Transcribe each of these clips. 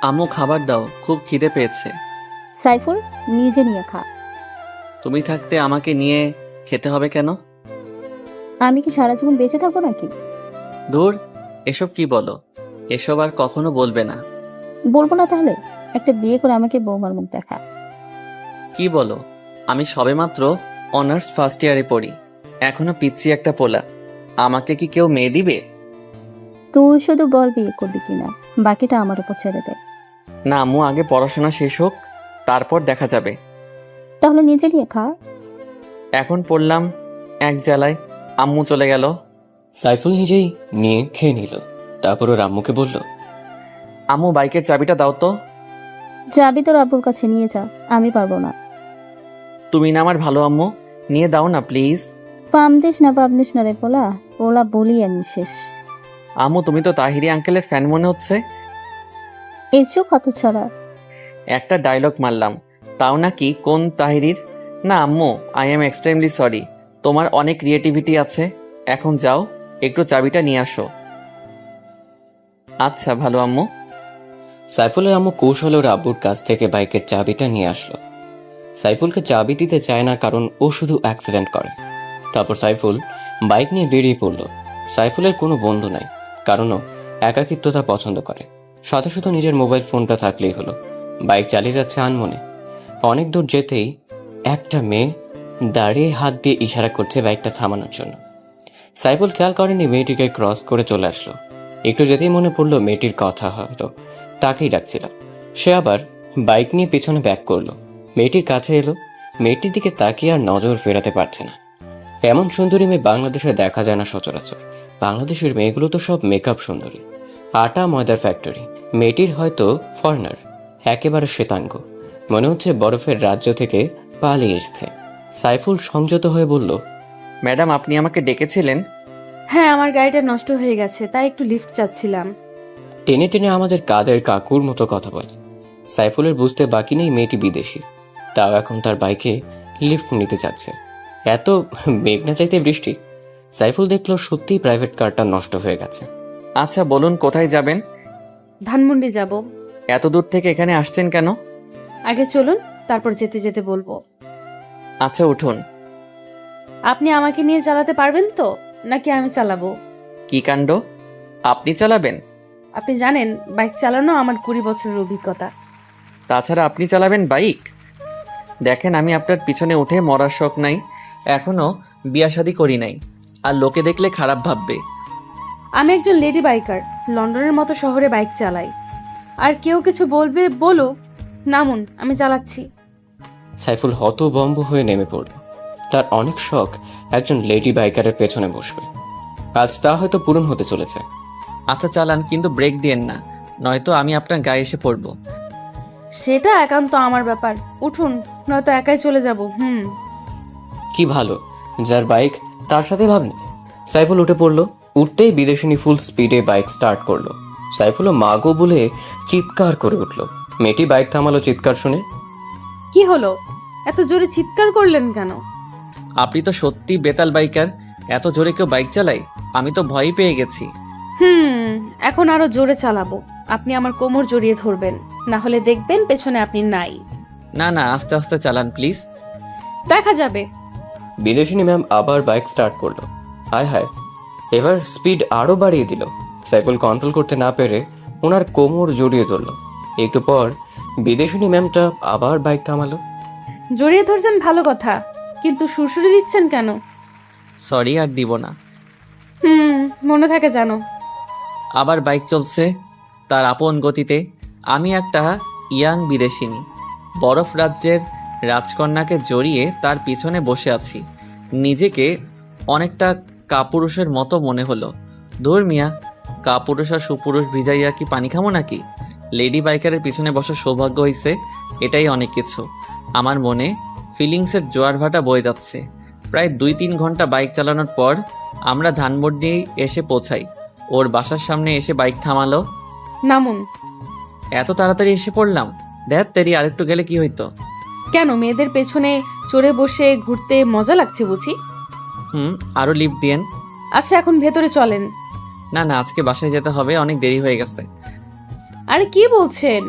আম্মু খাবার দাও, খুব খিদে পেয়েছে। সাইফুল, নিজে নিয়ে খা। তুমি থাকতে আমাকে নিয়ে খেতে হবে কেন? আমি কি সারা জীবন বেঁচে থাকবো নাকি? ধুর, এসব কি বলো? এসব আর কখনো বলবে না। বলবো না তাহলে? একটা বিয়ে করে আমাকে বৌমার মুখ দেখা। কি বলো? আমি সবেমাত্র অনার্স ফার্স্ট ইয়ারে পড়ি, এখনো পিচ্ছি একটা পোলা। আমাকে কি কেউ মেয়ে দিবে? তুই শুধু বল বিয়ে করবি কিনা, বাকিটা আমার উপর ছেড়ে দে। না আম্মু, আগে পড়াশোনা শেষ হোক, তারপর দেখা যাবে। তাহলে নিজে নিয়ে খা। এখন পড়লাম এক জ্বালায়, আম্মু চলে গেল। সাইফুল নিজেই নিয়ে খেয়ে নিল। তারপর ওর আম্মুকে বলল, আম্মু বাইকের চাবিটা দাও তো। যাবি তোর আব্বুর কাছে নিয়ে যা, আমি পারবো না। তুমি না আমার ভালো আম্মু, নিয়ে দাও না প্লিজ। পামদিস না রে পোলা, পোলা বলি আমি শেষ। আম্মু তুমি তো তাহিরি আঙ্কেলের ফ্যান মনে হচ্ছে। এসো কত ছড়া। একটা ডায়লগ মারলাম, তাও নাকি কোন তাহিরির? না আম্মু, আই এম এক্সট্রিমলি সরি। তোমার অনেক ক্রিয়েটিভিটি আছে। এখন যাও, একটু চাবিটা নিয়ে আসো। আচ্ছা ভালো আম্মু। সাইফুলের আম্মু কৌশলে ওর আব্বুর কাছ থেকে বাইকের চাবিটা নিয়ে আসলো। সাইফুলকে চাবি দিতে চায় না, কারণ ও শুধু অ্যাক্সিডেন্ট করে। তারপর সাইফুল বাইক নিয়ে বেরিয়ে পড়ল। সাইফুলের কোনো বন্ধু নাই, কারণ ও একাকিত্বতা পছন্দ করে। সাথে সাথে নিজের মোবাইল ফোনটা থাকলেই হলো। বাইক চালিয়ে যাচ্ছে আনমনে। অনেক দূর যেতেই একটা মেয়ে দাঁড়িয়ে হাত দিয়ে ইশারা করছে বাইকটা থামানোর জন্য। সাইফুল খেয়াল করেনি মেয়েটিকে ক্রস করে চলে আসলো। একটু যেতেই মনে পড়লো মেয়েটির কথা, হয়তো তাকেই ডাকছিল। সে আবার বাইক নিয়ে পিছনে ব্যাক করলো। মেয়েটির কাছে এলো। মেয়েটির দিকে তাকিয়ে আর নজর ফেরাতে পারছে না। এমন সুন্দরী মেয়ে বাংলাদেশে দেখা যায় না সচরাচর। বাংলাদেশের মেয়েগুলো তো সব মেকআপ সুন্দরী, আটা ময়দার ফ্যাক্টরি। মেয়েটির হয়তো ফরেনার, একেবারে শ্বেতাঙ্গ, মনে হচ্ছে বরফের রাজ্য থেকে পালিয়ে এসছে। সাইফুল সংযত হয়ে বলল, ম্যাডাম আপনি আমাকে ডেকেছিলেন? হ্যাঁ, আমার গাড়িটা নষ্ট হয়ে গেছে, তাই একটু লিফট চাচ্ছিলাম। টেনে টেনে আমাদের কাদের কাকুর মতো কথা বলে। সাইফুলের বুঝতে বাকি নেই মেয়েটি বিদেশি, তাও এখন তার বাইকে লিফট নিতে চাচ্ছে। এত মেঘ না চাইতে বৃষ্টি। সাইফুল দেখলো সত্যিই প্রাইভেট কারটা নষ্ট হয়ে গেছে। আচ্ছা বলুন কোথায় যাবেন? ধানমন্ডি যাব। এত দূর থেকে এখানে আসছেন কেন? আগে চলুন, তারপর যেতে যেতে বলবো। আচ্ছা উঠুন। আপনি আমাকে নিয়ে চালাতে পারবেন তো, নাকি আমি চালাবো? কি কাণ্ড, আপনি চালাবেন? আপনি জানেন বাইক চালানো আমার 20 বছরের অভিজ্ঞতা। তাছাড়া আপনি চালাবেন বাইক? দেখেন আমি আপনার পিছনে উঠে মরার শখ নাই, এখনো বিয়া শাদি করি নাই, আর লোকে দেখলে খারাপ ভাববে। আমি একজন লেডি বাইকার, লন্ডনের মতো শহরে বাইক চালাই। আর কেউ কিছু বলবে বলুক, নামুন, আমি চালাচ্ছি। সাইফুল হতভম্ব হয়ে নেমে পড়ল। তার অনেক শখ একজন লেডি বাইকারের পেছনে বসবে। আজ তা হয়তো পূরণ হতে চলেছে। আচ্ছা চালান, কিন্তু ব্রেক দিয়েন না, নয়তো আমি আপনার গায়ে এসে পড়বো। সেটা একান্ত আমার ব্যাপার। উঠুন, নয়তো একাই চলে যাব। কি ভালো, যার বাইক তার সাথে ভাব নেই। সাইফুল উঠে পড়ল। উঠতেই বিদেশিনী ফুল স্পিডে বাইক স্টার্ট করলো। সাইফুলও মাগো বলে চিৎকার করে উঠল। মেয়েটি বাইক থামালো চিৎকার শুনে। কি হলো, এত জোরে চিৎকার করলেন কেন? আপনি তো সত্যি বেতাল বাইকার, এত জোরে কেউ বাইক চালায়? আমি তো ভয়ই পেয়ে গেছি। এখন আরো জোরে চালাবো। আপনি আমার কোমর জড়িয়ে ধরবেন, না হলে দেখবেন পেছনে আপনি নাই। না না, আস্তে আস্তে চালান প্লিজ। দেখা যাবে। বিদেশিনী ম্যাম আবার বাইক স্টার্ট করলো। হায় হায়, এবার স্পিড আরো বাড়িয়ে দিল। সাইফুল কন্ট্রোল করতে না পেরে ওনার কোমর জড়িয়ে ধরল। একটু পর বিদেশিনী ম্যামটা আবার বাইক থামালো। জড়িয়ে ধরছেন ভালো কথা, কিন্তু সুরসুরি দিচ্ছেন কেন? সরি, আর দিব না। মনে থাকে জানো। আবার বাইক চলছে তার আপন গতিতে। আমি একটা ইয়াং বিদেশিনী, বরফ রাজ্যের রাজকন্যাকে জড়িয়ে তার পিছনে বসে আছি। নিজেকে অনেকটা কাপুরুষের মতো মনে হলো। ধুর মিয়া, কাপুরুষ আর সুপুরুষ ভিজাইয়া কি পানি খামো নাকি? লেডি বাইকারের পিছনে বসার সৌভাগ্য হয়েছে, এটাই অনেক কিছু। আমার মনে ফিলিংসের জোয়ার ভাটা বয়ে যাচ্ছে। প্রায় 2-3 ঘন্টা বাইক চালানোর পর আমরা ধানমন্ডি এসে পৌঁছাই। ওর বাসার সামনে এসে বাইক থামালো। নামুন। এত তাড়াতাড়ি এসে পড়লাম? দেখ তেরি, আরেকটু গেলে কি হইতো? কেন, মেয়েদের পেছনে চড়ে বসে ঘুরতে মজা লাগছে বুঝি? আরো লিফট দিয়েন। আচ্ছা, এখন ভেতরে চলেন। না না, আজকে বাসায় যেতে হবে, অনেক দেরি হয়ে গেছে। আরে কি বলছেন?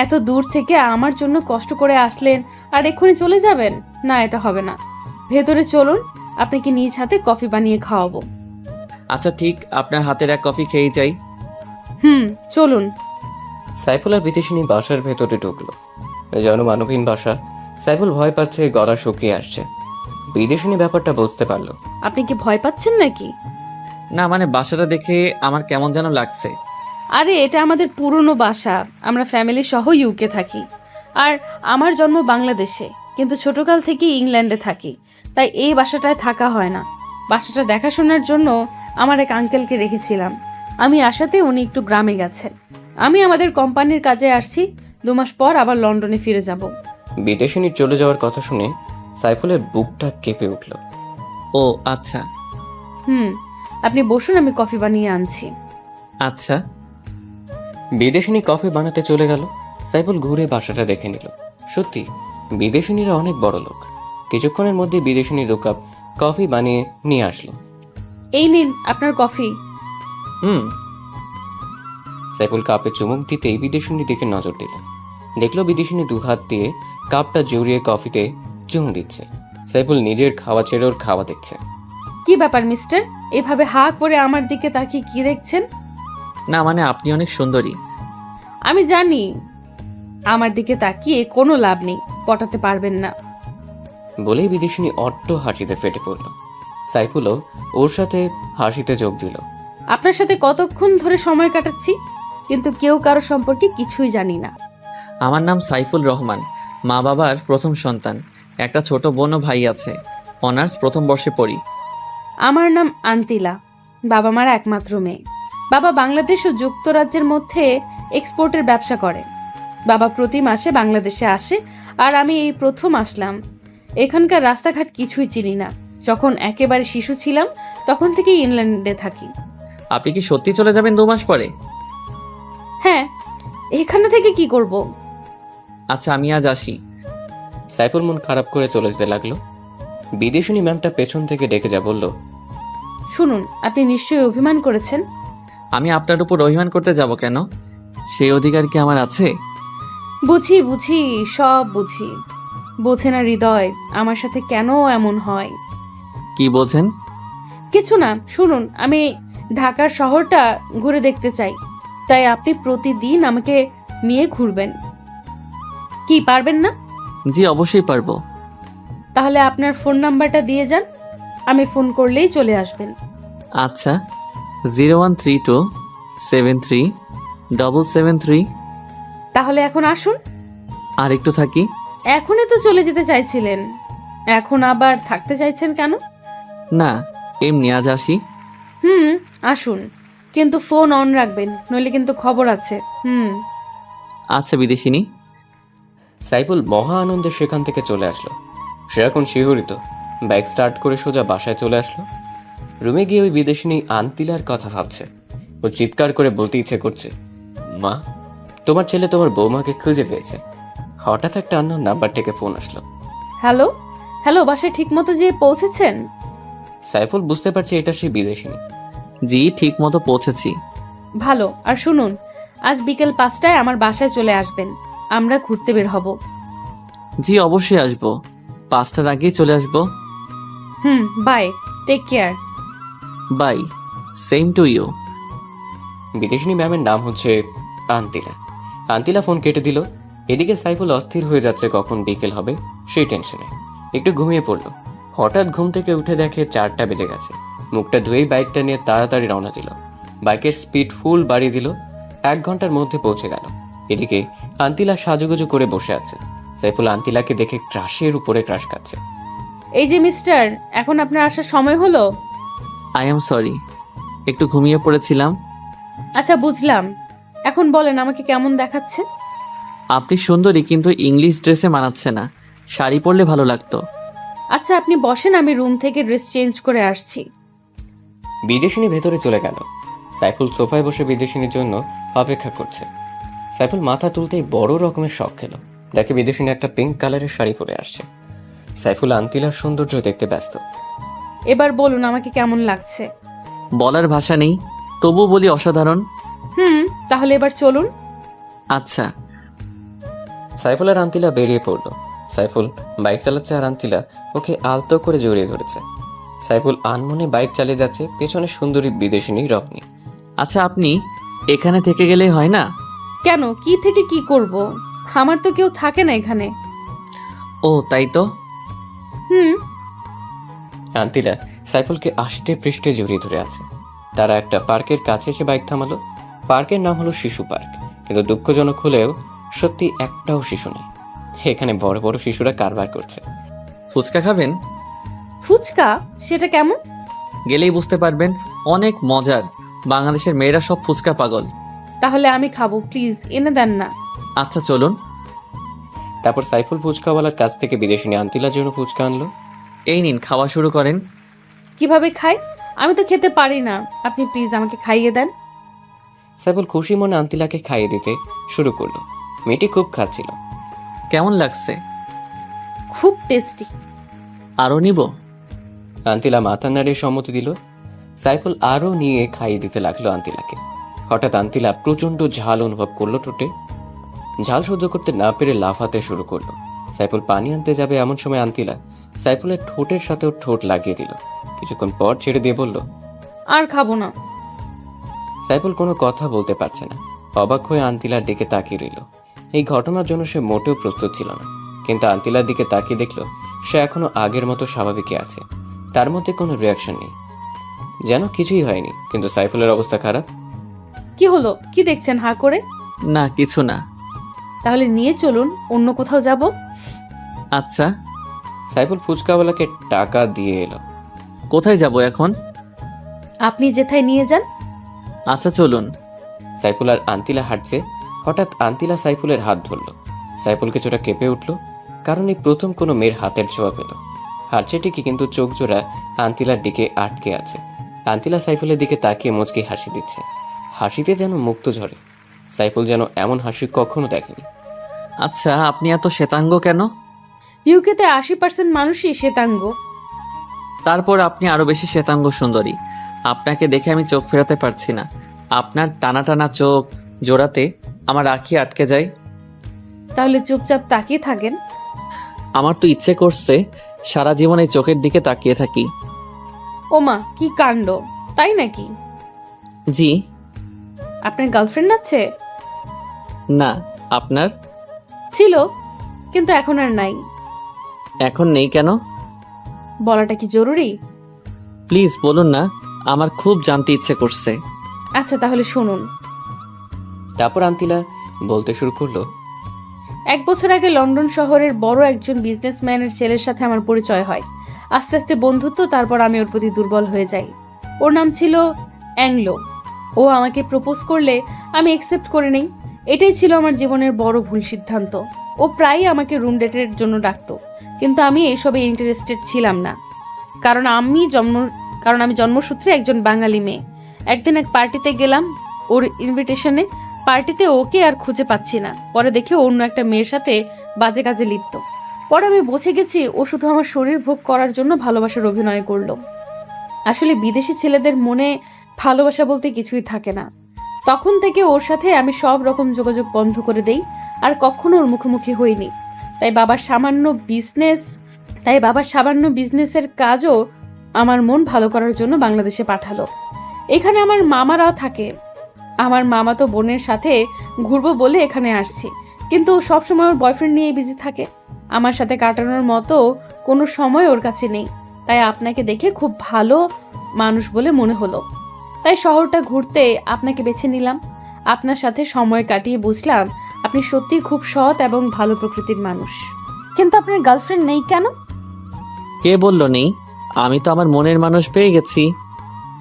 এত দূর থেকে আমার জন্য কষ্ট করে আসলেন আর এক্ষুনি চলে যাবেন? না, এটা হবে না। ভেতরে চলুন, আপনাকে নিজ হাতে কফি বানিয়ে খাওয়াবো। আচ্ছা ঠিক, আপনার হাতের এক কফি খেয়েই যাই। চলুন। সাইফুল আর বিদেশিনী বাসার ভেতরে ঢুকলো। জনমানবহীন বাসা। সাইফুল ভয় পাচ্ছে, গলা শুকিয়ে আসছে। বিদেশিনী ব্যাপারটা বুঝতে পারলো। আপনি কি ভয় পাচ্ছেন নাকি? না মানে বাসাটা দেখে আমার কেমন যেন লাগছে। আরে এটা আমাদের পুরনো বাসা, আমরা ফ্যামিলি সহ ইউকে থাকি। আর আমার জন্ম বাংলাদেশে, কিন্তু ছোটকাল থেকেই ইংল্যান্ডে থাকি, তাই এই বাসাটায় থাকা হয় না। বাসাটা দেখাশোনার জন্য আমার এক আঙ্কেলকে রেখেছিলাম। আমি আসাতে উনি একটু গ্রামে গেছেন। আমি আমাদের কোম্পানির কাজে আসছি, 2 মাস পর আবার লন্ডনে ফিরে যাব। বিদেশিনীর চলে যাওয়ার কথা শুনে সাইফুলের বুকটা কেঁপে উঠল। ও আচ্ছা। আপনি বসুন, আমি কফি বানিয়ে আনছি। আচ্ছা। বিদেশিনী কফি বানাতে চলে গেল। সাইফুল ঘুরে বাসাটা দেখে নিল। সত্যি বিদেশিনীরা অনেক বড় লোক। কিছুক্ষণের মধ্যে বিদেশিনী 2 কাপ কফি বানিয়ে নিয়ে আসলো। এই নিন আপনার কফি। সাইফুল কাপে চুমুক দিতেই বিদেশিনীর দিকে নজর দিল। দেখলো বিদেশিনী 2 হাত দিয়ে কাপটা জড়িয়ে কফিতে চুমু দিচ্ছে। সাইফুল নিজের খাওয়া ছেড়ে ওর খাওয়া দেখছে। কি ব্যাপার মিস্টার, এভাবে হা করে আমার দিকে তাকিয়ে কি দেখছেন? না মানে আপনি অনেক সুন্দরী। আমি জানি আমার দিকে তাকিয়ে কোনো লাভ নেই, পটাতে পারবেন না। বলেই বিদেশিনী অট্ট হাসিতে ফেটে পড়ল। সাইফুলও ওর সাথে হাসিতে যোগ দিল। আপনার সাথে কতক্ষণ ধরে সময় কাটাচ্ছি, কিন্তু কেউ কারো সম্পর্কে কিছুই জানি না। আমার নাম সাইফুল রহমান, মা বাবার প্রথম সন্তান। একটা ছোট বোন ও ভাই আছে। অনার্স প্রথম বর্ষে পড়ি। আমার নাম আন্তিলা, বাবা মার একমাত্র মেয়ে। বাবা বাংলাদেশ ও যুক্তরাজ্যের মধ্যে এক্সপোর্টের ব্যবসা করে। বাবা প্রতি মাসে বাংলাদেশে আসে, আর আমি এই প্রথম আসলাম। এখানকার রাস্তাঘাট কিছুই চিনি না। যখন একেবারে শিশু ছিলাম তখন থেকেই ইংল্যান্ডে থাকি। আপনি কি সত্যি চলে যাবেন 2 মাস পরে? হ্যাঁ, এখানে থেকে কি করব? আচ্ছা আমি আজ আসি। সাইফুল মন খারাপ করে চলে যেতে লাগলো। বিদেশিনী ম্যামটা পেছন থেকে ডেকে যা বলল, শুনুন, আপনি নিশ্চয়ই অভিমান করেছেন। আমি আপনার উপর অভিমান করতে যাব কেন? সেই অধিকার কি আমার আছে? বুঝি বুঝি, সব বুঝি। বোঝে না হৃদয় আমার সাথে কেন এমন হয়। কি বোঝেন? কিছু না, শুনুন, আমি ঢাকার শহরটা ঘুরে দেখতে চাই, তাই আপনি প্রতিদিন আমাকে নিয়ে ঘুরবেন। কি পারবেন না? জি অবশ্যই পারবো। তাহলে আপনার ফোন নাম্বারটা দিয়ে যান, আমি ফোন করলেই চলে আসবেন। আচ্ছা, 0132737773। তাহলে এখন আসুন। আর একটু থাকি। এখনই তো চলে যেতে চাইছিলেন, এখন আবার থাকতে চাইছেন কেন? না এমনি আজ আসি। আসুন, কিন্তু ফোন অন রাখবেন, নইলে কিন্তু খবর আছে। আচ্ছা বিদেশিনী। সাইফুল মহা আনন্দে সেখান থেকে চলে আসলো। সে এখন শিহরিত। বাইক স্টার্ট করে সোজা বাসায় চলে আসলো। রুমে গিয়ে ওই বিদেশিনী আন্তিলার কথা ভাবছে। ও চিৎকার করে বলতে ইচ্ছে করছে, মা, তোমার ছেলে তোমার বৌমাকে খুঁজে পেয়েছে। হঠাৎ একটা আননোন নাম্বার থেকে ফোন আসলো। হ্যালো হ্যালো, বাসায় ঠিক মতো যেয়ে পৌঁছেছেন? সাইফুল বুঝতে পারছে এটা সেই বিদেশিনী। জি ঠিক মতো পৌঁছেছি। ভালো। আর শুনুন, আজ বিকেল 5টায় আমার বাসায় চলে আসবেন, আমরা ঘুরতে বের হব। জি অবশ্যই আসবো, 5টার আগেই চলে আসবো। Bye, take care. Bye, same to you. বিদেশিনী ম্যামের নাম হচ্ছে আন্তিলা। আন্তিলা ফোন কেটে দিল। এদিকে সাইফুল অস্থির হয়ে যাচ্ছে কখন বিকেল হবে সেই টেনশনে একটু ঘুমিয়ে পড়ল। হঠাৎ ঘুম থেকে উঠে দেখে 4টা বেজে গেছে। মুখটা ধুয়েই বাইকটা নিয়ে তাড়াতাড়ি রওনা দিল। বাইকের স্পিড ফুল বাড়িয়ে দিল। 1 ঘন্টার মধ্যে পৌঁছে গেল। এদিকে আন্তিলা সাজুগুজু করে বসে আছে। সাইফুল আন্তিলাকে দেখে ক্রাশের উপরে ক্রাশ খাচ্ছে। এই যে মিস্টার, এখন আপনার আসার সময় হলো। আই এম সরি, একটু ঘুমিয়ে পড়েছিলাম। আচ্ছা বুঝলাম, এখন বলেন আমাকে কেমন দেখাচ্ছে? আপনি সুন্দরী, কিন্তু ইংলিশ ড্রেসে মানাচ্ছে না। শাড়ি পরলে ভালো লাগতো। আচ্ছা আপনি বসেন, আমি রুম থেকে ড্রেস চেঞ্জ করে আসছি। বিদেশিনী ভেতরে চলে গেল। সাইফুল সোফায় বসে বিদেশিনীর জন্য অপেক্ষা করছে। সাইফুল মাথা তুলতেই বড় রকমের শখ খেল। দেখে বিদেশিনী একটা পিঙ্ক কালারের শাড়ি পরে আসছে। সাইফুল আন্তিলার সৌন্দর্য দেখতে ব্যস্ত। এবার বলুন আমাকে কেমন লাগছে। বলার ভাষা নেই, তবু বলি অসাধারণ। তাহলে এবার চলুন। আচ্ছা। সাইফুল আর আন্তিলা বেরিয়ে পড়লো। সাইফুল বাইক চালাচ্ছে আর আন্তিলা ওকে আলতো করে জড়িয়ে ধরেছে। সাইফুল আনমনে বাইক চালিয়ে যাচ্ছে, পেছনে সুন্দরী বিদেশিনী রপ্নি। আচ্ছা, আপনি এখানে থেকে গেলেই হয় না? কেন, কি থেকে কি করব? আমার তো কেউ থাকে না এখানে। ও তাই তো। হুম। আন্তিলা সাইফুলকে আষ্টে পৃষ্ঠে জড়িয়ে ধরে আছে। তারা একটা পার্কের কাছে এসে বাইক থামালো। পার্কের নাম হলো শিশু পার্ক, কিন্তু দুঃখজনক হলেও সত্যি একটাও শিশু নেই। এখানে বড় বড় শিশুরা কারবার করছে। ফুচকা খাবেন? ফুচকা? সেটা কেমন? গেলেই বুঝতে পারবেন, অনেক মজার। বাংলাদেশের মেয়েরা সব ফুচকা পাগল। তাহলে আমি খাবো, প্লিজ এনে দেন না। আচ্ছা চলুন। তারপর সাইফুল ফুচকাওয়ালার কাছ থেকে বিদেশিনী আন্তিলার জন্য ফুচকা আনলো। এই নিন, খাওয়া শুরু করেন। কিভাবে খাই? আমি তো খেতে পারি না, আপনি প্লিজ আমাকে খাইয়ে দেন। সাইফুল খুশি মনে আন্তিলাকে খাইয়ে দিতে শুরু করলো। মেয়েটি খুব খাচ্ছিল। কেমন লাগছে? খুব টেস্টি। আরও নিব? আন্তিলা মাথা নাড়িয়ে সম্মতি দিল। সাইফুল আরও নিয়ে খাইয়ে দিতে লাগলো আন্তিলাকে। হঠাৎ আন্তিলা প্রচণ্ড ঝাল অনুভব করলো ঠোঁটে। ঝাল সহ্য করতে না পেরে লাফাতে শুরু করলো। সাইফুল পানি আনতে যাবে এমন সময় আন্তিলা সাইফুলের ঠোঁটের সাথেও ঠোঁট লাগিয়ে দিল। কিছুক্ষণ পর ছেড়ে দিয়ে বলল, আর খাবো না। সাইফুল কোনো কথা বলতে পারছে না। অবাক হয়ে আন্তিলার দিকে তাকিয়ে রইল। এই ঘটনার জন্য সে মোটেও প্রস্তুত ছিল না, কিন্তু আন্তিলার দিকে তাকিয়ে দেখল সে এখনো আগের মতো স্বাভাবিকই আছে। তার মধ্যে কোনো রিয়াকশন নেই, যেন কিছুই হয়নি। কিন্তু সাইফুলের অবস্থা খারাপ। কি হলো? কি দেখছেন হা করে? না, কিছু না। তাহলে নিয়ে চলুন, অন্য কোথাও যাব। আচ্ছা। সাইফুল ফুচকাওয়ালাকে টাকা দিয়ে এলো। কোথায় যাব এখন? আপনি যেথায় নিয়ে যান। আচ্ছা চলুন। সাইফুল আর আন্তিলা হাঁটছে। হঠাৎ আন্তিলা সাইফুলের হাত ধরল। সাইফুল কিছুটা কেঁপে উঠল, কারণ এই প্রথম কোনো মেয়ের হাতের ছোঁয়া পেল। হাঁটছে ঠিকই, কিন্তু চোখ জোড়া আন্তিলার দিকে আটকে আছে। আন্তিলা সাইফুলের দিকে তাকিয়ে মুচকি হাসি দিচ্ছে। হাসিতে যেন মুক্ত ঝরে। সাইফুল যেন এমন হাসি কখনো দেখেনি। আচ্ছা, আপনি এত শ্বেতাঙ্গ কেন? ইউকেতে 80% মানুষই শ্বেতাঙ্গ। তারপর আপনি আরো বেশি শ্বেতাঙ্গ সুন্দরী। আপনাকে দেখে আমি চোখ ফেরাতে পারছি না। আপনার টানা টানা চোখ জোড়াতে আমার আঁখি আটকে যায়। তাহলে চুপচাপ তাকিয়ে থাকেন। আমার তো ইচ্ছে করছে সারা জীবন এই চোখের দিকে তাকিয়ে থাকি। ওমা, কি কাণ্ড! তাই নাকি? জি। আপনার গার্লফ্রেন্ড আছে? না। আপনার? ছিল, কিন্তু এখন আর নাই। এখন নেই কেন? বলাটা কি জরুরি? প্লিজ বলুন না, আমার খুব জানতে ইচ্ছে করছে। আচ্ছা তাহলে শুনুন। তারপর আন্তিলা বলতে শুরু করলো, 1 বছর আগে লন্ডন শহরের বড় একজন বিজনেসম্যানের ছেলের সাথে আমার পরিচয় হয়। আস্তে আস্তে বন্ধুত্ব, তারপর আমি ওর প্রতি দুর্বল হয়ে যাই। ওর নাম ছিল অ্যাংলো। ও আমাকে প্রপোজ করলে আমি অ্যাকসেপ্ট করে নেই। এটাই ছিল আমার জীবনের বড় ভুল সিদ্ধান্ত। ও প্রায়ই আমাকে রুম ডেটের জন্য ডাকতো, কিন্তু আমি এসবে ইন্টারেস্টেড ছিলাম না। কারণ আমি জন্মসূত্রে একজন বাঙালি মেয়ে। একদিন এক পার্টিতে গেলাম ওর ইনভিটেশনে। পার্টিতে ওকে আর খুঁজে পাচ্ছি না। পরে দেখে অন্য একটা মেয়ের সাথে বাজে কাজে লিপ্ত। পরে আমি বুঝে গেছি ও শুধু আমার শরীর ভোগ করার জন্য ভালোবাসার অভিনয় করলো। আসলে বিদেশি ছেলেদের মনে ভালোবাসা বলতে কিছুই থাকে না। তখন থেকে ওর সাথে আমি সব রকম যোগাযোগ বন্ধ করে দেই, আর কখনো ওর মুখোমুখি হইনি। তাই বাবার সামান্য বিজনেসের কাজও আমার মন ভালো করার জন্য বাংলাদেশে পাঠালো। এখানে আমার মামারাও থাকে। আমার মামা তো বোনের সাথে ঘুরবো বলে এখানে আসছি, কিন্তু সবসময় ওর বয়ফ্রেন্ড নিয়ে বিজি থাকে। আমার সাথে কাটানোর মতো কোনো সময় ওর কাছে নেই। তাই আপনাকে দেখে খুব ভালো মানুষ বলে মনে হলো, তাই শহরটা ঘুরতে আপনাকে বেছে নিলাম। আপনার সাথে সময় কাটিয়ে বুঝলাম আপনি সত্যিই খুব সৎ এবং ভালো প্রকৃতির মানুষ। কিন্তু আপনার গার্লফ্রেন্ড নেই কেন? কে বলল নেই? আমি তো আমার মনের মানুষ পেয়ে গেছি।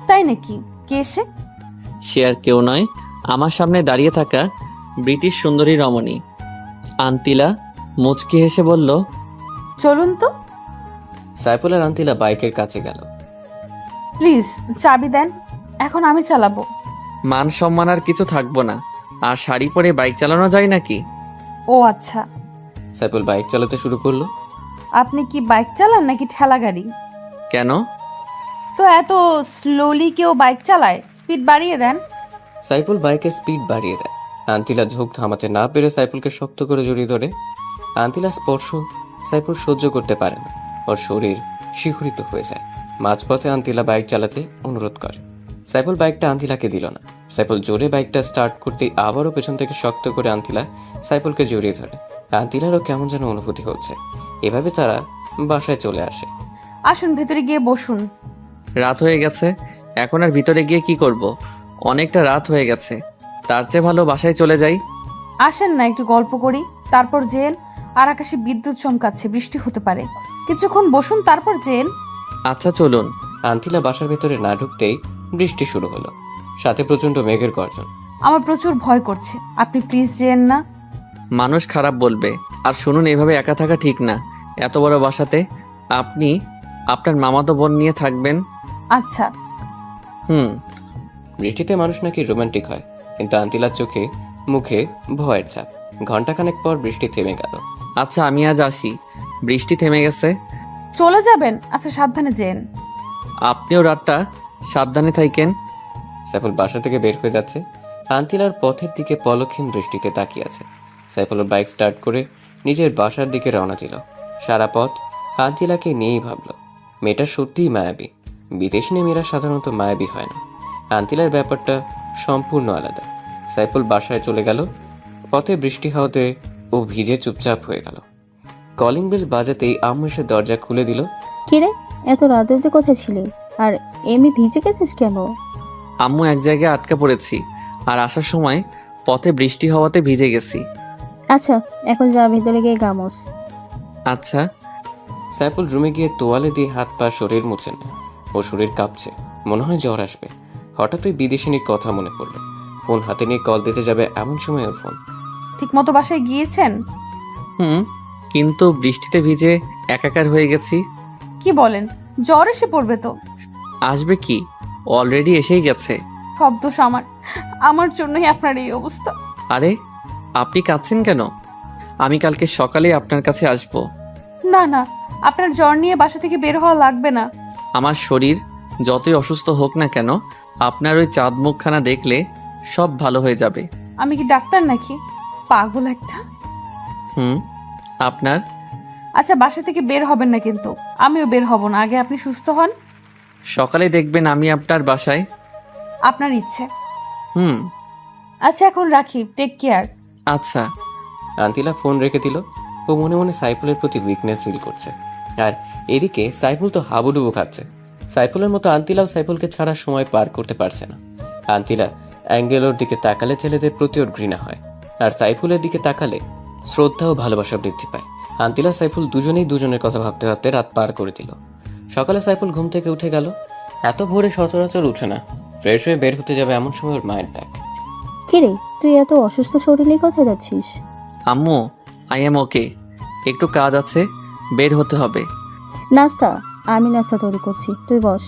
তাই নাকি? কে সে? সে আর কেউ নয়, আমার সামনে দাঁড়িয়ে থাকা ব্রিটিশ সুন্দরী রমণী আন্তিলা। মুচকি হেসে বলল, চলুন তো। সাইফুল আর আন্তিলা বাইকের কাছে গেল। প্লিজ চাবি দেন, এখন আমি চালাবো। মান সম্মান আর কিছু থাকবো না। আর শাড়ি পরে বাইক চালানো যায় নাকি? ও আচ্ছা। সাইফুল বাইক চালাতে শুরু করলো। আপনি কি বাইক চালান নাকি ঠেলা গাড়ি? কেন? তো এত স্লোলি কেউ বাইক চালায়? স্পিড বাড়িয়ে দেন। সাইফুল বাইকের স্পিড বাড়িয়ে দেয়। আন্তিলা ঝোঁক থামাতে না পেরে সাইফুলকে শক্ত করে জড়িয়ে ধরে। আন্তিলা স্পর্শ সাইফুল সহ্য করতে পারে না, ওর শরীর শিহরিত হয়ে যায়। মাঝপথে আন্তিলা বাইক চালাতে অনুরোধ করে। সাইফুল বাইকটা আন্তিলাকে দিল না। সাইফুল জোরে বাইকটা স্টার্ট করতেই আবারও পেছন থেকে শক্ত করে আন্তিলা সাইফুলকে জড়িয়ে ধরে। আন্তিলারও কেমন যেন অনুভূতি হচ্ছে। এভাবে তারা বাসায় চলে আসে। আসুন ভেতরে গিয়ে বসুন। রাত হয়ে গেছে, এখন আর ভিতরে গিয়ে কি করব? অনেকটা রাত হয়ে গেছে, তার চেয়ে ভালো বাসায় চলে যাই। আসেন না একটু গল্প করি, তারপর যেন। আর আকাশে বিদ্যুৎ চমকাচ্ছে, বৃষ্টি হতে পারে। কিছুক্ষণ বসুন, তারপর যেন। আচ্ছা চলুন। আন্তিলা বাসার ভেতরে না ঢুকতেই বৃষ্টি শুরু হলো, সাথে প্রচণ্ড মেঘের গর্জন। আমার প্রচুর ভয় করছে, আপনি প্লিজ যেন না। মানুষ খারাপ বলবে। আর শুনুন, এভাবে একা থাকা ঠিক না। এত বড় বাসাতে আপনি আপনার মামাতো বোন নিয়ে থাকবেন। আচ্ছা। বৃষ্টিতে মানুষ নাকি রোমান্টিক হয়, কিন্তু আন্তিলার চোখে মুখে ভয়ের ছাপ। ঘন্টাখানেক পর বৃষ্টি থেমে গেল। আচ্ছা আমি আজ আসি, বৃষ্টি থেমে গেছে। চলে যাবেন? আচ্ছা সাবধানে যেন। আপনিও রাতটা সাবধানে থাকেন। সাইফুল বাসা থেকে বের হয়ে যাচ্ছে। আন্তিলার পথের দিকে পলকহীন দৃষ্টিতে তাকিয়ে আছে। সাইফুলের বাইক স্টার্ট করে নিজের বাসার দিকে রওনা দিল। সারা পথ আন্তিলাকে নিয়েই ভাবল, মেয়েটা সত্যিই মায়াবী। বিদেশিনী মেয়েরা সাধারণত মায়াবী হয় না। আন্তিলার ব্যাপারটা সম্পূর্ণ আলাদা। সাইফুল বাসায় চলে গেল। পথে বৃষ্টি হওয়াতে ও ভিজে চুপচাপ হয়ে গেল। কলিং বেল বাজাতেই আম্মু এসে দরজা খুলে দিল। কিরে, এত রাত অবধি কোথায় ছিলি? আর এমনি ভিজে গেছিস কেন? আম্মু এক জায়গায় আটকা পড়েছি, আর আসার সময় পথে বৃষ্টি হওয়াতে ভিজে গেছি। আচ্ছা এখন যা ভেতরে গিয়ে গামোস। আচ্ছা। সাইফুল রুমে গিয়ে তোয়ালে দিয়ে হাত পা শরীর মুছে নেয়। ও শরীর কাঁপছে, মনে হয় জ্বর আসবে। হঠাৎ ওই বিদেশিনীর কথা মনে পড়ল। ফোন হাতে নিয়ে কল দিতে যাবে এমন সময় ওর ফোন। ঠিক মতো বাসায় গিয়েছেন? কিন্তু বৃষ্টিতে ভিজে একাকার হয়ে গেছি। কি বলেন? জ্বর এসে পড়বে তো। আসবে কি, অলরেডি এসেই গেছে। সব দোষ আমার, আমার জন্যই আপনার এই অবস্থা। আরে আপনি কাঁদছেন কেন? আমি কালকে সকালে আপনার কাছে আসব। না না, আপনার জ্বর নিয়ে বাসা থেকে বের হওয়া লাগবে না। আমার শরীর যতই অসুস্থ হোক না কেন, আপনার ওই চাঁদ মুখখানা দেখলে সব ভালো হয়ে যাবে। আমি কি ডাক্তার নাকি? পাগল একটা। আপনার। আচ্ছা বাসা থেকে বের হবেন না কিন্তু। আমিও বের হব না, আগে আপনি সুস্থ হন। সকালে দেখবেন আমি আপনার বাসায়। আপনার ইচ্ছে। হুম। আচ্ছা এখন রাখি, টেক কেয়ার। আচ্ছা। আন্তিলা ফোন রেখে দিল। ও মনে মনে সাইফুলের প্রতি উইকনেস ফিল করছে। আর এদিকে সাইফুল তো হাবুডুবু খাচ্ছে। সাইফুলের মতো আন্তিলাও সাইফুলকে ছাড়া সময় পার করতে পারছে না। আন্তিলা অ্যাঙ্গেলোর দিকে তাকালে ছেলেদের প্রতি ওর ঘৃণা হয়, আর সাইফুলের দিকে তাকালে শ্রদ্ধা ও ভালোবাসা বৃদ্ধি পায়। আন্তিলা সাইফুল দুজনেই দুজনের কথা ভাবতে ভাবতে রাত পার করে দিল। সকালে সাইফুল ঘুম থেকে উঠে গেল। এত ভোরে সচরাচর উঠে না। ফ্রেশ হয়ে বের হতে যাবে এমন সময় ওর মায়ের ডাক। কিরে, তুই এত অসুস্থ শরীরে কোথায় যাচ্ছিস? আম্মু, আই এম ওকে, একটু কাজ আছে, বের হতে হবে। নাস্তা? আমি নাস্তা তৈরি করছি, তুই বস।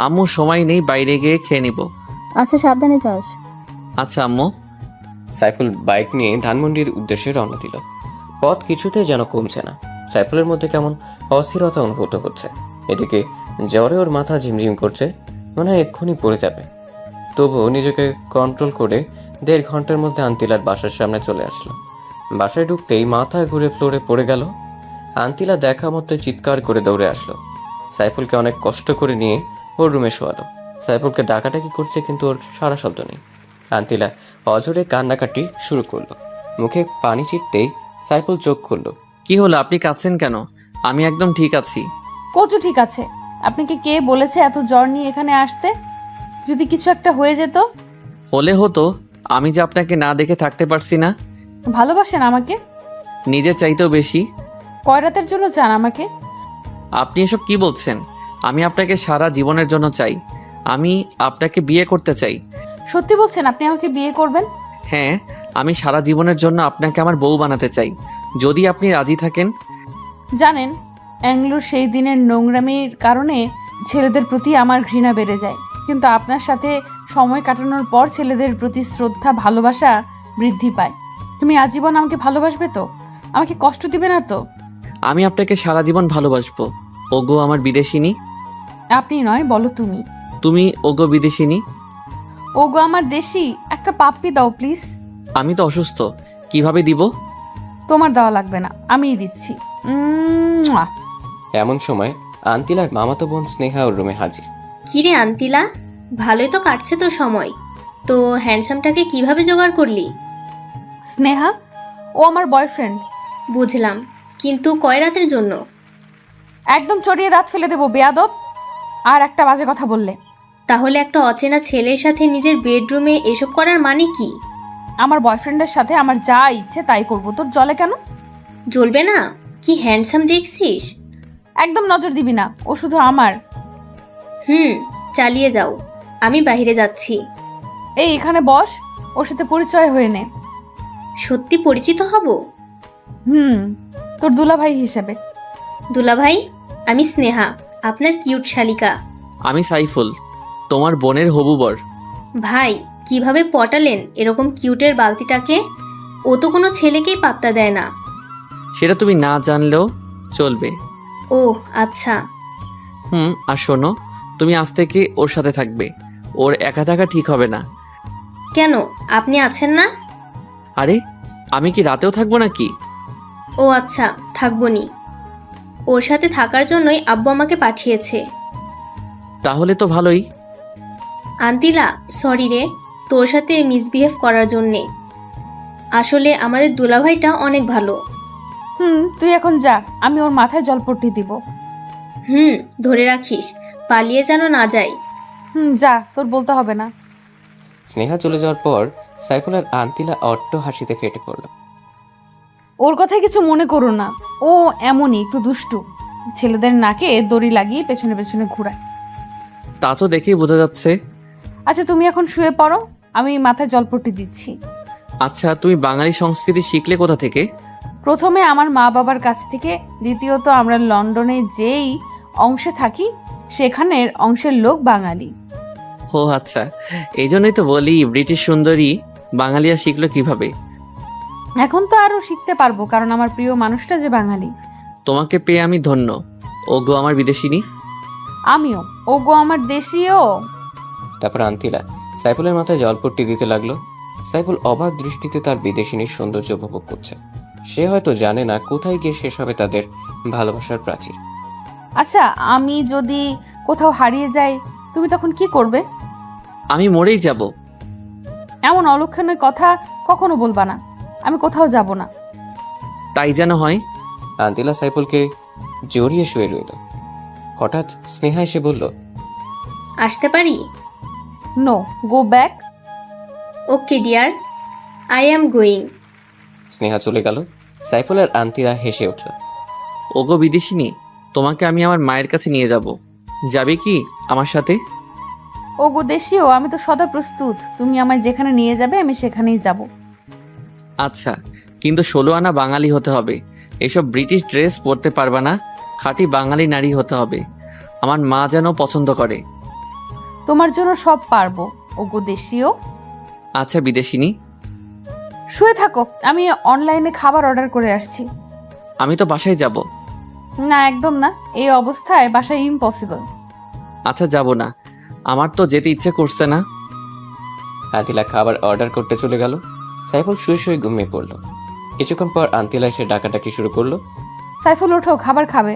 আম্মু সময় নেই, বাইরে গিয়ে খেয়ে নিব। আচ্ছা সাবধানে যাস। আচ্ছা আম্মু। সাইফুল বাইক নিয়ে ধানমন্ডির উদ্দেশ্যে রওনা দিল। পথ কিছুতেই যেন কমছে না। সাইফুলের মধ্যে কেমন অস্থিরতা অনুভূত হচ্ছে। এদিকে জ্বরে ওর মাথা ঝিমঝিম করছে, মনে হয় এক্ষুনি পড়ে যাবে। তবুও নিজেকে কন্ট্রোল করে 1.5 ঘন্টার মধ্যে আন্তিলার বাসার সামনে চলে আসলো। বাসায় ঢুকতেই মাথা ঘুরে ফ্লোরে পড়ে গেল। আন্তিলা দেখা মতো চিৎকার করে দৌড়ে আসলো। সাইফুলকে অনেক কষ্ট করে নিয়ে ওর রুমে শোয়ালো। সাইফুলকে ডাকাডাকি করছে, কিন্তু ওর সারা শব্দ নেই। আন্তিলা অজরে কান্নাকাটি শুরু করলো। মুখে পানি ছিটতেই সাইফুল চোখ খুললো। কি হলো, আপনি কাঁদছেন কেন? আমি একদম ঠিক আছি। কচু ঠিক আছে। আপনাকে কে বলেছে এত জ্বর নিয়ে এখানে আসতে? যদি কিছু একটা হয়ে যেত? হলে হতো, আমি যে আপনাকে না দেখে থাকতে পারছি না। ভালোবাসেন আমাকে? নিজের চাইতেও বেশি। কয় রাতের জন্য চান আমাকে? আপনি এসব কি বলছেন? আমি আপনাকে সারা জীবনের জন্য চাই। আমি আপনাকে বিয়ে করতে চাই। সত্যি বলছেন আপনি আমাকে বিয়ে করবেন? হ্যাঁ, আমি সারা জীবনের জন্য আপনাকে আমার বউ বানাতে চাই, যদি আপনি রাজি থাকেন। জানেন, অ্যাংলোর সেই দিনের নোংরামির কারণে ছেলেদের প্রতি আমার ঘৃণা বেড়ে যায়, কিন্তু আপনার সাথে সময় কাটানোর পর ছেলেদের প্রতি শ্রদ্ধা ভালোবাসা বৃদ্ধি পায়। তুমি আজীবন আমাকে ভালোবাসবে তো? আমাকে কষ্ট দিবে না তো? আমি আপনাকে সারা জীবন ভালোবাসবো। ওগো আমার বিদেশিনী। আপনি নয়, বলো তুমি। তুমি ওগো বিদেশিনী। ওগো আমার দেশি। একটা পাপ্পি দাও প্লিজ। আমি তো অসুস্থ, কিভাবে দিব? তোমার দেওয়া লাগবে না, আমিই দিচ্ছি। মুয়া। এমন সময় আন্তিলার মামাতো বোন স্নেহা ওর রুমে হাজির। কিরে আন্তিলা, ভালোই তো কাটছে তোর সময়। তো হ্যান্ডসামটাকে কিভাবে জোগাড় করলি? স্নেহা, ও আমার বয়ফ্রেন্ড। বুঝলাম, কিন্তু কয় রাতের জন্য? একদম চড়িয়ে দাঁত ফেলে দেবো বেয়াদব, আর একটা বাজে কথা বললে। তাহলে একটা অচেনা ছেলের সাথে নিজের বেডরুমে এসব করার মানে কি? আমার বয়ফ্রেন্ডের সাথে আমার যা ইচ্ছে তাই করব, তোর জলে কেন? জ্বলবে না? কি হ্যান্ডসাম দেখছিস? একদম নজর দিবি না, ও শুধু আমার। চালিয়ে যাও, আমি বাইরে যাচ্ছি। এই এখানে বস, ওর সাথে পরিচয় হয়ে নে। সত্যি পরিচিত হব? তোর দুলাভাই হিসেবে। দুলাভাই, আমি স্নেহা, আপনার কিউট শালিকা। আমি সাইফুল, তোমার বোনের হবু বর। ভাই, কিভাবে পটালেন এরকম কিউটের বালতিটাকে? ও তো কোনো ছেলেকেই পাত্তা দেয় না। সেটা তুমি না জানলেও চলবে। ও আচ্ছা। আর শোনো, তুমি আজ থেকে ওর সাথে থাকবে। ওর একা থাকা ঠিক হবে না। কেন, আপনি আছেন না? আরে, আমি কি রাতেও থাকবো নাকি? ও আচ্ছা, থাকবনি। ওর সাথে থাকার জন্যই আব্বু আমাকে পাঠিয়েছে। তাহলে তো ভালোই। আন্তিলা, সরি রে, তোর সাথে মিসবিহেভ করার জন্যে। আসলে আমাদের দুলাভাইটা অনেক ভালো। তুই এখন যা, আমি ওর মাথায় জলপট্টি দিব। ধরে রাখিস, পালিয়ে যেন না যাই। যা, তোর বলতে হবে না। স্নেহা চলে যাওয়ার পর সাইফুল আর আন্তিলা অট্ট হাসিতে ফেটে পড়ল। ওর কথায় কিছু মনে করো না, ও এমনই একটু দুষ্টু। ছেলেদের নাকে দড়ি লাগিয়ে পেছনে পেছনে ঘুরায়। তা তো দেখেই বোঝা যাচ্ছে। আচ্ছা, তুমি এখন শুয়ে পড়ো, আমি মাথায় জলপট্টি দিচ্ছি। আচ্ছা, তুমি বাঙালি সংস্কৃতি শিখলে কোথা থেকে? প্রথমে আমার মা বাবার কাছ থেকে, দ্বিতীয়ত আমরা লন্ডনে যেই অংশে থাকি সেখানের অংশের লোক বাঙালি। ও আচ্ছা, এই জন্যই তো বলি ব্রিটিশ সুন্দরী বাঙালিয়া শিখলো কিভাবে। এখন তো আরো শিখতে পারবো, কারণ আমার প্রিয় মানুষটা যে বাঙালি। তোমাকে পেয়ে আমি ধন্য। ও গো আমার বিদেশিনী। আমিও, ও গো আমার দেশীয়। তারপর আন্তিলা সাইফুলের মাথায় জলপট্টি দিতে লাগলো। সাইফুল অবাক দৃষ্টিতে তার বিদেশিনীর সৌন্দর্য উপভোগ করছে। সে হয়তো জানে না কোথায় গিয়ে শেষ হবে তাদের ভালোবাসার প্রাচীর। আচ্ছা, আমি যদি কোথাও হারিয়ে যাই, তুমি তখন কি করবে? আমি মরেই যাব। এমন অলক্ষণের কথা কখনো বলবা না। আমি কোথাও যাব না। তাই যেন হয়। আন্তিলা সাইফুলকে জড়িয়ে শুয়ে রইল। হঠাৎ স্নেহা এসে বলল, আসতে পারি? No, go back. Okay dear, I am going. Sneha চলে গেল। সাইফুল আর আন্তিলা হেসে উঠল। ও গো বিদেশিনী, তোমাকে আমি আমার মায়ের কাছে নিয়ে যাব। যাবে কি আমার সাথে? ও গো দেশীয়, আমি তো সদা প্রস্তুত। তুমি আমায় যেখানে নিয়ে যাবে আমি সেখানেই যাব। আচ্ছা, কিন্তু 16 আনা বাঙালি হতে হবে। এসব ব্রিটিশ ড্রেস পরতে পারবা না। খাঁটি বাঙালি নারী হতে হবে। আমার মা যেন পছন্দ করে। তোমার জন্য সব পারবো, ও গো দেশীয়। আচ্ছা বিদেশিনী। শুয়ে থাকো, আমি অনলাইনে খাবার অর্ডার করে আসছি। আমি তো বাসায় যাব। না, একদম না, এই অবস্থায় বাসায় ইম্পসিবল। আচ্ছা, যাব না। আমার তো যেতে ইচ্ছে করছে না। আন্তিলা খাবার অর্ডার করতে চলে গেল। সাইফুল শুয়ে শুয়ে ঘুমিয়ে পড়ল। কিছুক্ষণ পর আন্তিলা এসে ডাকাডাকি শুরু করলো। সাইফুল ওঠো, খাবার খাবে।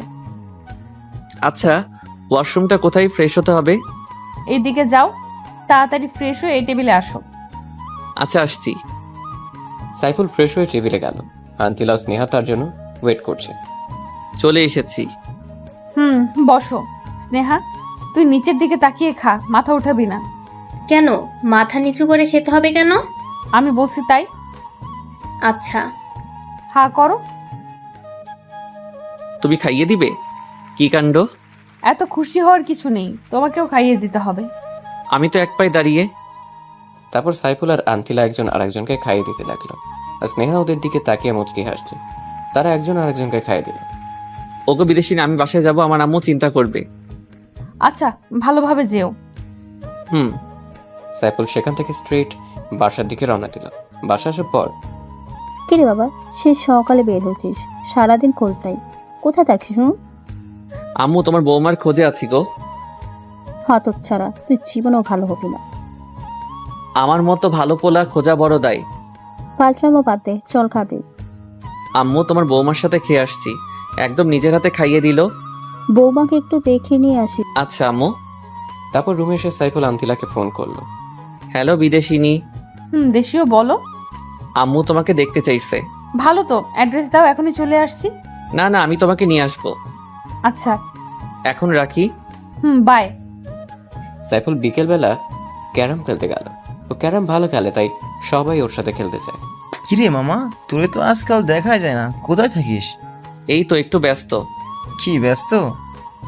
আচ্ছা, ওয়াশরুমটা কোথায়? ফ্রেশ হতে হবে। এইদিকে যাও, তাড়াতাড়ি ফ্রেশ হয়ে এই টেবিলে আসো। আচ্ছা, আসছি। সাইফুল ফ্রেশ হয়ে টেবিলে গেল। আন্তিলা ও স্নেহা তার জন্য ওয়েট করছে। চলে এসেছি। বসো। স্নেহা, তুই নিচের দিকে তাকিয়ে খা, মাথা উঠাবি না। কেন, মাথা নিচু করে খেতে হবে কেন? আমি বলছি তাই। আচ্ছা। হা করো। তুমি খাইয়ে দিবে? কি কাণ্ড! এত খুশি হওয়ার কিছু নেই, তোমাকেও খাইয়ে দিতে হবে। আমি তো এক পায়ে দাঁড়িয়ে। তারপর সাইফুল আর আন্তিলা একজন আরেকজনকে খাইয়ে দিতে লাগলো। আর স্নেহা ওদের দিকে তাকিয়ে মুচকি হাসছে। তারা একজন আরেকজনকে খাইয়ে দিল। ওগো বিদেশিনী, আমি বাসায় যাব। আমার আম্মু চিন্তা করবে। আচ্ছা, ভালোভাবে যেও। সাইফুল সেখান থেকে স্ট্রেট বাসার দিকে রওনা দিল। বাসা আসার পর, কিরে বাবা, সে সকালে বের হচ্ছিস, সারাদিন খোঁজ নাই, কোথায় থাকছিস? আম্মু, তোমার বৌমার খোঁজে আছি গো। হতচ্ছাড়া, তুই জীবনেও ভালো হবি না। আমার মতো ভালো পোলা খোঁজা বড় দায়। পাঁচরামো পাতে চল খাবি। আম্মু তোমার বৌমার সাথে খেয়ে আসছি, একদম নিজের হাতে খাইয়ে দিল। বৌমাকে একটু দেখে নিয়ে আসি। আচ্ছা আম্মু। তারপর রুমে এসে সাইফুল আন্তিলাকে ফোন করলো। হ্যালো বিদেশিনী। দেশীয় বলো। আম্মু তোমাকে দেখতে চাইছে। ভালো তো, অ্যাড্রেস দাও, এখনই চলে আসছি। না না, আমি তোমাকে নিয়ে আসবো। আচ্ছা। এখন রাখি। বাই। সাইফুল বিকেলবেলা ক্যারাম খেলতে গেল। ও ক্যারাম ভালো খেলে, তাই সবাই ওর সাথে খেলতে চায়। কিরে মামা, তোরে তো আজকাল দেখাই যায় না, কোথায় থাকিস? এই তো একটু ব্যস্ত। কি ব্যস্ত?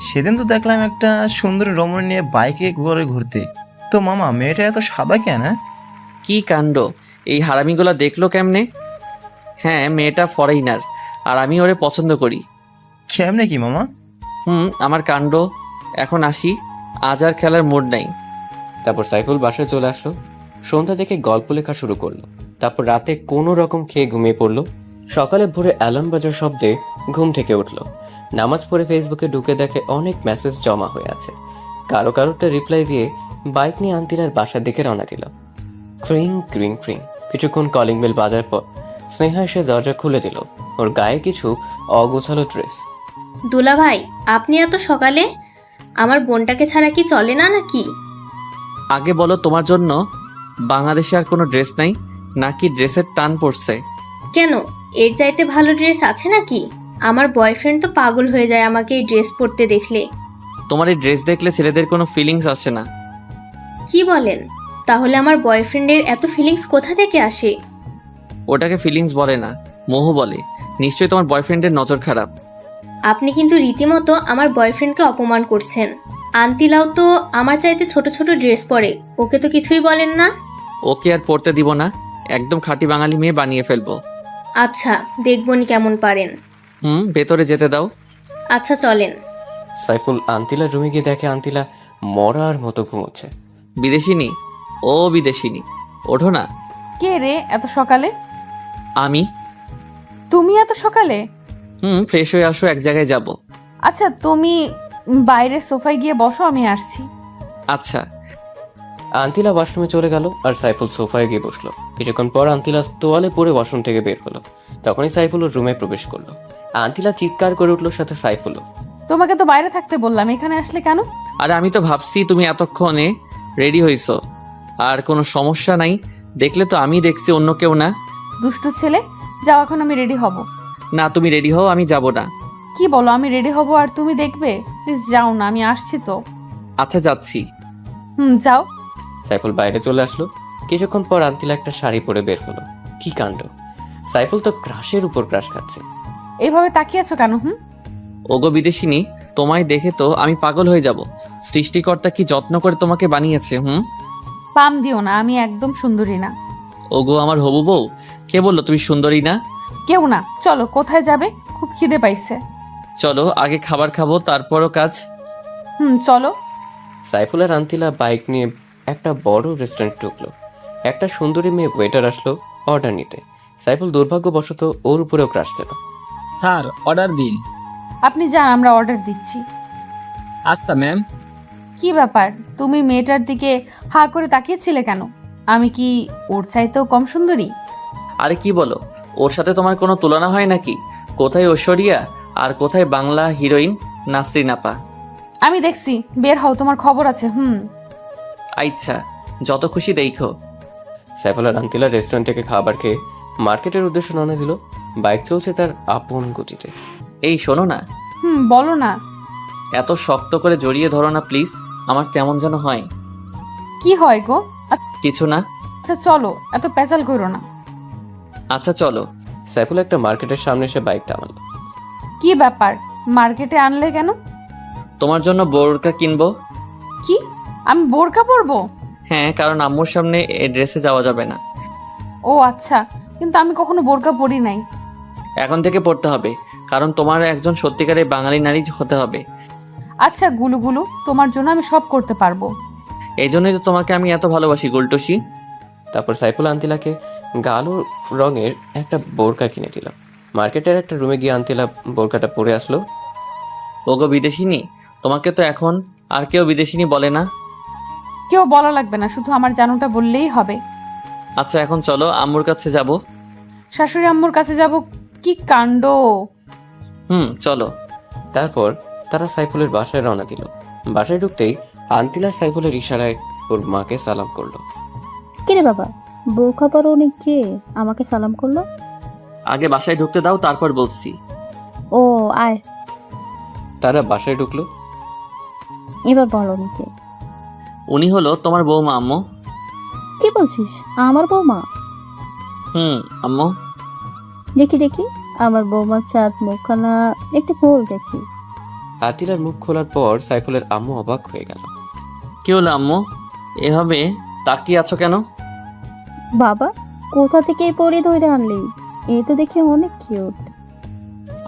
সেদিন তো দেখলাম একটা সুন্দর রমণী নিয়ে বাইকে ঘুরে ঘুরতে। তো মামা, মেয়েটা এত সাদা কেন? কি কাণ্ড, এই হারামিগুলো দেখলো কেমনে? হ্যাঁ, মেয়েটা ফরেইনার, আর আমি ওরে পছন্দ করি। কেমনে কি মামা? আমার কাণ্ড। এখন আসি, আজ আর খেলার মুড নাই। তারপর সাইফুল বাসায় চলে আসলো। সন্ধ্যা থেকে গল্প লেখা শুরু করলো। তারপর রাতে কোনো রকম খেয়ে ঘুমিয়ে পড়লো। সকালে ভোরে অ্যালার্ম বাজার শব্দে ঘুম থেকে উঠলো। নামাজ পড়ে ফেসবুকে ঢুকে দেখে অনেক মেসেজ জমা হয়ে আছে। কারোটা রিপ্লাই দিয়ে বাইক নিয়ে আন্তিলার বাসার দিকে রওনা দিল। ক্রিং ক্রিং ক্রিং কিছুক্ষণ কলিং বেল বাজার পর স্নেহা এসে দরজা খুলে দিল। ওর গায়ে কিছু অগোছালো ড্রেস। দুলাভাই, আপনি এত সকালে? আমার বোনটাকে ছাড়া কি চলে না নাকি? আগে বলো, তোমার জন্য বাংলাদেশে আর কোনো ড্রেস নাই নাকি ড্রেসের টান পড়ছে? কেন, এর চাইতে ভালো ড্রেস আছে নাকি? আমার বয়ফ্রেন্ড তো পাগল হয়ে যায় আমাকে এই ড্রেস পরতে দেখলে। তোমার এই ড্রেস দেখলে ছেলেদের কোনো ফিলিংস আসে না। কি বলেন? তাহলে আমার বয়ফ্রেন্ডের এত ফিলিংস কোথা থেকে আসে? ওটাকে ফিলিংস বলে না, মোহ বলে। নিশ্চয়ই তোমার বয়ফ্রেন্ডের নজর খারাপ। আপনি কিন্তু রীতিমতো আমার বয়ফ্রেন্ডকে অপমান করছেন। আন্তিলাও তো আমার চাইতে ছোট ছোট ড্রেস পরে, ওকে তো কিছুই বলেন না। ওকে আর পড়তে দিব না, একদম খাঁটি বাঙালি মেয়ে বানিয়ে ফেলবো। আচ্ছা, দেখবনি কেমন পারেন। ভেতরে যেতে দাও। আচ্ছা চলেন। সাইফুল আন্তিলার রুমে গিয়ে দেখে আন্তিলা মরার মতো ঘুমোচ্ছে। বিদেশিনী, ও বিদেশিনী, ওঠো না। কে রে এত সকালে? আমি। তুমি এত সকালে? ফ্রেশ হয়ে আসো, এক জায়গায় যাব। আচ্ছা, তুমি বাইরে সোফায় গিয়ে বসো, আমি আসছি। আচ্ছা। আন্তিলা ওয়াশরুমে চলে গেল আর সাইফুল সোফায় গিয়ে বসলো। কিছুক্ষণ পর আন্তিলা তোয়ালে পরে ওয়াশরুম থেকে বের হলো। তখনই সাইফুল ওর রুমে প্রবেশ করলো। আন্তিলা চিৎকার করে উঠলো, সাথে সাইফুলও। তোমাকে তো বাইরে থাকতে বললাম, এখানে আসলে কেন? আরে আমি তো ভাবছি তুমি এতক্ষণে রেডি হইছো, আর কোনো সমস্যা নাই। দেখলে তো আমি দেখছি, অন্য কেউ না। দুষ্টু ছেলে, যাও, এখন আমি রেডি হব। না, তুমি রেডি হও, আমি যাব না। কি বলো, আমি রেডি হব আর তুমি দেখবে? প্লিজ যাও না, আমি আসছি তো। আচ্ছা, যাচ্ছি। যাও। সাইফুল বাইরে চলে আসলো। কিছুক্ষণ পর আন্তিলা একটা শাড়ি পরে বের হলো। কি কাণ্ড, সাইফুল তো ক্রাশের উপর ক্রাশ খাচ্ছে। এইভাবে তাকিয়ে আছো কেন? ওগো বিদেশিনী, তোমায় দেখে তো আমি পাগল হয়ে যাব। সৃষ্টিকর্তা কি যত্ন করে তোমাকে বানিয়েছে। পাম দিও না, আমি একদম সুন্দরী না। ওগো আমার হবু বউ, কে বললো তুমি সুন্দরী না? কেউ না। চলো, কোথায় যাবে? খুব খিদে পাইছে। চলো, আগে খাবার খাবো, তারপরও কাজ। চলো। সাইফুল আর আন্তিলা বাইক নিয়ে একটা বড় রেস্টুরেন্ট ঢুকলো। একটা সুন্দরী মেয়ে ওয়েটার আসলো অর্ডার নিতে। সাইফুল দুর্ভাগ্যবশত ওর উপরেও ক্রাশ খেল। স্যার, অর্ডার দিন। আপনি যান, আমরা অর্ডার দিচ্ছি। আচ্ছা ম্যাম। কি ব্যাপার, তুমি মেয়েটার দিকে হা করে তাকিয়েছিলে কেন? আমি কি ওর চাইতেও কম সুন্দরী? আরে কি বলো, ওর সাথে তোমার কোনো তুলনা হয় নাকি? কোথায় ঐশ্বরিয়া আর কোথায় বাংলা হিরোইন নাসরিন আপা? আমি দেখছি, বের হও, তোমার খবর আছে। আচ্ছা, যত খুশি দেখো। সাইফুল আর আন্তিলা রেস্টুরেন্ট থেকে খাবার খেয়ে মার্কেটের উদ্দেশ্যে রওনা দিল। বাইক চলছে তার আপন গতিতে। এই শোনো না। বলো না। এত শক্ত করে জড়িয়ে ধরো না প্লিজ, আমার কেমন যেন হয়। কি হয় গো? কিছু না। আচ্ছা চলো, এত পেঁচাল করো না। আচ্ছা চলো। সাইফুল একটা মার্কেটের সামনে এসে বাইক থামালো। কি ব্যাপার, মার্কেটে আনলে কেন? তোমার জন্য বোরকা কিনবো। কি, আমি বোরকা পরবো? হ্যাঁ, কারণ আম্মুর সামনে এই ড্রেসে যাওয়া যাবে না। ও আচ্ছা, কিন্তু আমি কখনো বোরকা পরি নাই। এখন থেকে পড়তে হবে, কারণ তোমার একজন সত্যিকারের বাঙালি নারী হতে হবে। আচ্ছা গুলুগুলু, তোমার জন্য আমি সব করতে পারবো। এই জন্যই তো তোমাকে আমি এত ভালোবাসি গুলটুসি। তারপর সাইফুল আন্তিলাকে গালো রঙের একটা বোরকা কিনে দিল। মার্কেটের একটা রুমে গিয়ে আন্তিলা বোরকাটা পরে আসলো। ওগো বিদেশিনী, তোমাকে তো এখন আর কেউ বিদেশিনী বলে না। কেউ বলা লাগবে না, শুধু আমার জানুটা বললেই হবে। আচ্ছা এখন চলো, আম্মুর কাছে যাব। শাশুড়ি আম্মুর কাছে যাব, কি কাণ্ড। চলো। তারপর তারা সাইফুলের বাসায় রওনা দিল। বাসায় ঢুকতেই আন্তিলা সাইফুলের ইশারায় ওর মাকে সালাম করলো। কিরে বাবা, বোরখা পরো উনি কে আমাকে সালাম করলো? আগে বাসায় ঢুকতে দাও, তারপর বলছি। ও আয়, তারা বাসায় ঢুকলো। এবার বলো উনি কে। উনি হলো তোমার বৌমা আম্মু। কি বলছিস, আমার বৌমা? আম্মু। দেখি দেখি, আমার বৌমার চাঁদ মুখখানা একটু খোল দেখি। আতিলার মুখ খোলার পর সাইফুলের আম্মু অবাক হয়ে গেল। কি হলো আম্মু, এভাবে তাকিয়ে আছো কেন? বাবা, কোথা থেকে এই পরি ধরে আনলি? এই তো দেখি অনেক কিউট।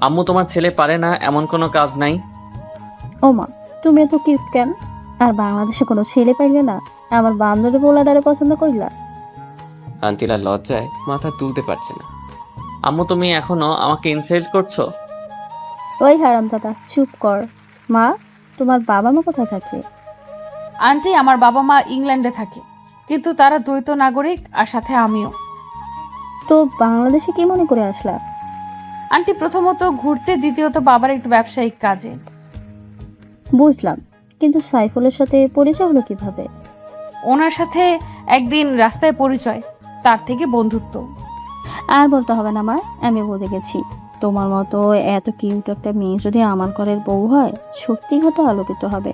আম্মু, তোমার ছেলে পারে না এমন কোনো কাজ নাই। ও মা, তুমি এত কিউট কেন? আর বাংলাদেশে কোনো ছেলে পাইলে না আমার বান্ধবী পোলাডারে পছন্দ কইলা? আন্তিলা লজ্জায় মাথা তুলতে পারছে না। আম্মু, তুমি এখনো আমাকে ইনসাল্ট করছো? ওই হারাম দাদা, চুপ কর। মা, তোমার বাবা মা কোথায় থাকে? আন্টি, আমার বাবা মা ইংল্যান্ডে থাকে, কিন্তু তারা দ্বৈত নাগরিক, আর সাথে আমিও। তো বাংলাদেশে কি মনে করে আসলা? আন্টি, প্রথমত ঘুরতে, দ্বিতীয়ত বাবার একটু ব্যবসায়িক কাজে। বুঝলাম, কিন্তু সাইফুলের সাথে পরিচয় হলো কিভাবে? ওনার সাথে একদিন রাস্তায় পরিচয়, তার থেকে বন্ধুত্ব। আর বলতে হবে না মা, আমি বুঝে গেছি। তোমার মতো এত কিউট একটা মেয়ে যদি আমার ঘরের বউ হয়, সত্যি হয়তো আলোকিত হবে।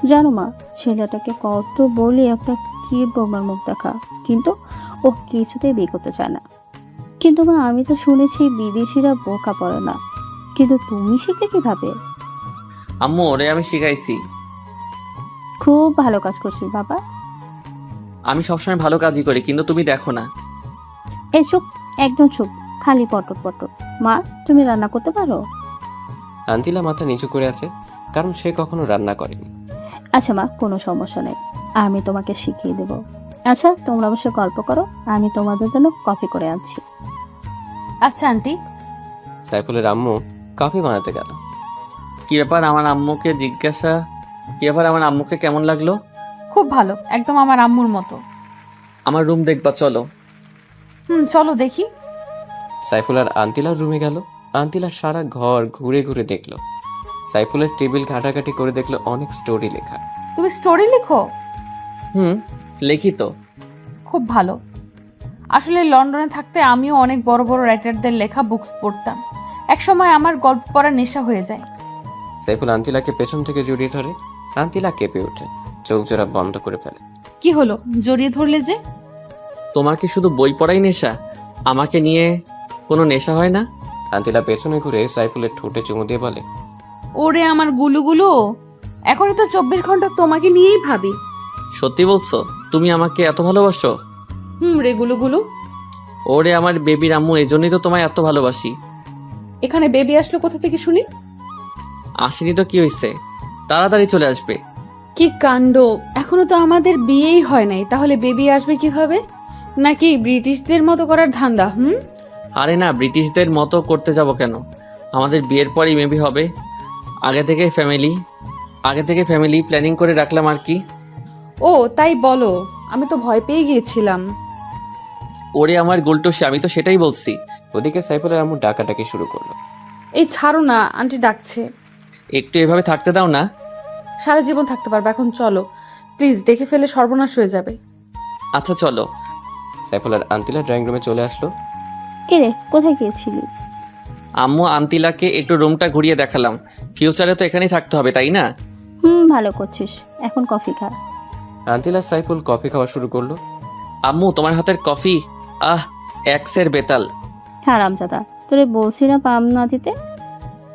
জানো মা, ছেলেটাকে কত বলি একটা কিউট বৌমার মুখ দেখা, কিন্তু ও কিছুতেই বিয়ে করতে চায় না। কিন্তু মা, আমি তো শুনেছি বিদেশিরা বোরকা পরে না, কিন্তু তুমি শিখলে কিভাবে? আম্মু, ওরে আমি শিখাইছি। খুব ভালো কাজ করছিস বাবা। আমি সবসময় ভালো কাজই করি, কিন্তু তুমি দেখো না। এই চুপ, একদম চুপ, খালি পটক পটক। মা, তুমি রান্না করতে পারো? আন্তিলা মাথা নিচু করে আছে, কারণ সে কখনো রান্না করেনি। আচ্ছা মা, কোনো সমস্যা নেই, আমি তোমাকে শিখিয়ে দেব। আচ্ছা, তোমরা অবশ্য গল্প করো, আমি তোমাদের জন্য কফি করে আনছি। আচ্ছা আন্টি। সাইফুলের আম্মু কফি বানাতে গেল। কি ব্যাপার, আমার আম্মুকে কেমন লাগলো? খুব ভালো, একদম আমার আম্মুর মতো। আমার রুম দেখবা, চলো। চলো দেখি। সাইফুল আর আন্তিলার রুমে গেল। আন্তিলা সারা ঘর ঘুরে ঘুরে দেখলো। সাইফুলের টেবিল ঘাটাঘাটি করে দেখলো অনেক স্টোরি লেখা। তুমি স্টোরি লেখো? লেখি তো। খুব ভালো। আসলে লন্ডনে থাকতে আমিও অনেক বড় বড় রাইটারদের লেখা বুকস পড়তাম। একসময় আমার গল্প পড়ার নেশা হয়ে যায়। সাইফুল আন্তিলাকে পেছন থেকে জড়িয়ে ধরে। আন্তিলা কেঁপে ওঠে, চোখ জোড়া বন্ধ করে ফেলে। কি হলো, জড়িয়ে ধরলে যে? তোমার কি শুধু বই পড়াই নেশা? আমাকে নিয়ে কোনো নেশা হয় না? আন্তিলা পেছনে ঘুরে সাইফুলের ঠোঁটে চুমু দিয়ে বলে, ওরে আমার গুলুগুলো, এখনই তো 24 ঘন্টা তোমাকে নিয়েই ভাবি। সত্যি বলছো? তুমি আমাকে এত ভালোবাসো? রে গুলুগুলো। ওরে আমার বেবির আম্মু, এজন্যই তো তোমায় এত ভালোবাসি। এখানে বেবি আসলো কোথা থেকে শুনি? আসেনি তো কি হয়েছে, তাড়াতাড়ি চলে আসবে। কি কাণ্ড, এখনো তো আমাদের বিয়েই হয় নাই, তাহলে বেবি আসবে কিভাবে? নাকি ব্রিটিশদের মতো করার ধান্দা? আরে না, ব্রিটিশদের মতো করতে যাব কেন? আমাদের বিয়ের পরই মেবি হবে। আগে থেকে ফ্যামিলি প্ল্যানিং করে রাখলাম আর কি। ও তাই বলো, আমি তো ভয় পেয়ে গিয়েছিলাম। ওরে আমার গোলটসি, আমি তো সেটাই বলছি। ওদিকে সাইফুলের আম্মু ডাকাডাকি শুরু করলো। এই ছাড়ো না, আন্টি ডাকছে। একটু এভাবে থাকতে দাও না। সারা জীবন থাকতে পারবে, এখন চলো প্লিজ, দেখে ফেলে সর্বনাশ হয়ে যাবে। আচ্ছা চলো। সাইফুল আর আন্তিলা ড্রয়িং রুমে চলে আসলো। কে রে, কোথায় গিয়েছিলি? আম্মু, আন্তিলাকে একটু রুমটা ঘুরিয়ে দেখালাম। ফিউচারে তো এখানেই থাকতে হবে, তাই না? ভালো করছিস, এখন কফি খা। আন্তিলা সাইফুল কফি খাওয়া শুরু করলো। আম্মু, তোমার হাতের কফি এক্সের বেতাল। হারামজাদা, তোরে বলছি না পাম না দিতে।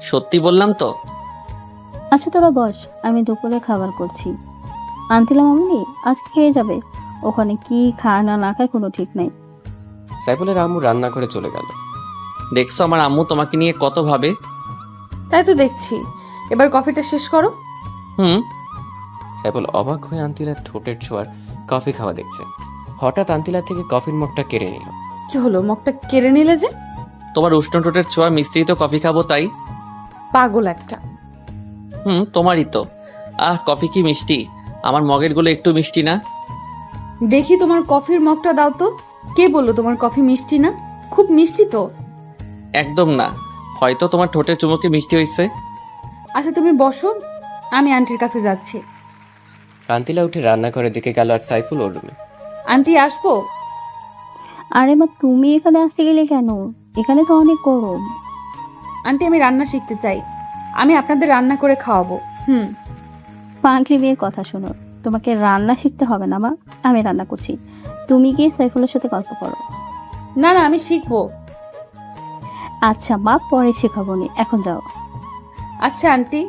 সত্যি বললাম তো। আচ্ছা তোরা বস, আমি দুপুরে খাবার করছি। আনতিলাম মামনি আজ খেয়ে যাবে, ওখানে কি খায় না খায় কোনো ঠিক নাই। সাইফুলের আম্মু রান্নাঘরে চলে গেল। দেখছো আমার আম্মু তোমাকে নিয়ে কত ভাবে। তাই তো দেখছি, এবার কফিটা শেষ করো। সাইফুল অবাক হয়ে আন্তিলার ঠোঁটের ছোঁয়ার কফি খাওয়া দেখছে। হঠাৎ আন্তিলা থেকে কফির মগটা কেড়ে নিল। কি হলো, মগটা কেড়ে নিলে যে? তোমার উষ্ণ ঠোঁটের ছোঁয়া মিষ্টি, তো কফি খাবো তাই। পাগল একটা। তোমারই তো। কফি কি মিষ্টি? আমার মগের গুলো একটু মিষ্টি না? দেখি তোমার কফির মগটা দাও তো। কে বললো তোমার কফি মিষ্টি না? খুব মিষ্টি তো। একদম না, হয়তো তোমার ঠোঁটের চুমুকে মিষ্টি হয়েছে। আচ্ছা তুমি বসো, আমি আন্টির কাছে যাচ্ছি। আন্তিলা উঠে রান্নাঘরের দিকে গেল আর সাইফুল ওর রুমে। আন্টি আসবো? আরে মা, তুমি এখানে আসতে গেলে কেন? এখানে তো অনেক গরম। আন্টি আমি রান্না শিখতে চাই, আমি আপনাদের রান্না করে খাওয়াবো। পাগলি মেয়ের কথা শোনো, তোমাকে রান্না শিখতে হবে না মা, আমি রান্না করছি। তুমি গিয়ে সাইফুলের সাথে গল্প করো। না না, আমি শিখবো। আচ্ছা মা, পরে শেখাবো নি, এখন যাও। আচ্ছা আন্টি,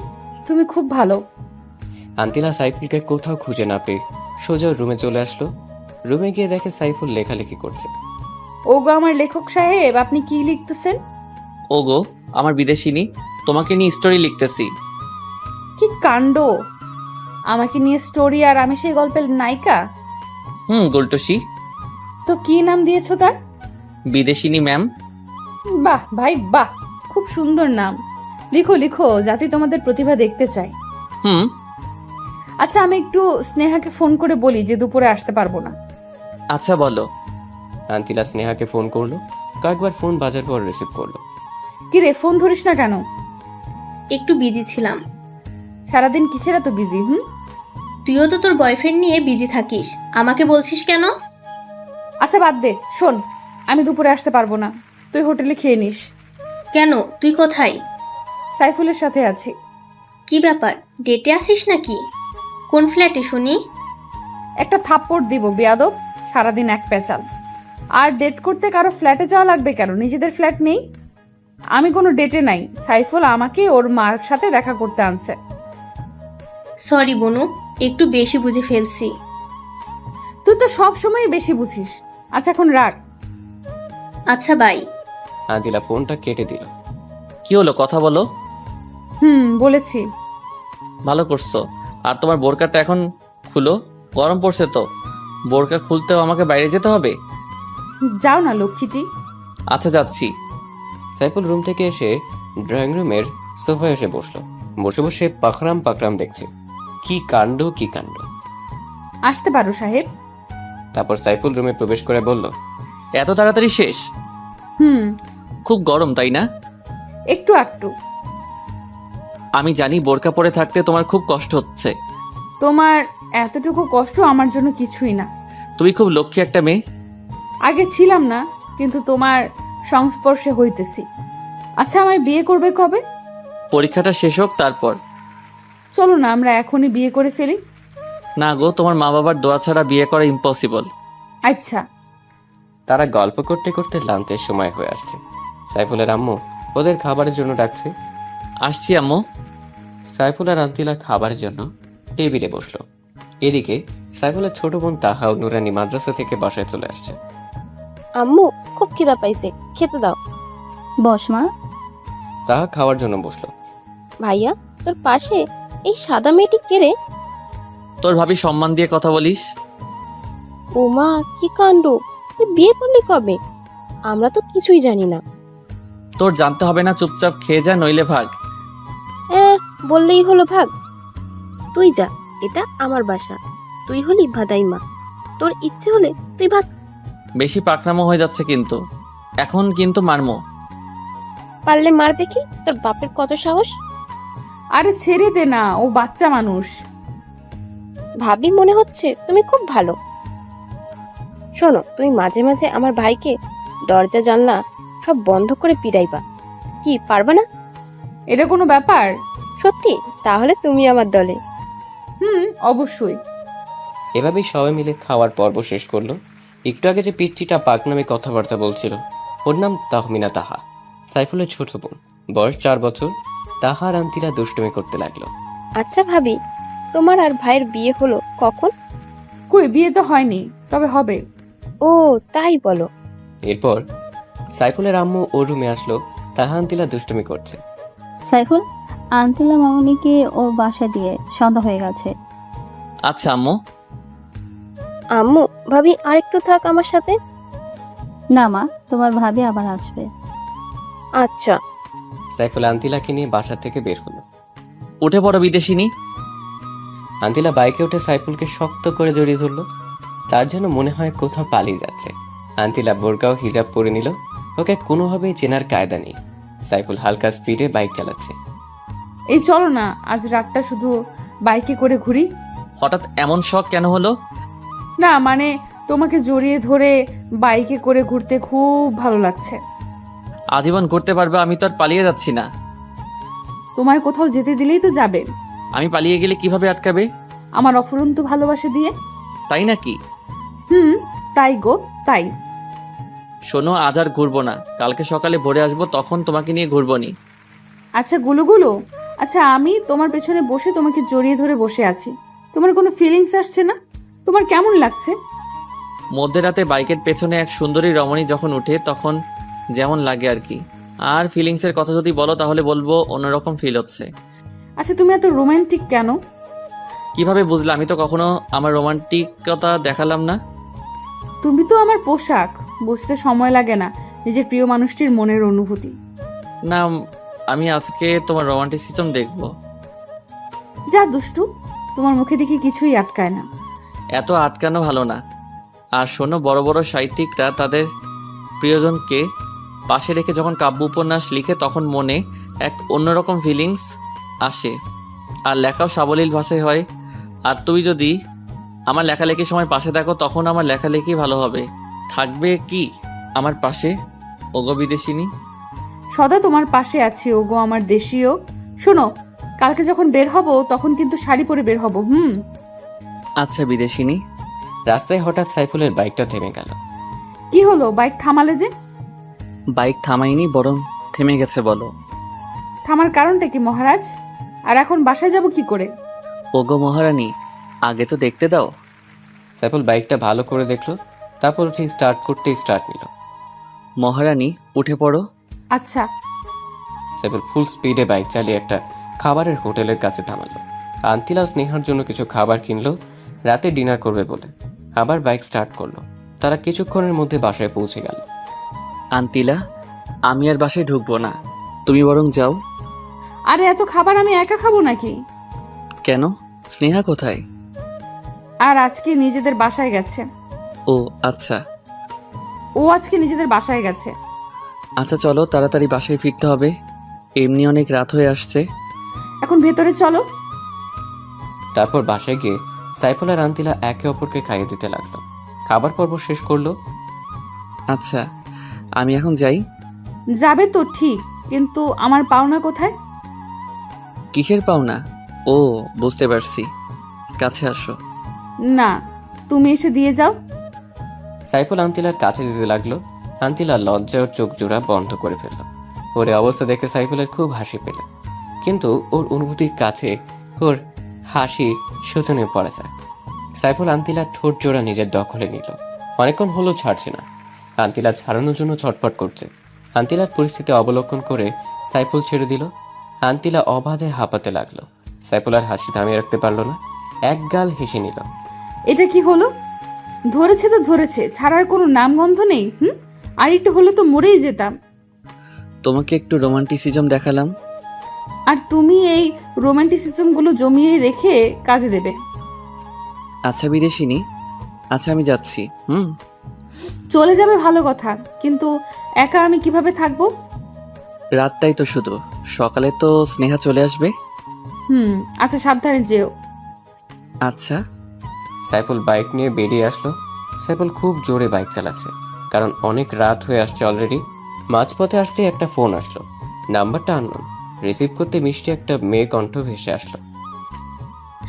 তুমি খুব ভালো। আন্তিলা সাইফুলকে কোথাও খুঁজে না পেয়ে সোজা রুমে চলে আসলো। রুমে গিয়ে দেখে সাইফুল লেখালেখি করছে। ওগো আমার লেখক সাহেব, আপনি কি লিখতেছেন? ওগো আমার বিদেশিনী, তোমাকে নিয়ে স্টোরি লিখতেছি। কি কাণ্ড! আমাকে নিয়ে স্টোরি, আর আমি সেই গল্পের নায়িকা? গোলটসি। তো কি নাম দিয়েছো তার? বিদেশিনী ম্যাম। বাহ ভাই বাহ, খুব সুন্দর নাম। লিখো লিখো, যাতে তোমাদের প্রতিভা দেখতে চাই। হুম। আচ্ছা আমি একটু স্নেহাকে ফোন করে বলি যে দুপুরে আসতে পারবো না। আচ্ছা বলো। আন্তিলা স্নেহাকে ফোন করলো। কয়েকবার ফোন বাজার পর রিসিভ করলো। কি রে, ফোন ধরিস না কেন? একটু বিজি ছিলাম। সারাদিন কিসের এত বিজি? তুইও তো তোর বয়ফ্রেন্ড নিয়ে বিজি থাকিস, আমাকে বলছিস কেন? আচ্ছা বাদ দে, শোন, আমি দুপুরে আসতে পারবো না, তুই হোটেলে খেয়ে নিস। কেন, তুই কোথায়? সাইফুলের সাথে আছি। কি ব্যাপার, ডেটে আসিস নাকি? কোন ফ্ল্যাটে শুনি? একটা থাপ্পড় দিব বেয়াদব, সারাদিন এক পেঁচাল। আর ডেট করতে কারো ফ্ল্যাটে যাওয়া লাগবে কেন? নিজেদের ফ্ল্যাট নেই? আমি কোনো ডেটে নাই, সাইফুল আমাকে ওর মার সাথে দেখা করতে আনছে। সরি বনু, একটু বেশি বুঝে ফেলছি। তুই তো সব সময় বেশি বুঝিস। আচ্ছা এখন রাখ। আচ্ছা বাই। আন্তিলা ফোনটা কেটে দিল। কি হলো, কথা বলো। বলেছি। ভালো করছো। আর তোমার বোরকাটা এখন খুলো, গরম পড়ছে তো। বোরকা খুলতেও আমাকে বাইরে যেতে হবে? যাও না লক্ষ্মীটি। আচ্ছা যাচ্ছি। সাইফুল রুম থেকে এসে ড্রয়িং রুমের সোফায় এসে বসলো। বসে বসে পাকরাম পাকরাম দেখছে। কি কাণ্ড কি কাণ্ড। আসতে পারো সাহেব। তারপর সাইফুল রুমে প্রবেশ করে বলল, এত তাড়াতাড়ি শেষ? খুব গরম তাই না? একটু একটু। আমি জানি বোরকা পরে থাকতে তোমার খুব কষ্ট হচ্ছে। তোমার এতটুকু কষ্ট আমার জন্য কিছুই না। তুমি খুব লক্ষ্মী একটা মেয়ে। আগে ছিলাম না, কিন্তু তোমার সংস্পর্শে হইতেছি। আচ্ছা আমায় বিয়ে করবে কবে? পরীক্ষাটা শেষ হোক তারপর। চলো না আমরা এখনই বিয়ে করে ফেলি। না গো, তোমার মা বাবার দোয়া ছাড়া বিয়ে করা ইম্পসিবল। আচ্ছা। তারা গল্প করতে করতে লাঞ্চের সময় হয়ে আসছে। সাইফুলের আম্মু ওদের খাবারের জন্য ডাকছে। আসছি আম্মু। সাইফুল আর আন্তিলা খাবারের জন্য টেবিলে বসলো। এদিকে সাইফুলের ছোট বোন তাহা ও নুরানি মাদ্রাসা থেকে বাসায় চলে আসছে। আম্মু খুব খিদা পাইছে, খেতে দাও। বস মা। তাহা খাওয়ার জন্য বসলো। ভাইয়া, তোর পাশে এই সাদা মেয়েটি কে রে? তোর ভাবি সম্মান দিয়ে কথা বলিস। ও মা, কি কাণ্ড! তুই বিয়ে করলি কবে? আমরা তো কিছুই জানি না। তোর জানতে হবে না, চুপচাপ খেয়ে যা, নইলে ভাগ। বললেই হলো ভাগ? তুই যা, এটা আমার বাসা। তুই হলি ভাদাই মা, তোর ইচ্ছে হলে তুই ভাগ। বেশি পাকনামো হয়ে যাচ্ছে কিন্তু। এখন কিন্তু মারমো। পারলে মার দেখি, তোর বাপের কত সাহস। আরে ছেড়ে দে না, ও বাচ্চা মানুষ। ভাবি মনে হচ্ছে তুমি খুব ভালো। শোনো, তুমি মাঝে মাঝে আমার ভাইকে দরজা জানলা সব বন্ধ করে পিটাইবা। কি পারবা না? এটা কোনো ব্যাপার? সত্যি? তাহলে তুমি আমার দলে। অবশ্যই। এভাবেই সবাই মিলে খাওয়ার পর্ব শেষ করলো। একটু আগে যে পিচ্চিটা পাক নামে কথাবার্তা বলছিল, ওর নাম তাহমিনা তাহা, সাইফুলের ছোট বোন। বয়স 4 বছর। তাহা আর আন্তিরা দুষ্টুমি করতে লাগলো। আচ্ছা ভাবি, তোমার আর ভাইয়ের বিয়ে হলো কখন? কই, বিয়ে তো হয়নি, তবে হবে। ও তাই বলো। এরপর সাইফুলের আম্মু ওর রুমে আসলো। তাহা আন্তিলা দুষ্টুমি করছে। সাইফুল, আন্টিলা মামনিকে ওর বাসা দিয়ে, সন্ধ্যা হয়ে গেছে। আচ্ছা আম্মু। আম্মু, ভাবি আর একটু থাক আমার সাথে। না মা, তোমার ভাবি আবার আসবে। আচ্ছা। সাইফুল আন্তিলাকে নিয়ে বাসা থেকে বের হলো। উঠে পড়ো বিদেশিনী। আন্তিলা বাইকে উঠে সাইফুলকে শক্ত করে জড়িয়ে ধরলো। তার যেন মনে হয় কোথাও পালিয়ে যাচ্ছে। আন্তিলা বোরকা ও হিজাব পরে নিল। ওকে কোনোভাবেই চেনার কায়দা নেই। সাইফুল হালকা স্পিডে বাইক চালাচ্ছে। এই চলো না, আজ রাতটা শুধু বাইকে করে ঘুরি। হঠাৎ এমন শখ কেন হলো? না মানে তোমাকে জড়িয়ে ধরে বাইকে করে ঘুরতে খুব ভালো লাগছে। আজীবন ঘুরতে পারবে, আমি তো আর পালিয়ে যাচ্ছি না। তোমায় কোথাও যেতে দিলেই তো যাবে। আমি পালিয়ে গেলে কিভাবে আটকাবে? আমার অফুরন্ত ভালোবাসা দিয়ে। তাই নাকি? তাই গো তাই। শোনো, আজ আর ঘুরবো না, কালকে সকালে ভোরে আসবো, তখন তোমাকে নিয়ে ঘুরবো নি। আচ্ছা গুলুগুলু, আচ্ছা আমি তোমার পেছনে বসে তোমাকে জড়িয়ে ধরে বসে আছি, তোমার কোনো ফিলিংস আসছে না? তোমার কেমন লাগছে? মধ্যরাতে বাইকের পেছনে এক সুন্দরী রমণী যখন উঠে তখন যেমন লাগে আর কি। আর ফিলিংসের কথা যদি বলো তাহলে বলবো অন্যরকম ফিল হচ্ছে। আচ্ছা তুমি এত রোমান্টিক কেন? কিভাবে বুঝলে? আমি তো কখনো আমার রোমান্টিকতা দেখালাম না। তুমি তো আমার পোশাক, বুঝতে সময় লাগে না নিজের প্রিয় মানুষটির মনের অনুভূতি। না, আমি আজকে তোমার রোমান্টিসিজম দেখবো। যা দুষ্টু, তোমার মুখে দেখি কিছুই আটকায় না। এত আটকানো ভালো না। আর শোনো, বড় বড় সাহিত্যিকরা তাদের প্রিয়জনকে পাশে রেখে যখন কাব্য উপন্যাস লিখে তখন মনে এক অন্যরকম ফিলিংস আসে, আর লেখাও সাবলীল ভাষায় হয়। আর তুই যদি আমার লেখালেখির সময় পাশে থাকো তখন আমার লেখালেখি ভালো হবে। থাকবে কি আমার পাশে, ওগো বিদেশিনী? সদা তোমার পাশে আছি ওগো আমার দেশীয়। শোনো, কালকে যখন বের হব তখন কিন্তু শাড়ি পরে বের হব। আচ্ছা বিদেশিনী। রাস্তায় হঠাৎ সাইফুলের বাইকটা থেমে গেল। কি হলো, বাইক থামালে যে? বাইক থামাইনি, বরং থেমে গেছে। বলো থামার কারণটা কি মহারাজ? আর এখন বাসায় যাব কি করে? ওগো মহারানী, আগে তো দেখতে দাও। সাইফুল বাইকটা ভালো করে দেখলো, তারপর উঠে স্টার্ট করতে স্টার্ট নিল। মহারানী উঠে পড়ো। আচ্ছা। সাইফুল ফুল স্পিডে বাইক চালিয়ে একটা খাবারের হোটেলের কাছে থামালো। আন্তিলা স্নেহার জন্য কিছু খাবার কিনলো, রাতে ডিনার করবে বলে। আবার বাইক স্টার্ট করলো। তারা কিছুক্ষণের মধ্যে বাসায় পৌঁছে গেল। আন্তিলা, আমি আর বাসায় ঢুকবো না, তুমি বরং যাও। আরে এত খাবার আমি একা খাবো নাকি? কেন? স্নেহা কোথায়? আর আজকে নিজেদের বাসায় গেছে। ও আচ্ছা। ও আজকে নিজেদের বাসায় গেছে। আচ্ছা চলো, তাড়াতাড়ি বাসায় ফিরতে হবে, এমনি অনেক রাত হয়ে আসছে। এখন ভেতরে চলো। তারপর বাসায় গিয়ে সাইফুল আর আন্তিলা একে অপরকে খাইয়ে দিতে লাগলো। খাবার পর্ব শেষ করলো। আচ্ছা আমি এখন যাই। যাবে তো ঠিক, কিন্তু আমার পাওনা কোথায়? কিসের পাওনা? ও বুঝতে পারছি, কাছে আসো। না, তুমি এসে দিয়ে যাও। সাইফুল আন্তিলার কাছে যেতে লাগলো। আন্তিলা লজ্জায় ওর চোখ জোড়া বন্ধ করে ফেলল। ওর অবস্থা দেখে সাইফুলের খুব হাসি পেল, কিন্তু ওর অনুভূতির কাছে ওর হাসির শোচনে পড়া যায়। সাইফুল আন্তিলার ঠোঁট জোড়া নিজের দখলে নিল। অনেকক্ষণ হলো ছাড়ছে না। আন্তিলা ছাড়ানোর জন্য ছটফট করছে। আন্তিলার পরিস্থিতি অবলোকন করে সাইফুল ছেড়ে দিল। আন্তিলা অবাধে হাঁপাতে লাগলো। সাইফুল আর হাসি থামিয়ে রাখতে পারলো না, এক গাল হেসে নিল। এটা কি হলো? ধরেছে তো ধরেছে, ছাড়ার কোনো নামগন্ধ নেই। আর একটু হলে তো মরেই যেতাম। তোমাকে একটু রোমান্টিসিজম দেখালাম। আর তুমি এই রোমান্টিসিজমগুলো জমিয়ে রেখে কাজে দেবে। আচ্ছা বিদেশিনী, আচ্ছা আমি যাচ্ছি। চলে যাবে ভালো কথা, কিন্তু একা আমি কিভাবে থাকবো? রাতটাই তো শুধু, সকালে তো স্নেহা চলে আসবে। আচ্ছা সাবধানে যেও। আচ্ছা। সাইফুল বাইক নিয়ে বেরিয়ে আসলো। সাইফুল খুব জোরে বাইক চালাচ্ছে, কারণ অনেক রাত হয়ে আসছে অলরেডি। মাঝপথে আসতে একটা ফোন আসলো। নাম্বারটা আননোন। রিসিভ করতে মিষ্টি একটা মেয়ে কণ্ঠ ভেসে আসলো।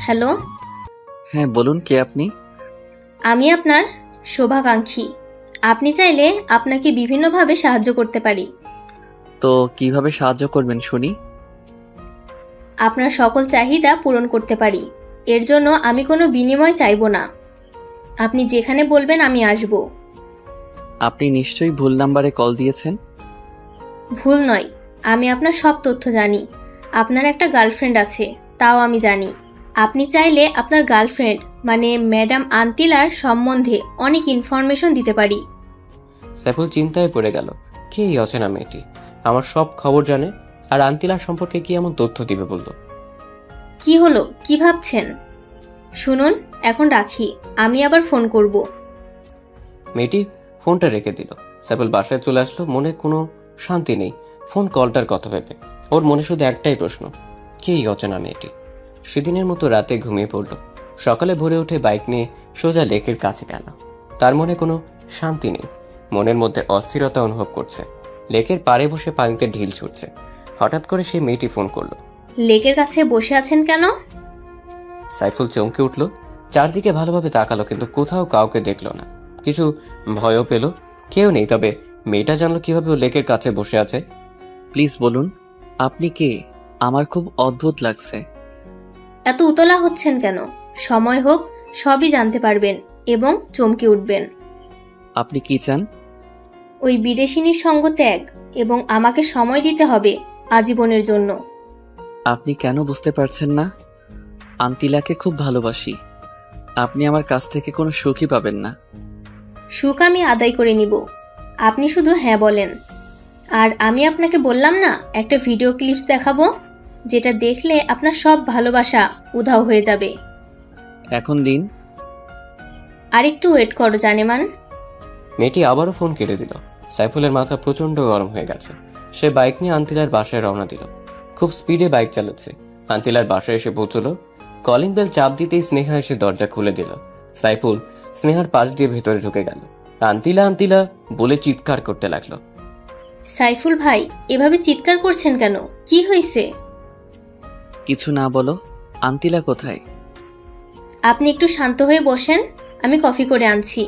হ্যালো, হ্যাঁ বলুন, কে আপনি? আমি আপনার শুভাকাঙ্ক্ষী। আপনি চাইলে আপনাকে বিভিন্নভাবে সাহায্য করতে পারি। তো কিভাবে সাহায্য করবেন শুনি? আপনার সকল চাহিদা পূরণ করতে পারি। এর জন্য আমি কোনো বিনিময় চাইবো না। আপনি যেখানে বলবেন আমি আসব। আপনি নিশ্চয়ই ভুল নাম্বারে কল দিয়েছেন। ভুল নয়, আমি আপনার সব তথ্য জানি। আপনার একটা গার্লফ্রেন্ড আছে, তাও আমি জানি। আপনি চাইলে আপনার গার্লফ্রেন্ড মানে ম্যাডাম আন্তিলার সম্বন্ধে অনেক ইনফরমেশন দিতে পারি। সাইফুল চিন্তায় পড়ে গেল। কে এই অচেনা মেয়েটি? আমার সব খবর জানে, আর আন্তিলার সম্পর্কে কি এমন তথ্য দিবে বলল? কি হলো, কি ভাবছেন? শুনুন, এখন রাখি, আমি আবার ফোন করব। মেয়েটি ফোনটা রেখে দিল। সাইফুল বাসায় চলে আসলো, মনে কোনো শান্তি নেই ফোন কলটার কথা ভেবে। ওর মনে শুধু একটাই প্রশ্ন, কে এই অচেনা মেয়েটি? সেদিনের মতো রাতে ঘুমিয়ে পড়ল। সকালে ভোরে উঠে বাইক নিয়ে সোজা লেকের কাছে গেল। তার মনে কোনো শান্তি নেই, মনের মধ্যে অস্থিরতা অনুভব করছে। লেকের পাড়ে বসে পানিতে ঢিল ছুটছে। হঠাৎ করে সেই মেয়েটি ফোন করলো। লেকের কাছে বসে আছেন কেন? সাইফুল চমকে উঠল, চারদিকে ভালোভাবে তাকালো কিন্তু কোথাও কাউকে দেখলো না। কিছু ভয়ও পেল, কেউ নেই। তবে মেয়েটা জানলো কিভাবে ও লেকের কাছে বসে আছে। প্লিজ বলুন, আপনি কে? আমার খুব অদ্ভুত লাগছে। এত উতলা হচ্ছেন কেন? সময় হোক, সবই জানতে পারবেন এবং চমকে উঠবেন। আপনি কি চান? ওই বিদেশিনীর সঙ্গ ত্যাগ এবং আমাকে সময় দিতে হবে আজীবনের জন্য। আপনি কেন বুঝতে পারছেন না? আন্তিলাকে খুব ভালোবাসি। আপনি আমার কাছ থেকে কোনো সুখই পাবেন না। সুখ আমি আদায় করে নিব, আপনি শুধু হ্যাঁ বলেন। আর আমি আপনাকে বললাম না, একটা ভিডিও ক্লিপস দেখাবো, যেটা দেখলে আপনার সব ভালোবাসা উধাও হয়ে যাবে। এখন দিন। আর একটু ওয়েট করো জানেমান। মেয়েটি আবারও ফোন কেটে দিল। সাইফুলের মাথা প্রচণ্ড গরম হয়ে গেছে। সে বাইক নিয়ে আন্তিলার বাসায় রওনা দিল। খুব স্পিডে বাইক চালাচ্ছে। আন্তিলার বাসায় এসে পৌঁছলো। কলিং বেল চাপ দিতেই স্নেহা এসে দরজা খুলে দিল। সাইফুল স্নেহার পাশ দিয়ে ভেতরে ঢুকে গেল। আন্তিলা আন্তিলা বলে চিৎকার করতে লাগলো। সাইফুল ভাই, এভাবে চিৎকার করছেন কেন? কি হয়েছে? কিছু না বলো। আন্তিলা কোথায়? আপনি একটু শান্ত হয়ে বসেন, আমি কফি করে আনছি।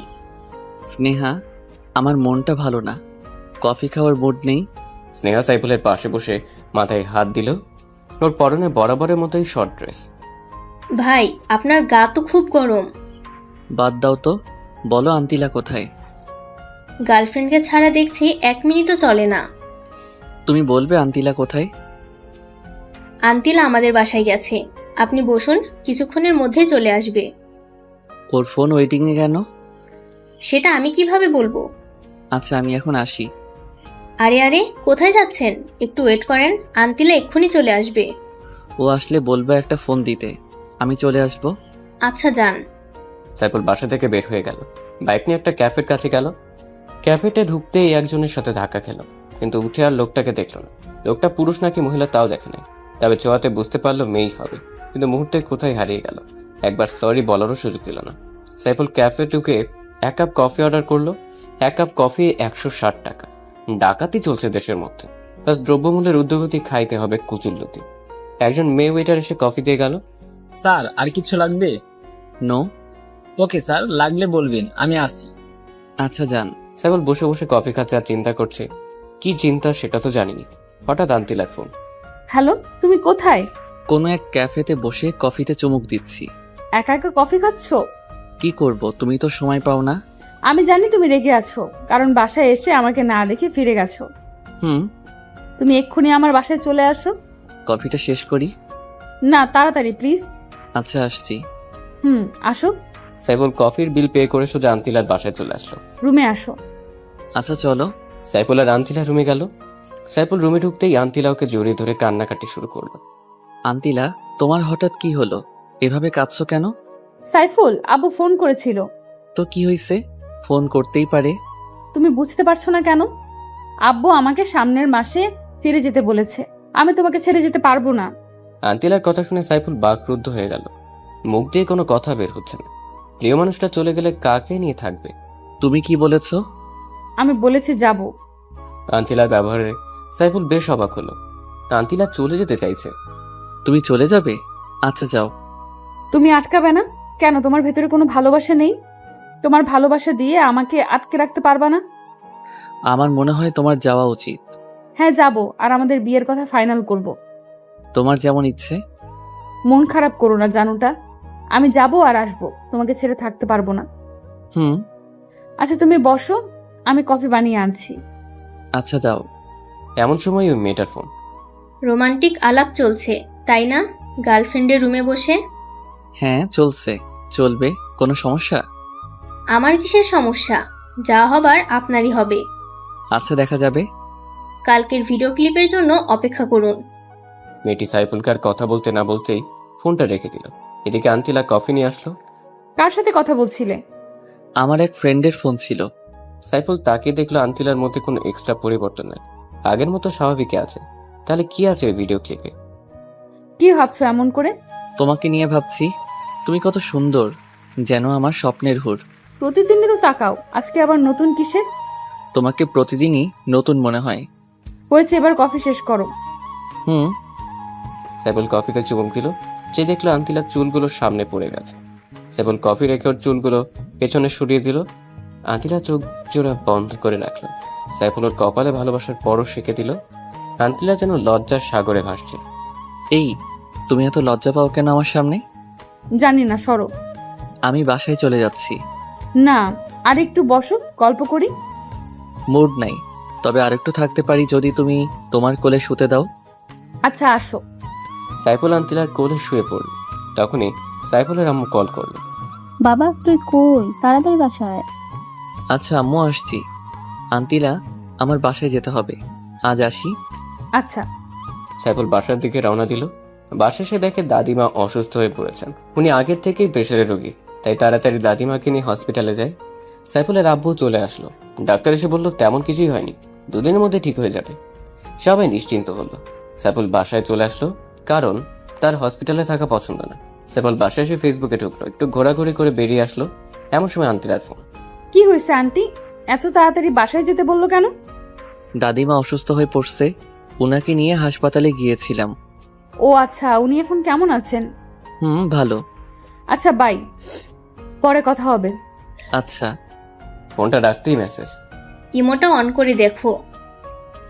স্নেহা, আমার মনটা ভালো না। কফি খাওয়ার মুড নেই। স্নেহা সাইফুলের পাশে বসে মাথায় হাত দিল। ওর পরনে বরাবরের মতোই শর্ট ড্রেস। ভাই, আপনার গা তো খুব গরম। বাদ দাও তো, বলো আন্তিলা কোথায়? গার্লফ্রেন্ডকে ছাড়া দেখছি 1 মিনিটও চলে না। তুমি বলবে আন্তিলা কোথায়? আন্তিলা আমাদের বাসায় গেছে। আপনি বসুন, কিছুক্ষণের মধ্যেই চলে আসবে। ওর ফোন ওয়েটিংয়ে কেন? সেটা আমি কিভাবে বলবো? আচ্ছা, আমি এখন আসি। আরে আরে, কোথায় যাচ্ছেন? একটু ওয়েট করেন, আন্তিলা এক্ষুনি চলে আসবে। ও আসলে বলবে একটা ফোন দিতে, আমি চলে আসব। আচ্ছা যান। সাইফুল বাসা থেকে বের হয়ে গেল। বাইক নিয়ে একটা ক্যাফের কাছে গেল। ক্যাফেতে ঢুকতেই একজনের সাথে ধাক্কা খেল, কিন্তু উঠে আর লোকটাকে দেখল না। লোকটা পুরুষ নাকি মহিলা তাও দেখে নাই। তবে চোয়াতে বুঝতে পারলো মেয়েই হবে, কিন্তু মুহূর্তে কোথায় হারিয়ে গেল। একবার সরি বলারও সুযোগ দিল না। সাইফুল ক্যাফে ঢুকে 1 কাপ কফি অর্ডার করলো। 1 কাপ কফি 160 টাকা। ডাকাতি চলছে দেশের মধ্যে, প্লাস দ্রব্যমূল্যের ঊর্ধ্বগতি, খাইতে হবে কুচুল্লতি। একজন মেয়ে ওয়েটার এসে কফি দিয়ে গেল। স্যার আর কিছু লাগবে? নো। ওকে স্যার, লাগলে বলবেন, আমি আসছি। আচ্ছা যান। সাইফুল বসে বসে কফি খাচ্ছে আর চিন্তা করছে। কি চিন্তা সেটা তো জানিনি। হঠাৎ আন্তিলার ফোন। হ্যালো, তুমি কোথায়? কোনো এক ক্যাফেতে বসে কফিতে চুমুক দিচ্ছি। একা একা কফি খাচ্ছো? কি করব, তুমি তো সময় পাও না। আমি জানি তুমি রেগে আছো, কারণ বাসায় এসে আমাকে না দেখে ফিরে গেছো। হুম। তুমি এক্ষুনি আমার বাসায় চলে আসো। কফিটা শেষ করি। না, তাড়াতাড়ি প্লিজ। আচ্ছা, আসছি। আসো। সাইফুল কফির বিল পে করে সোজা আন্তিলার বাসায় চলে আসলো। রুমে আসো। আচ্ছা চলো। সাইফুল আর আন্তিলা রুমে গেল। সাইফুল রুমে ঢুকতেই আন্তিলা ওকে জড়িয়ে ধরে কান্নাকাটি শুরু করলো। আন্তিলা, তোমার হঠাৎ কি হলো? এভাবে কাঁদছো কেন? সাইফুল, আব্বু ফোন করেছিল। তো কি হয়েছে? ফোন করতেই পারে। তুমি বুঝতে পারছো না কেন? আব্বু আমাকে সামনের মাসে ফিরে যেতে বলেছে। আমি তোমাকে ছেড়ে যেতে পারবো না। আন্তিলার কথা শুনে সাইফুল বাকরুদ্ধ হয়ে গেল। মুখ দিয়ে কোনো কথা বের হচ্ছে না। প্রিয় মানুষটা চলে গেলে কাকে নিয়ে থাকবে? তুমি কি বলেছো? আমি বলেছি যাব। আন্তিলার ব্যবহারে সাইফুল বেশ অবাক হলো। আন্তিলা চলে যেতে চাইছে। তুমি চলে যাবে? আচ্ছা যাও। তুমি আটকাবে না কেন? তোমার ভেতরে কোনো ভালোবাসা নেই? তোমার ভালোবাসা দিয়ে আমাকে আটকে রাখতে পারবা না? আমার মনে হয় তোমার যাওয়া উচিত। হ্যাঁ যাব, আর আমাদের বিয়ের কথা ফাইনাল করব। তোমার যেমন ইচ্ছে। মন খারাপ করো না জানুটা, আমি যাব আর আসবো, তোমাকে ছেড়ে থাকতে পারবো না। হুম। আচ্ছা তুমি বসো, আমি কফি বানিয়ে আনছি। আচ্ছা দাও। এমন সময় ওই মেয়েটার ফোন। রোমান্টিক আলাপ চলছে তাই না গার্লফ্রেন্ডের রুমে বসে? হ্যাঁ চলছে। চলবে, কোনো সমস্যা? আমার কিসের সমস্যা? যা হবার আপনারই হবে। আচ্ছা দেখা যাবে। কালকের ভিডিও ক্লিপের জন্য অপেক্ষা করুন। মেয়েটি সাইফুলকে আর কথা বলতে না বলতেই ফোনটা রেখে দিল। এদিকে আন্তিলা কফি নিয়ে আসলো। কার সাথে কথা বলছিলে? আমার এক ফ্রেন্ডের ফোন ছিল। সাইফুল তাকিয়ে দেখলো আন্তিলার মধ্যে কোনো এক্সট্রা পরিবর্তন নেই, আগের মতো স্বাভাবিকই আছে। তাহলে কি আছে ওই ভিডিও ক্লিপে? কি ভাবছো এমন করে? তোমাকে নিয়ে ভাবছি, তুমি কত সুন্দর, যেন আমার স্বপ্নের হুর। প্রতিদিনই তো তাকাও, আজকে আবার নতুন কিসের? তোমাকে প্রতিদিনই নতুন মনে হয়। হয়েছে, এবার কফি শেষ করো। হুম। সাইফুল কফিতে চুমুক দিল, যে দেখলো আন্তিলার চুলগুলো সামনে পড়ে গেছে। সাইফুল কফি রেখে ওর চুলগুলো পেছনে সরিয়ে দিল। আন্তিলা চোখ জোড়া বন্ধ করে রাখলো। সাইফুল ওর কপালে ভালোবাসার পরও শিখে দিল। আন্তিলা যেন লজ্জার সাগরে ভাসছে। এই, তুমি এত লজ্জা পাও কেন আমার সামনে? জানি না, সরো। আমি বাসায় চলে যাচ্ছি। না, আর একটু বসো, গল্প করি। মুড নাই, তবে আরেকটু থাকতে পারি যদি তুমি তোমার কোলে শুতে দাও। আচ্ছা, আসো। সাইফুল আন্তিলার কোলে শুয়ে পড়ল। তখনই সাইফুলের আম্মু কল করলো। বাবা তুই কই, তাড়াতাড়ি বাসায়। আচ্ছা আম্মু, আসছি। আন্তিলা, আমার বাসায় যেতে হবে, আজ আসি। আচ্ছা। সাইফুল বাসার দিকে রওনা দিল। বাসায় এসে দেখে দাদিমা অসুস্থ হয়ে পড়েছেন। উনি আগের থেকেই প্রেশারের রোগী, তাই তাড়াতাড়ি দাদিমাকে নিয়ে হসপিটালে যায়। সাইফুলের আব্বু চলে আসলো। ডাক্তার এসে বলল তেমন কিছুই হয়নি, দুদিনের মধ্যে ঠিক হয়ে যাবে। সবাই নিশ্চিন্ত হলো। সাইফুল বাসায় চলে আসলো, কারণ তার হসপিটালে থাকা পছন্দ না। সাইফুল বাসায় এসে ফেসবুকে ঢুকলো, একটু ঘোরাঘুরি করে বেরিয়ে আসলো। এমন সময় আন্তিলার ফোন। কি হয়েছে আন্টি, এত তাড়াতাড়ি বাসায় যেতে বললো কেন? দাদিমা অসুস্থ হয়ে পড়ছে, ওনাকে নিয়ে হাসপাতালে গিয়েছিলাম। ও আচ্ছা, উনি এখন কেমন আছেন? হুম, ভালো। আচ্ছা বাই, পরে কথা হবে। আচ্ছা। ফোনটা রাখতেই মেসেজ। ইমোটা অন করে দেখো।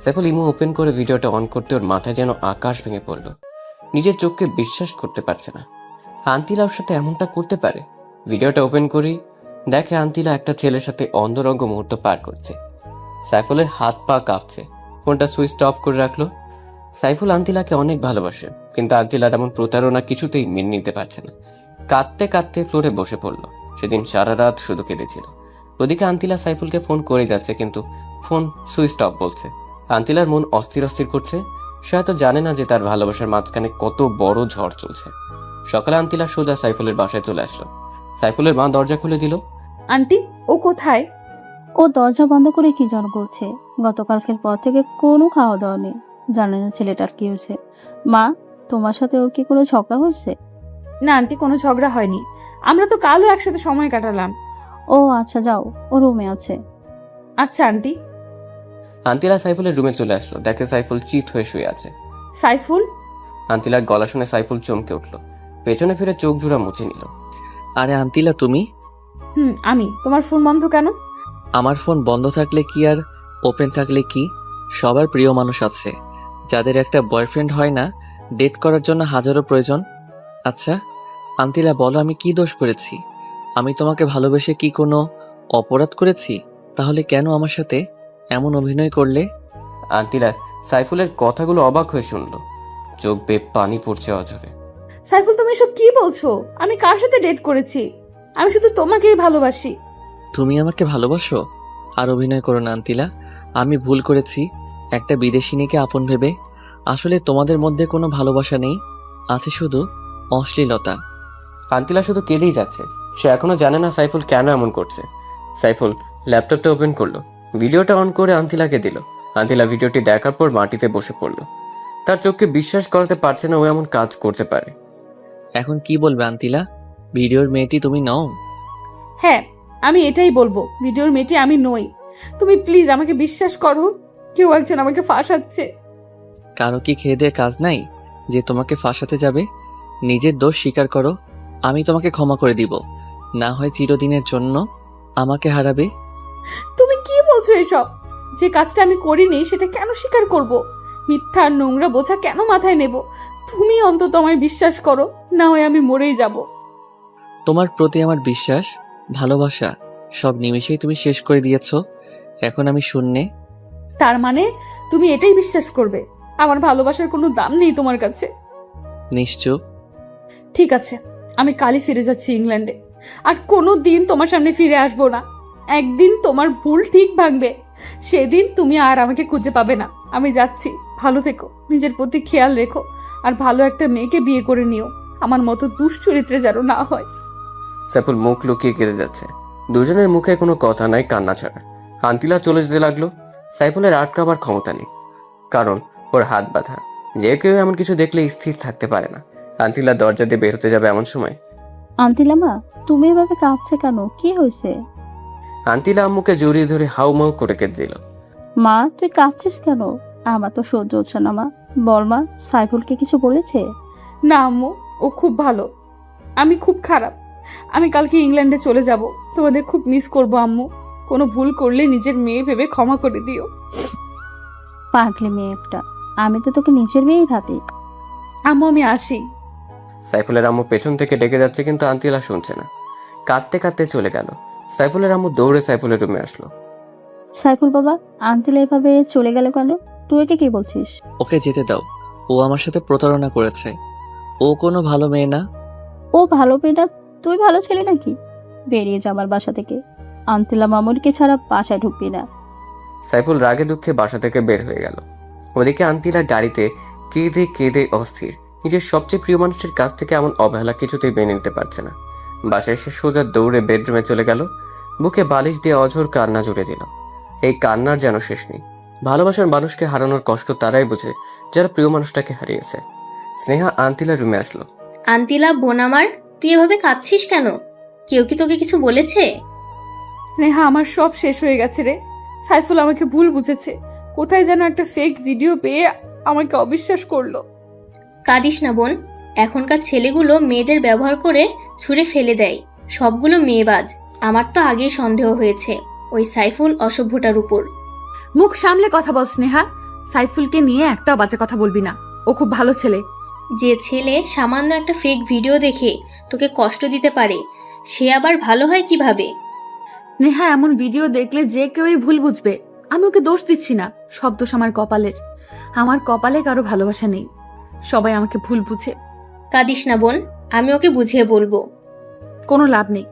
সাইফুল ইমো ওপেন করে ভিডিওটা অন করতে ওর মাথায় যেন আকাশ ভেঙে পড়ল। নিজের চোখকে বিশ্বাস করতে পারছে না, আন্তিলা ওর সাথে এমনটা করতে পারে। ভিডিওটা ওপেন করি, দেখে আন্তিলা একটা ছেলের সাথে অন্ধরঙ্গ মুহূর্ত পার করছে। সাইফুলের হাত পা কাঁপছে। ফোনটা সুইচ অফ করে রাখলো। সাইফুল আন্তিলাকে অনেক ভালোবাসে, কিন্তু আন্তিলার এমন প্রতারণা কিছুতেই মেনে নিতে পারছে না। কাঁদতে কাঁদতে ফ্লোরে বসে পড়ল। সেদিন সারা রাত শুধু কেঁদেছিল। ওদিকে আন্তিলা সাইফুলকে ফোন করে যাচ্ছে, কিন্তু ফোন সুইচ অফ বলছে। আন্তিলার মন অস্থির অস্থির করছে। সে হয়তো জানে না যে তার ভালোবাসার মাঝখানে কত বড় ঝড় চলছে। সকালে আন্তিলা সোজা সাইফুলের বাসায় চলে আসলো। সাইফুলের মা দরজা খুলে দিল। আন্টি, ও কোথায়? ও দরজা বন্ধ করে কি জন করছে? গতকালকের পর থেকে কোনো খাওয়া দাওয়া নেই, জানে না ছেলেটার কি হয়েছে। মা, তোমার সাথে ওর কি কোনো ঝগড়া হয়েছে? না আন্টি, কোনো ঝগড়া হয়নি, আমরা তো কালও একসাথে সময় কাটালাম। ও আচ্ছা, যাও, ও রুমে আছে। আচ্ছা আন্টি। আন্তিলা সাইফুলের রুমে চলে আসলো, দেখে সাইফুল চিত হয়ে শুয়ে আছে। সাইফুল? আন্তিলার গলা শুনে সাইফুল চমকে উঠল। পেছনে ফিরে চোখ জোড়া মুছে নিল। আরে আন্তিলা, তুমি? আমি। তোমার ফোন বন্ধ কেন? আমার ফোন বন্ধ থাকলে কি আর ওপেন থাকলে কি? সবার প্রিয় মানুষ আছে, যাদের একটা বয়ফ্রেন্ড হয় না, ডেট করার জন্য হাজারো প্রয়োজন। আচ্ছা আন্তিলা, বলো আমি কি দোষ করেছি? আমি তোমাকে ভালোবেসে কি কোনো অপরাধ করেছি? তাহলে কেন আমার সাথে এমন অভিনয় করলে? আন্তিলা সাইফুলের কথাগুলো অবাক হয়ে শুনল। চোখ বেয়ে পানি পড়ছে অঝরে। সাইফুল, তুমি এসব কি বলছো? আমি কার সাথে ডেট করেছি? আমি শুধু তোমাকেই ভালোবাসি। তুমি আমাকে ভালোবাসো? আর অভিনয় করো না আন্তিলা, আমি ভুল করেছি একটা বিদেশিনীকে আপন ভেবে। আসলে তোমাদের মধ্যে কোনো ভালোবাসা নেই, আছে শুধু অশ্লীলতা। আন্তিলা শুধু কেঁদেই যাচ্ছে। সে এখনো জানে না সাইফুল কেন এমন করছে। সাইফুল ল্যাপটপটা ওপেন করলো, ভিডিওটা অন করে আন্তিলাকে দিল। আন্তিলা ভিডিওটি দেখার পর মাটিতে বসে পড়ল। তার চোখকে বিশ্বাস করতে পারছে না ও এমন কাজ করতে পারে। এখন কি বলবে আন্তিলা? ভিডিওর মেয়েটি তুমি নও? হ্যাঁ, আমি এটাই বলবো, ভিডিওর মেয়েটি আমি নই। তুমি প্লিজ আমাকে বিশ্বাস করো, কেউ একজন আমাকে ফাঁসাচ্ছে। কারো কি খেয়ে দিয়ে কাজ নাই যে তোমাকে ফাঁসাতে যাবে? নিজের দোষ স্বীকার করো, আমি তোমাকে ক্ষমা করে দিব। না হয় চিরদিনের জন্য আমাকে হারাবে। তুমি কি বলছো এসব? যে কাজটা আমি করিনি সেটা কেন স্বীকার করব? মিথ্যা আর নোংরা বোঝা কেন মাথায় নেব? তুমি অন্তত আমায় বিশ্বাস করো, না হয় আমি মরেই যাব। তোমার প্রতি আমার বিশ্বাস, ভালোবাসা সব নিমেষেই তুমি শেষ করে দিয়েছ। এখন আমি শূন্যে। তার মানে তুমি এটাই বিশ্বাস করবে আমার ভালোবাসার কোনো দাম নেই তোমার কাছে? নিশ্চুপ। ঠিক আছে, আমি কালই ফিরে যাচ্ছি ইংল্যান্ডে। আর কোনো দিন তোমার সামনে ফিরে আসবো না। একদিন তোমার ভুল ঠিক ভাঙবে, সেদিন তুমি আর আমাকে খুঁজে পাবে না। আমি যাচ্ছি, ভালো থেকো, নিজের প্রতি খেয়াল রেখো, আর ভালো একটা মেয়েকে বিয়ে করে নিও। আমার মতো দুশ্চরিত্রে যেন না হয়। সাইফুল মুখ লুকিয়ে কেঁদে যাচ্ছে। দুজনের মুখে কোনো কথা নাই, কান্না ছাড়া। আন্তিলা চলে যেতে লাগলো। সাইফুলের আটকাবার ক্ষমতা নেই, কারণ ওর হাত বাঁধা। যে কেউ এমন কিছু দেখলে স্থির থাকতে পারে না। আন্তিলা দরজা দিয়ে বের হতে যাবে এমন সময় আন্তিলামা, তুমি এভাবে কাঁদছে কেন? কি হয়েছে? আন্তিলা আম্মুকে জড়িয়ে ধরে হাউমাউ করে কেঁদে দিল। মা, তুই কাঁদছিস কেন? আমার তো সহ্য হচ্ছে না মা। বল মা, সাইফুলকে কিছু বলেছে? না আম্মু, ও খুব ভালো, আমি খুব খারাপ। আমি কালকে ইংল্যান্ডে চলে যাব, তোমাদের খুব মিস করব আম্মু। কোনো ভুল করলে নিজের মেয়ে ভেবে ক্ষমা করে দিও। পাগলি মেয়ে একটা, আমি তো তোকে নিজের মেয়েই ভাবি। আম্মু আমি আসি। সাইফুলের আম্মু পেছন থেকে ডেকে যাচ্ছে, কিন্তু আন্তিলা শুনছে না। কাঁদতে কাঁদতে চলে গেল। সাইফুলের আম্মু দৌড়ে সাইফুলের রুমে আসলো। সাইফুল বাবা, আন্তিলা এভাবে চলে গেল কেন? তুই একে কি বলছিস? ওকে যেতে দাও। ও আমার সাথে প্রতারণা করেছে। ও কোনো ভালো মেয়ে না। ও ভালো মেয়েটা, তুই ভালো ছেলে নাকি? বেরিয়ে যা আমার বাসা থেকে। আন্তিলা মামুনিকে ছাড়া বাসায় ঢুকবি না। সাইফুল রাগে দুঃখে বাসা থেকে বের হয়ে গেল। ওদিকে আন্তিলা গাড়িতে কেঁদে কেঁদে অস্থির। নিজের সবচেয়ে প্রিয় মানুষের কাছ থেকে এমন অবহেলা কিছুতেই মেনে নিতে পারছে না। বাসায় এসে সোজা দৌড়ে বেডরুমে চলে গেল। বুকে বালিশ দিয়ে অঝোর কান্না জুড়ে দিল। এই কান্নার যেন শেষ নেই। ভালোবাসার মানুষকে হারানোর কষ্ট তারাই বোঝে যারা প্রিয় মানুষটাকে হারিয়েছে। স্নেহা আন্তিলার রুমে আসলো। আন্তিলা বোন আমার, তুই এভাবে কাঁদছিস কেন? কেউ কি তোকে কিছু বলেছে? স্নেহা, আমার সব শেষ হয়ে গেছে রে। সাইফুল আমাকে ভুল বুঝেছে। কোথায় যেন একটা ফেক ভিডিও পেয়ে আমাকে অবিশ্বাস করলো। কাঁদিস না বোন, এখনকার ছেলেগুলো মেয়েদের ব্যবহার করে ছুঁড়ে ফেলে দেয়। সবগুলো মেয়েবাজ। আমার তো আগেই সন্দেহ হয়েছে ওই সাইফুল অসভ্যটার উপর। মুখ সামলে কথা বল স্নেহা। সাইফুলকে নিয়ে একটা বাজে কথা বলবি না। ও খুব ভালো ছেলে। যে ছেলে সামান্য একটা ফেক ভিডিও দেখে তোকে কষ্ট দিতে পারে, সে আবার ভালো হয় কিভাবে? স্নেহা, এমন ভিডিও দেখলে যে কেউই ভুল বুঝবে। আমি ওকে দোষ দিচ্ছি না, সব দোষ আমার কপালের। আমার কপালে কারো ভালোবাসা নেই, সবাই আমাকে ভুল বুঝে। কাঁদিস না বোন, আমি ওকে বুঝিয়ে বলবো। কোনো লাভ নেই।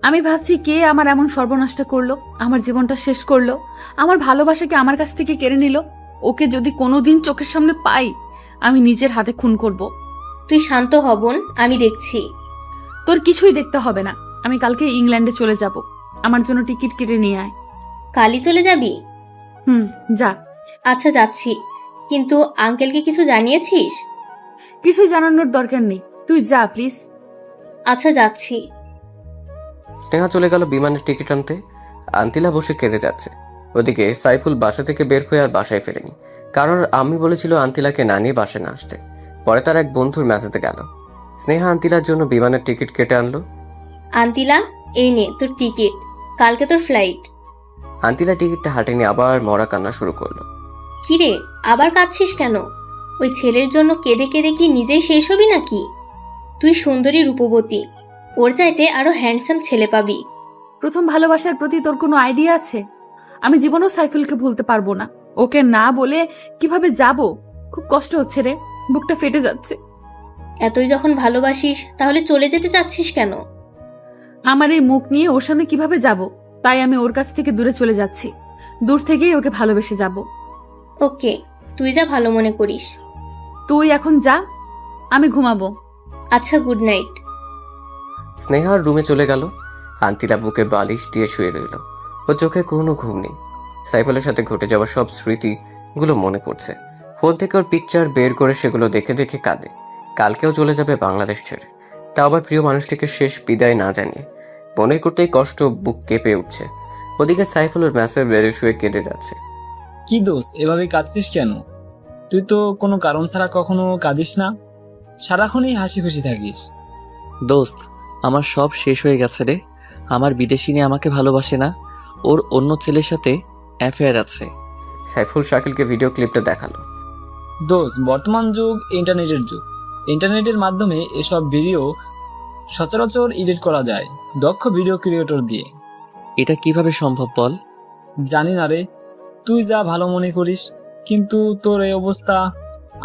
আমি ভাবছি কে আমার এমন সর্বনাশটা করলো, আমার জীবনটা শেষ করলো, আমার ভালোবাসাকে আমার কাছ থেকে কেড়ে নিল। ওকে যদি কোনোদিন চোখের সামনে পাই, আমি নিজের হাতে খুন করব। তুই শান্ত হ বোন, আমি দেখছি। তোর কিছুই দেখতে হবে না। আমি কালকে ইংল্যান্ডে চলে যাব। আমার জন্য টিকিট কেটে নিয়ে আয়। কালই চলে যাবি? যা। আচ্ছা যাচ্ছি, কিন্তু আঙ্কেলকে কিছু জানিয়েছিস? কিছুই জানানোর দরকার নেই, তুই যা প্লিজ। আচ্ছা যাচ্ছি। স্নেহা চলে গেল বিমানের টিকিট আনতে। আন্তিলা বসে কেঁদে যাচ্ছে। ওদিকে সাইফুল বাসা থেকে বের হয়ে আর বাসায় ফেরেনি, কারণ আমি বলেছিল আন্তিলাকে না নিয়ে বাসায় না আসতে। পরে তার এক বন্ধুর মেসেজে গেল। স্নেহা আন্তিলার জন্য বিমানের টিকিট কেটে আনলো। আন্তিলা, এই নে তোর টিকিট, কালকে তোর ফ্লাইট। আন্তিলা টিকিটটা হাতে নিয়ে আবার মরা কান্না শুরু করলো। কিরে, আবার কাঁদছিস কেন? ওই ছেলের জন্য কেঁদে কেঁদে কি নিজেই শেষ হবি নাকি? তুই সুন্দরী রূপবতী, ওর চাইতে আরো হ্যান্ডসাম ছেলে পাবি। প্রথম ভালোবাসার প্রতি তোর কোনো আইডিয়া আছে? আমি জীবনেও সাইফুলকে ভুলতে পারবো না। ওকে না বলে কিভাবে যাব? খুব কষ্ট হচ্ছে রে, বুকটা ফেটে যাচ্ছে। এতই যখন ভালোবাসিস তাহলে চলে যেতে চাচ্ছিস কেন? আমার এই মুখ নিয়ে ওর সামনে কিভাবে যাব? তাই আমি ওর কাছ থেকে দূরে চলে যাচ্ছি। দূর থেকেই ওকে ভালোবেসে যাব। ওকে, তুই যা ভালো মনে করিস। তুই এখন যা, আমি ঘুমাবো। আচ্ছা, গুড নাইট। স্নেহার রুমে চলে গেল। আন্তিলা বুকে বালিশ দিয়ে শুয়ে রইল। ও চোখে কোনো ঘুম নেই। সাইফুলের সাথে ঘটে যাওয়া সব স্মৃতিগুলো মনে পড়ছে। ফোন থেকে ওর পিকচার বের করে সেগুলো দেখে দেখে কাঁদে। কালকেও চলে যাবে বাংলাদেশ ছেড়ে, তা আবার প্রিয় মানুষটিকে শেষ বিদায় না জানিয়ে। মনে করতেই কষ্ট, বুক কেঁপে উঠছে। ওদিকে সাইফুলের ম্যাসেজ বেড়ে শুয়ে কেঁদে যাচ্ছে। কি দোস্ত, এভাবে কাঁদছিস কেন? তুই তো কোনো কারণ ছাড়া কখনো কাঁদিস না, সারাক্ষণই হাসি খুশি থাকিস। দোস্ত, আমার সব শেষ হয়ে গেছে রে। আমার বিদেশিনী আমাকে ভালোবাসে না, ওর অন্য ছেলের সাথে অ্যাফেয়ার আছে। সাইফুল শাকিলকে ভিডিও ক্লিপটা দেখালো। দোস্ত, বর্তমান যুগ ইন্টারনেটের যুগ। ইন্টারনেটের মাধ্যমে এসব ভিডিও সচরাচর এডিট করা যায় দক্ষ ভিডিও ক্রিয়েটর দিয়ে। এটা কিভাবে সম্ভব বল? জানি না রে, তুই যা ভালো মনে করিস, কিন্তু তোর এই অবস্থা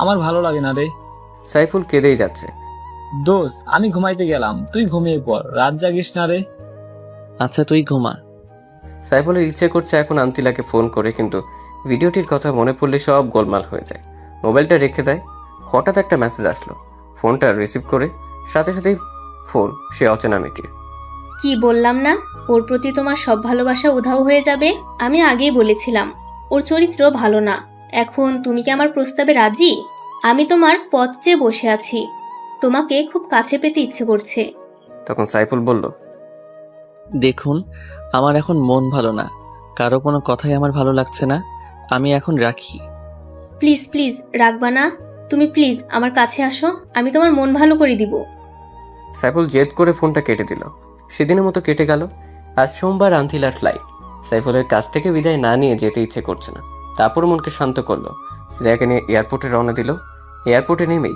আমার ভালো লাগে না রে। সাইফুল কেঁদেই যাচ্ছে। দোস্ত, আমি ঘুমাইতে গেলাম, তুই ঘুমিয়ে পড়, রাত জাগিস না রে। আচ্ছা, তুই ঘুমা। সাইফুলের ইচ্ছে করছে এখন আন্তিলাকে ফোন করে, কিন্তু ভিডিওটির কথা মনে পড়লে সব গোলমাল হয়ে যায়। মোবাইলটা রেখে দেয়। হঠাৎ একটা মেসেজ আসলো। ফোনটা রিসিভ করে সাথে সাথেই ফোন সে অচেনা মেয়েটির। কি বললাম না, ওর প্রতি তোমার সব ভালোবাসা উধাও হয়ে যাবে? আমি আগেই বলেছিলাম ওর চরিত্র ভালো না। এখন তুমি কি আমার প্রস্তাবে রাজি? আমি তোমার পথ চেয়ে বসে আছি, তোমাকে খুব কাছে পেতে ইচ্ছে করছে। তখন সাইফুল বলল, দেখুন, আমার এখন মন ভালো না, কারো কোনো কথাই আমার ভালো লাগছে না, আমি এখন রাখি। প্লিজ প্লিজ রাখবা না, তুমি প্লিজ আমার কাছে আসো, আমি তোমার মন ভালো করে দিব। সাইফুল জেদ করে ফোনটা কেটে দিল। সেদিনের মতো কেটে গেল। আজ সোমবার আন্তিলার ফ্লাইট। সাইফুলের কাছ থেকে বিদায় না নিয়ে যেতে ইচ্ছে করছে না। তারপর মনকে শান্ত করলো। স্নেহাকে নিয়ে এয়ারপোর্টে রওনা দিল। এয়ারপোর্টে নেমেই,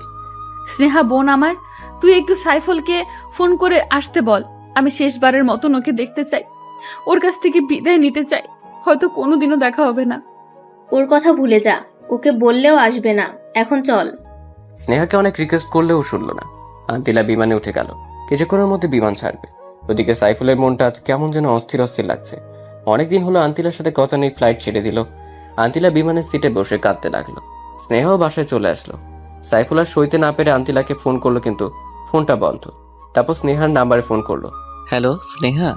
স্নেহা বোন আমার, তুই একটু সাইফুলকে ফোন করে আসতে বল। আমি শেষবারের মতন ওকে দেখতে চাই, ওর কাছ থেকে বিদায় নিতে চাই। হয়তো কোনোদিনও দেখা হবে না। ওর কথা ভুলে যা, ওকে বললেও আসবে না, এখন চল। স্নেহাকে অনেক রিকোয়েস্ট করলেও শুনল না। আন্তিলা বিমানে উঠে গেল। কিছুক্ষণের মধ্যে বিমান ছাড়বে। ওদিকে সাইফুলের মনটা আজ কেমন যেন অস্থির অস্থির লাগছে। অনেকদিন হলো আন্তিলার সাথে কথা নেই, ফ্লাইট ছেড়ে দিল। আন্তিলা বিমানের সিটে বসে কাঁদতে লাগলো। স্নেহাও বাসায় চলে আসলো। সাইফুল আর সইতে না পেরে আন্তিলাকে ফোন করলো, কিন্তু ফোনটা বন্ধ। তারপর স্নেহার নাম্বারে ফোন করলো। হ্যালো স্নেহা।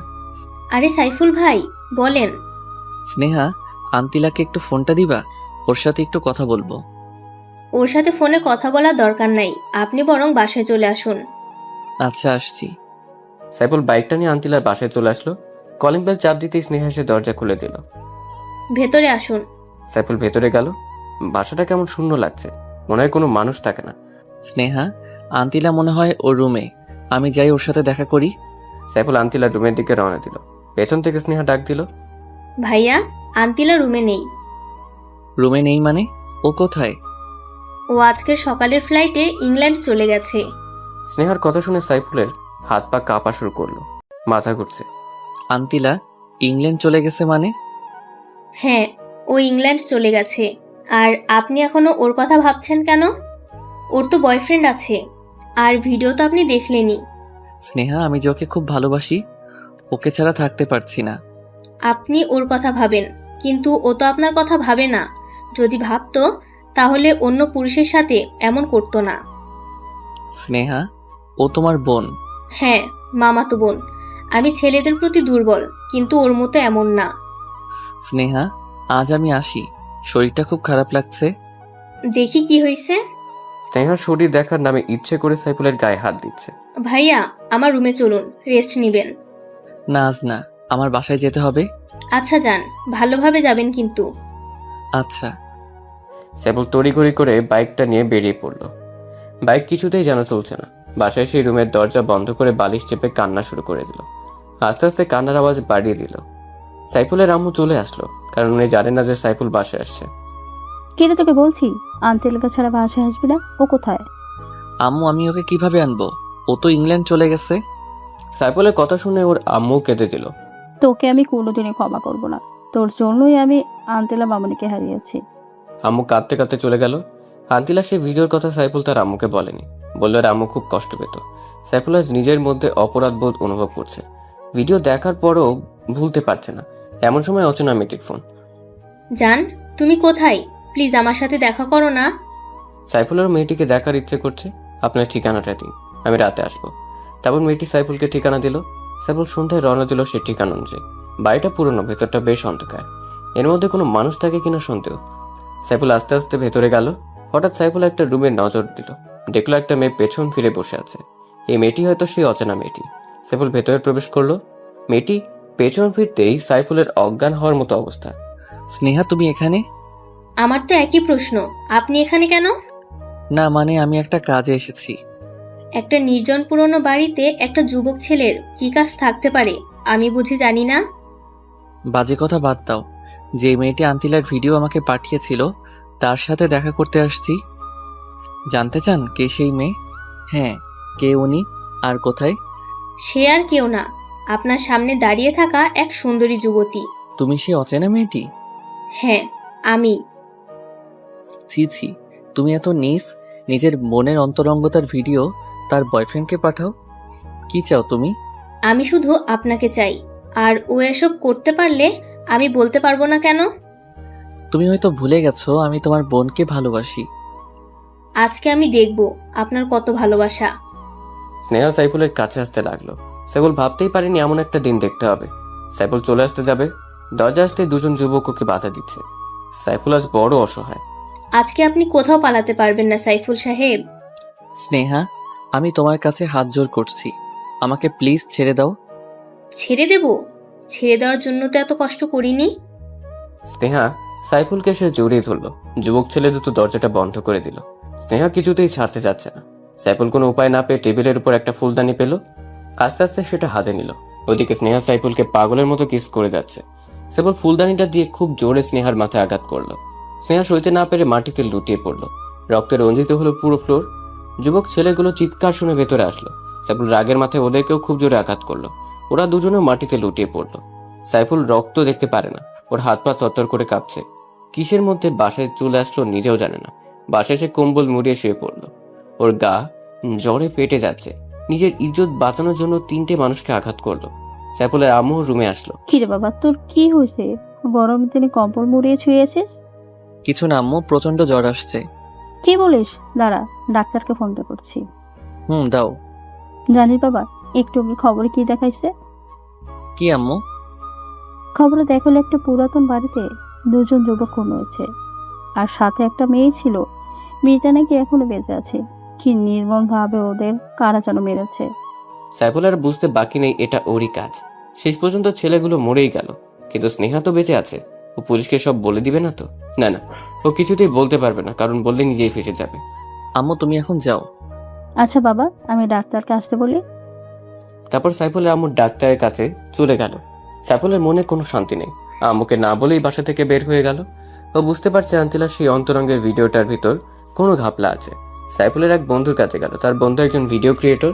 আরে সাইফুল ভাই, বলেন। স্নেহা, আন্তিলাকে একটু ফোনটা দিবা, ওর সাথে একটু কথা বলবো। ওর সাথে ফোনে কথা বলার দরকার নাই, আপনি বরং বাসায় চলে আসুন। আচ্ছা, আসছি। সাইফুল বাইকটা নিয়ে আন্তিলার বাসায় চলে আসলো। কলিং বেল চাপ দিতেই স্নেহা এসে দরজা খুলে দিল। ভেতরে আসুন। সাইফুল ভেতরে গেল। বাসাটা কেমন শূন্য লাগছে, মনে হয় কোনো মানুষ থাকে না। স্নেহা, আন্তিলা মনে হয় ওর রুমে, আমি যাই ওর সাথে দেখা করি। সাইফুল আন্তিলার রুমের দিকে রওনা দিল। পেছন থেকে স্নেহা ডাক দিল, ভাইয়া, আন্তিলা রুমে নেই। রুমে নেই মানে? ও কোথায়? ও আজকের সকালের ফ্লাইটে ইংল্যান্ড চলে গেছে। স্নেহার কথা শুনে সাইফুলের হাত পা কাঁপা শুরু করলো, মাথা ঘুরছে। আন্তিলা ইংল্যান্ড চলে গেছে মানে? হ্যাঁ, ও ইংল্যান্ড চলে গেছে। আর আপনি এখনো ওর কথা ভাবছেন কেন? ওর তো বয়ফ্রেন্ড আছে, আর ভিডিও তো আপনি দেখলেনই। স্নেহা, আমি যে ওকে খুব ভালোবাসি, ওকে ছাড়া থাকতে পারছি না। আপনি ওর কথা ভাবেন, কিন্তু ও তো আপনার কথা ভাবে না। যদি ভাবতো তাহলে অন্য পুরুষের সাথে এমন করতো না। স্নেহা, ও তোমার বোন। হ্যাঁ, মামাতো বোন। আমি ছেলেদের প্রতি দুর্বল, কিন্তু ওর মতো এমন না। স্নেহা, আজ আমি আসি, শরীরটা খুব খারাপ লাগছে। দেখি কি হয়েছে। স্নেহার শরীর দেখার নামে ইচ্ছে করে সাইফুলের গায়ে হাত দিচ্ছে। ভাইয়া, আমার রুমে চলুন, রেস্ট নিবেন। না আজ না, আমার বাসায় যেতে হবে। আচ্ছা যান, ভালোভাবে যাবেন কিন্তু। আচ্ছা। সাইফুল তড়িঘড়ি করে বাইকটা নিয়ে বেরিয়ে পড়ল। বাইক কিছুতেই যেন চলছে না। বাসায় সেই রুমের দরজা বন্ধ করে বালিশ চেপে কান্না শুরু করে দিল। আস্তে আস্তে কান্নার আওয়াজ বাড়িয়ে দিল। সাইফুলের আম্মু চলে আসলো, কারণ উনি জানেন না যে সাইফুল বাসায় আসছে। কেটে তোকে বলছি আন্টিলাকে ছাড়া বাসায় আসবি না। ও কোথায়? আম্মু, আমি ওকে কিভাবে আনবো? ও তো ইংল্যান্ড চলে গেছে। সাইফুলের কথা শুনে ওর আম্মু কেঁদে দিল। তোকে আমি কোনোদিনই ক্ষমা করব না, তোর জন্যই আমি আন্টিলা মামনিকে হারিয়েছি। আম্মু কাঁদতে কাঁদতে চলে গেল। আন্তিলা সেই ভিডিওর কথা সাইফুল তার আম্মুকে বলেনি। বলল আম্মু খুব কষ্ট পেত। সাইফুল আজ নিজের মধ্যে অপরাধ বোধ অনুভব করছে। ভিডিও দেখার পরও ভুলতে পারছে না। এমন সময় অচেনা মেয়েটির ফোন। জান, তুমি কোথায়? প্লিজ আমার সাথে দেখা করো না। সাইফুলের মেয়েটিকে দেখার ইচ্ছে করছে। আপনার ঠিকানাটা দিন, আমি রাতে আসবো। তারপর মেয়েটি সাইফুলকে ঠিকানা দিল। সাইফুল সন্ধ্যায় রওনা দিল সে ঠিকানা অনুযায়ী। বাড়িটা পুরনো, ভেতরটা বেশ অন্ধকার। এর মধ্যে কোনো মানুষ থাকে কিনা সন্দেহ। সাইফুল আস্তে আস্তে ভেতরে গেল। হঠাৎ সাইফুল একটা রুমে নজর দিল। দেখলো একটা মেয়ে পেছন ফিরে বসে আছে। এই মেয়েটি হয়তো সেই অচেনা মেয়েটি। সাইফুল ভেতরে প্রবেশ করলো। মেয়েটি পেছন ফিরতেই সাইফুলের অজ্ঞান হওয়ার মতো অবস্থা। স্নেহা, তুমি এখানে? আমার তো একই প্রশ্ন, আপনি এখানে কেন? না মানে আমি একটা কাজে এসেছি। একটা নির্জন পুরনো বাড়িতে একটা যুবক ছেলের কি কাজ থাকতে পারে আমি বুঝি জানি না? বাজে কথা বাদ দাও। যে মেয়েটি আন্তিলার ভিডিও আমাকে পাঠিয়েছিল তার সাথে দেখা করতে আসছি। জানতে চান কে সেই মেয়ে? হ্যাঁ, কে উনি আর কোথায়? সে আর কেউ না, আপনার সামনে দাঁড়িয়ে থাকা এক সুন্দরী যুবতী। তুমি সেই অচেনা মেয়েটি? হ্যাঁ, আমি। ছি ছি, তুমি এত নিজের মনের অন্তরঙ্গতার ভিডিও তার বয়ফ্রেন্ডকে পাঠাও? কি চাও তুমি? আমি শুধু আপনাকে চাই, আর ও এসব করতে পারলে আমি বলতে পারবো না কেন? তুমি হয়তো ভুলে গেছো আমি তোমার বোনকে ভালোবাসি। আজকে আমি দেখব আপনার কত ভালোবাসা। স্নেহা সাইফুলের কাছে আসতে লাগলো। সাইফুল ভাবতেই পারেনি এমন একটা দিন দেখতে হবে। সাইফুল চলে আসতে যাবে, দরজা আসতে দুজন যুবক ওকে বাধা দিচ্ছে। সাইফুল আজ বড় অসহায়। আজকে আপনি কোথাও পালাতে পারবেন না সাইফুল সাহেব। স্নেহা, আমি তোমার কাছে হাত জোর করছি, আমাকে প্লিজ ছেড়ে দাও। ছেড়ে দেব? ছেড়ে দেওয়ার জন্য তো এত কষ্ট করিনি। স্নেহা সাইফুলকে সে জড়িয়ে ধরলো। যুবক ছেলে দুটো দরজাটা বন্ধ করে দিল। স্নেহা কিছুতেই ছাড়তে যাচ্ছে না। সাইফুল কোনো উপায় না পেয়ে টেবিলের উপর একটা ফুলদানি পেল, আস্তে আস্তে সেটা হাতে নিল। ওদিকে স্নেহা সাইফুলকে পাগলের মতো কিস করে যাচ্ছে। সাইফুল ফুলদানিটা দিয়ে খুব জোরে স্নেহার মাথায় আঘাত করলো। স্নেহা সইতে না পেরে মাটিতে লুটিয়ে পড়লো। রক্তে রঞ্জিত হলো পুরো ফ্লোর। যুবক ছেলেগুলো চিৎকার শুনে ভেতরে আসলো। সাইফুল রাগের মাথায় ওদেরকেও খুব জোরে আঘাত করলো। ওরা দুজনেও মাটিতে লুটিয়ে পড়লো। সাইফুল রক্ত দেখতে পারে না, ওর হাত পা থরথর করে কাঁপছে। কিসের মধ্যে বাসায় চলে আসলো নিজেও জানে না। বাসায় সে কম্বল মুড়িয়ে শুয়ে পড়লো। ওর গা জ্বরে ফেটে যাচ্ছে। নিজের ইজ্জত বাঁচানোর জন্য 3টে মানুষকে আঘাত করলো। সাইফুলের আম্মু রুমে আসলো। কিরে বাবা, তোর কি হয়েছে? গরম দিনে কম্বল মুড়িয়ে শুয়েছিস? কিছু না আম্মু, প্রচন্ড জ্বর আসছে। কি বলিস? দাঁড়া, ডাক্তারকে ফোন করছি। দাও। জানিস বাবা, একটু আগে খবরে কি দেখাইছে? কি আম্মু? খবরে দেখালো একটা পুরাতন বাড়িতে 2জন যুবক খুন হয়েছে, আর সাথে একটা মেয়ে ছিল। মেয়েটা নাকি এখনো বেঁচে আছে। কি নির্মম ভাবে ওদের কারা যেন মেরেছে। সাইফুল আর বুঝতে বাকি নেই এটা ওরই কাজ। শেষ পর্যন্ত ছেলেগুলো মরেই গেল, কিন্তু স্নেহা তো বেঁচে আছে। ও পুলিশকে সব বলে দিবে না তো? না না, ও কিছুতেই বলতে পারবে না, কারণ বললে নিজেই ফেসে যাবে। আম্মু তুমি এখন যাও। আচ্ছা বাবা, আমি ডাক্তারকে আসতে বলি। তারপর সাইফুলের আম্মু ডাক্তারের কাছে চলে গেল। সাইফুলের মনে কোনো শান্তি নেই। আম্মুকে না বলেই বাসা থেকে বের হয়ে গেল। ও বুঝতে পারছে আন্তিলার সেই অন্তরঙ্গের ভিডিওটার ভিতর কোনো ঘাপলা আছে। সাইফুলের এক বন্ধুর কাছে গেল। তার বন্ধু একজন ভিডিও ক্রিয়েটর।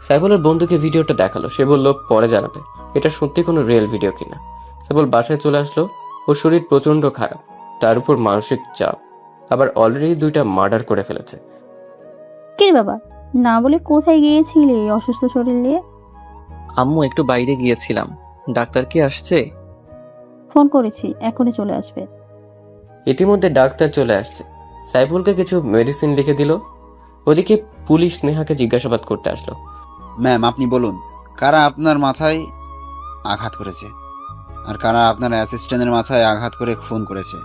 সাইফুলের বন্ধুকে ভিডিওটা দেখালো। সে বলল পরে জানাবে এটা সত্যি কোনো রিয়েল ভিডিও কিনা। সাইফুল বাসায় চলে আসলো। ওর শরীর প্রচণ্ড খারাপ, তার উপর মানসিক চাপ, আবার অলরেডি 2টা মার্ডার করে ফেলেছে। কি বাবা, না বলে কোথায় গিয়েছিলে এই অসুস্থ শরীর নিয়ে? আম্মু একটু বাইরে গিয়েছিলাম। ডাক্তার কি আসছে? ফোন করেছি, এখনই চলে আসবে। ইতিমধ্যে ডাক্তার চলে আসছে। সাইফুলকে কিছু মেডিসিন লিখে দিল। ওদিকে পুলিশ স্নেহাকে জিজ্ঞাসাবাদ করতে আসলো। ম্যাম, আপনি বলুন, কারা আপনার মাথায় আঘাত করেছে আর কারা আপনার অ্যাসিস্ট্যান্টের মাথায় আঘাত করে খুন করেছে?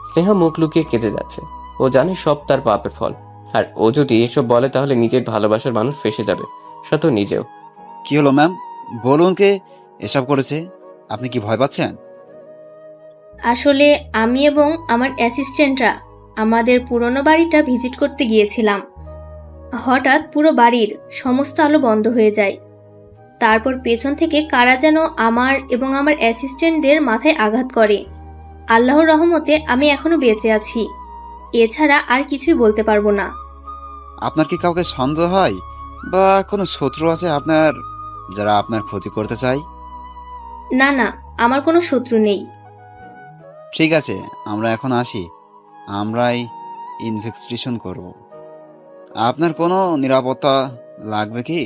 স্নেহা মুখ লুকিয়ে কেঁদে যাচ্ছে। ও জানে সব তার পাপের ফল, আর ও যদি এসব বলে তাহলে নিজের ভালোবাসার মানুষ ফেসে যাবে, সাথে নিজেও। কি হলো ম্যাম, বলুন কে এসব করেছে? আপনি কি ভয় পাচ্ছেন? আসলে আমি এবং আমার অ্যাসিস্ট্যান্টরা আমাদের পুরনো বাড়িটা ভিজিট করতে গিয়েছিলাম। হঠাৎ পুরো বাড়ির সমস্ত আলো বন্ধ হয়ে যায়। তারপর পেছন থেকে কারা যেন আমার এবং আমার অ্যাসিস্ট্যান্টদের মাথায় আঘাত করে। আল্লাহর রহমতে আমি এখনো বেঁচে আছি। এছাড়া আর কিছুই বলতে পারবো না। আপনার কি কাউকে সন্দেহ হয় বা কোনো শত্রু আছে আপনার, যারা আপনার ক্ষতি করতে চায়? না না, আমার কোনো শত্রু নেই। ঠিক আছে, আমরা এখন আসি। আমরাই ইনভেস্টিগেশন করব। আপনার কোনো নিরাপত্তা লাগবে কি?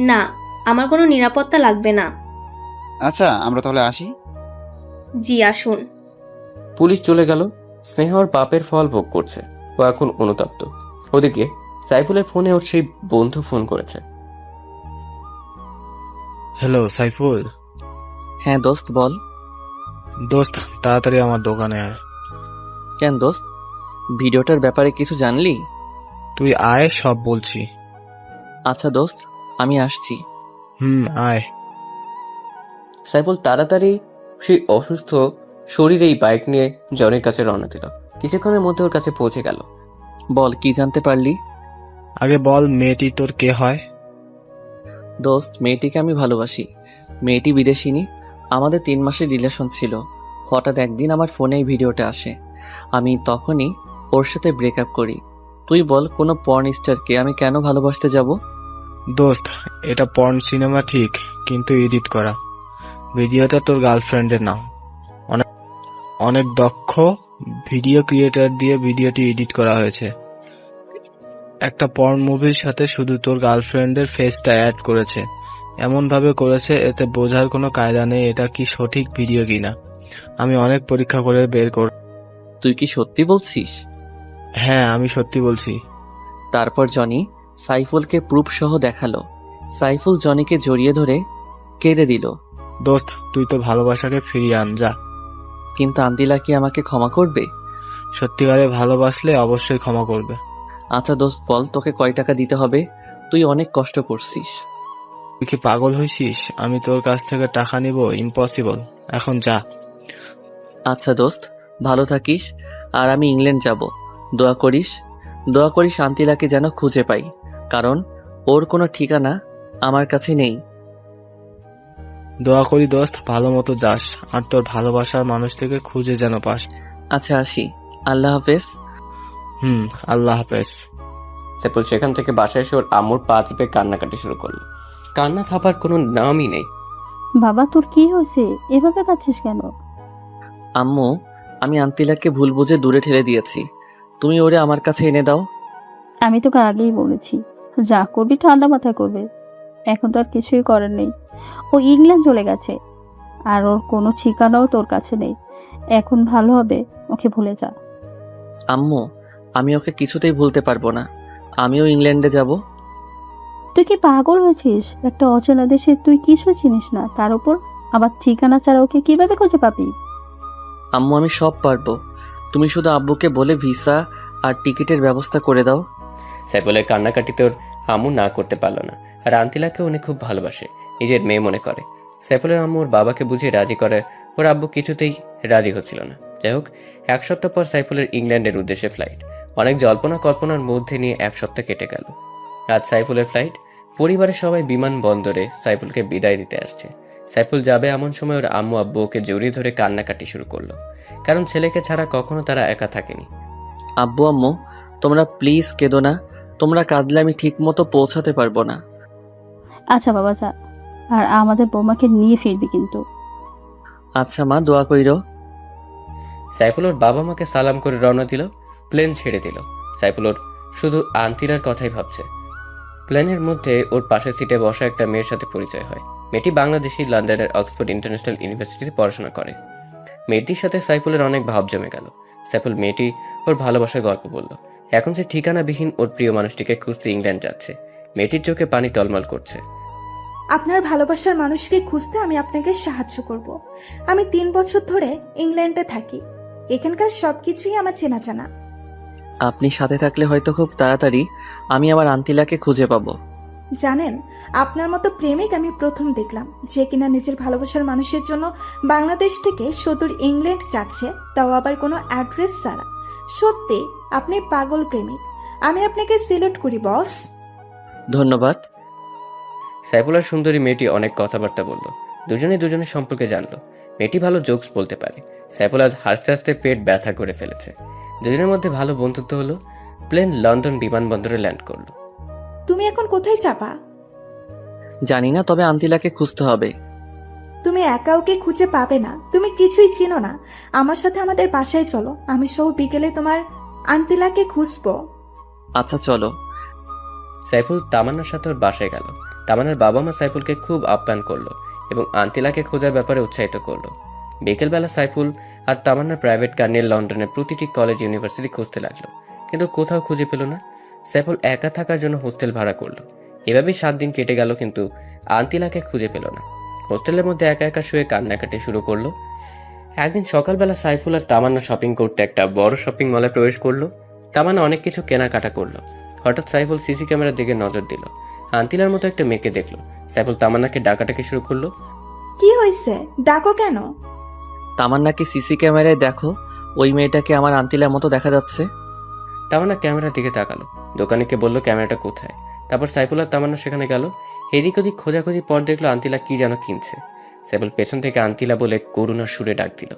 না, আমার কোনো নিরাপত্তা লাগবে না। আচ্ছা, আমরা তাহলে আসি। জি আসুন। পুলিশ চলে গেল। স্নেহা ওর পাপের ফল ভোগ করছে। ও এখন অনুতপ্ত। ওদিকে সাইফুলের ফোনে ওর সেই বন্ধু ফোন করেছে। হ্যালো সাইফুল। হ্যাঁ দোস্ত বল। দোস্ত তাড়াতাড়ি আমার দোকানে আয়। কেন দোস্ত, ভিডিওটার ব্যাপারে কিছু জানলি? তুই আয়, সব বলছি। আচ্ছা দোস্ত, আমি আসছি। আয়। সাইফুল তাড়াতাড়ি সেই অসুস্থ শরীরেই বাইক নিয়ে জনির কাছে রওনা দিল। কিছুক্ষণের মধ্যে ওর কাছে পৌঁছে গেল। বল, কি জানতে পারলি? আগে বল, মেয়েটি তোর কে হয়? দোস্ত, মেয়েটিকে আমি ভালোবাসি। মেয়েটি বিদেশিনী। আমাদের 3 মাসের রিলেশন ছিল। হঠাৎ একদিন আমার ফোনে এই ভিডিওটা আসে। আমি তখনই ওর সাথে ব্রেকআপ করি। তুই বল, কোনো পর্ন স্টারকে আমি কেন ভালোবাসতে যাব? দোস্ত, এটা পর্ন সিনেমা ঠিক, কিন্তু এডিট করা। ভিডিওটা তোর গার্লফ্রেন্ডের নাম। অনেক দক্ষ ভিডিও ক্রিয়েটর দিয়ে ভিডিওটি এডিট করা হয়েছে। একটা পর্ন মুভির সাথে শুধু তোর গার্লফ্রেন্ডের ফেসটা অ্যাড করেছে। এমনভাবে করেছে এতে বোঝার কোনো কায়দা নেই এটা কি সঠিক ভিডিও কিনা। আমি অনেক পরীক্ষা করে বের কর। তুই কি সত্যি বলছিস? হ্যাঁ, আমি সত্যি বলছি। তারপর জনি সাইফুলকে প্রুফ সহ দেখালো। সাইফুল জনিকে জড়িয়ে ধরে কেঁদে দিল। দোস্ত, তুই তো ভালোবাসাকে ফিরিয়ে আন যা। কিন্তু আন্তিলা কি আমাকে ক্ষমা করবে? সত্যিকারে ভালোবাসলে অবশ্যই ক্ষমা করবে। আচ্ছা দোস্ত, বল তোকে কয় টাকা দিতে হবে? তুই অনেক কষ্ট করছিস। তুই কি পাগল হয়েছিস? আমি তোর কাছ থেকে টাকা নিব? ইম্পসিবল। এখন যা। আচ্ছা দোস্ত, ভালো থাকিস। আর আমি ইংল্যান্ড যাব। দোয়া করিস আন্তিলাকে যেন খুঁজে পাই, কারণ ওর কোনো ঠিকানা আমার কাছে নেই। দোয়া করি দোস্ত, ভালো মতো যাস আর তোর ভালোবাসার মানুষটাকে খুঁজে যেন পাস। আচ্ছা আসি, আল্লাহ হাফেজ। আল্লাহ হাফেজ। সাইফুল সেখান থেকে বাসায় এসে ওর আম্মুর পা চেপে কান্নাকাটি শুরু করলো। কান্না থামার কোনো নামই নেই। বাবা তোর কি হয়েছে, এভাবে কাঁদছিস কেন? আম্মু, আমি আন্তিলাকে ভুল বুঝে দূরে ঠেলে দিয়েছি। তুমি ওরে আমার কাছে এনে দাও। আমি তোকে আগেই বলেছি, যা করবি ঠান্ডা মাথায় করবে। এখন তো আর কিছুই করার নেই। ও ইংল্যান্ড চলে গেছে, আর ওর কোনো ঠিকানাও তোর কাছে নেই। এখন ভালো হবে ওকে ভুলে যা। আম্মু, আমি ওকে কিছুতেই ভুলতে পারবো না। আমিও ইংল্যান্ডে যাব। তুই কি পাগল হয়েছিস? একটা অচেনা দেশে তুই কিছু চিনিস না, তার উপর আবার ঠিকানা ছাড়া ওকে কিভাবে খুঁজে পাবি? আম্মু, আমি সব পারবো। তুমি শুধু আব্বুকে বলে ভিসা আর টিকিটের ব্যবস্থা করে দাও। সাইফুলের কান্নাকাটিতে ওর আম্মু না করতে পারলো না। আর আন্তিলাকে উনি খুব ভালোবাসে, নিজের মেয়ে মনে করে। সাইফুলের আম্মু ওর বাবাকে বুঝিয়ে রাজি করে, ওর আব্বু কিছুতেই রাজি হচ্ছিল না। যাই হোক, 1 সপ্তাহ পর সাইফুলের ইংল্যান্ডের উদ্দেশ্যে ফ্লাইট। অনেক জল্পনা কল্পনার মধ্যে নিয়ে 1 সপ্তাহ কেটে গেল। আজ সাইফুলের ফ্লাইট। পরিবারের সবাই বিমানবন্দরে সাইফুলকে বিদায় দিতে আসছে। সাইফুল যাবে এমন সময় ওর আম্মু আব্বু ওকে জড়িয়ে ধরে কান্নাকাটি শুরু করলো, কারণ ছেলেকে ছাড়া কখনো তারা একা থাকেনি। আব্বু আম্মু, তোমরা প্লিজ কেঁদো না। তোমরা কাঁদলে আমি ঠিক মতো পৌঁছাতে পারবো না। আচ্ছা বাবা যা, আর আমাদের বৌমাকে নিয়ে ফিরবি কিন্তু। আচ্ছা মা, দোয়া কইরো। সাইফুল ওর বাবা মাকে সালাম করে রওনা দিল। প্লেন ছেড়ে দিল। সাইফুল ওর শুধু আন্তিলার কথাই ভাবছে। প্লেনের মধ্যে ওর পাশের সিটে বসা একটা মেয়ের সাথে পরিচয় হয়। মেয়েটি বাংলাদেশি, লন্ডনের অক্সফোর্ড ইন্টারন্যাশনাল ইউনিভার্সিটিতে পড়াশোনা করে। মেয়েটির সাথে সাইফুলের অনেক ভাব জমে গেল। সাইফুল মেয়েটি ওর ভালোবাসার গল্প বলল। এখন সে ঠিকানাবিহীন ওর প্রিয় মানুষটিকে খুঁজতে ইংল্যান্ড যাচ্ছে। মেয়েটির চোখে পানি টলমল করছে। আপনার ভালোবাসার মানুষকে খুঁজতে আমি আপনাকে সাহায্য করব। আমি 3 বছর ধরে ইংল্যান্ডে থাকি। এখানকার সবকিছুই আমার চেনা জানা। আপনি সাথে থাকলে হয়তো খুব তাড়াতাড়ি আমি আমার আন্তিলাকে খুঁজে পাবো। জানেন, আপনার মতো প্রেমিক আমি প্রথম দেখলাম, যে কিনা নিজের ভালোবাসার মানুষের জন্য বাংলাদেশ থেকে সুদূর ইংল্যান্ড যাচ্ছে, তাও আবার কোনো অ্যাড্রেস ছাড়া। সত্যি আপনি পাগল প্রেমিক। আমি আপনাকে সিলেক্ট করি বস। ধন্যবাদ। সাইফুল আর সুন্দরী মেয়েটি অনেক কথাবার্তা বলল। দুজনের সম্পর্কে জানলো। মেয়েটি ভালো জোকস বলতে পারে। সাইফুল আজ হাসতে হাসতে পেট ব্যথা করে ফেলেছে। দুজনের মধ্যে ভালো বন্ধুত্ব হলো। প্লেন লন্ডন বিমানবন্দরে ল্যান্ড করলো। তুমি এখন কোথায় চাপা? জানি না, তবে আন্তিলাকে খুঁজতে হবে। তুমি একা ওকে খুঁজে পাবে না। তুমি কিছুই চিনো না। আমার সাথে আমাদের বাসায় চলো, আমি সব বিকেলে তোমার আন্তিলাকে খুঁজবো। আচ্ছা চলো। সাইফুল তামান্নার সাথে ওর বাসায় গেল। তামান্নার বাবা মা সাইফুলকে খুব আপ্যায়ন করলো এবং আন্তিলাকে খোঁজার ব্যাপারে উৎসাহিত করলো। বিকেলবেলা সাইফুল আর তামান্নার প্রাইভেট কার নিয়ে লন্ডনের প্রতিটি কলেজ ইউনিভার্সিটি খুঁজতে লাগলো, কিন্তু কোথাও খুঁজে পেল না। সাইফুল একা থাকার জন্য হোস্টেল ভাড়া করলো। এভাবেই 7 দিন কেটে গেল, কিন্তু আন্তিলাকে খুঁজে পেল না। হোস্টেলের মধ্যে একা একা শুয়ে কান্নাকাটি শুরু করলো। একদিন সকালবেলা সাইফুল আর তামান্না শপিং করতে একটা বড় শপিং মলে প্রবেশ করলো। তামান্না অনেক কিছু কেনাকাটা করলো। হঠাৎ সাইফুল সিসি ক্যামেরার দিকে নজর দিল। আন্তিলার মতো একটা মেয়েকে দেখলো। সাইফুল তামান্নাকে ডাকাটাকি শুরু করলো। কি হয়েছে, ডাকো কেন? তামান্নাকে সিসি ক্যামেরায় দেখো, ওই মেয়েটাকে আমার আন্তিলার মতো দেখা যাচ্ছে। তামান্না ক্যামেরার দিকে তাকালো। দোকানিকে বলল ক্যামেরাটা কোথায়। তারপর সাইফুল আর তামান্না সেখানে গেল। এদিক ওদিক খোঁজাখুঁজি পর দেখলো আন্তিলা কি যেন কিনছে। সাইফুল পেছন থেকে আন্তিলা বলে করুণার সুরে ডাক দিল।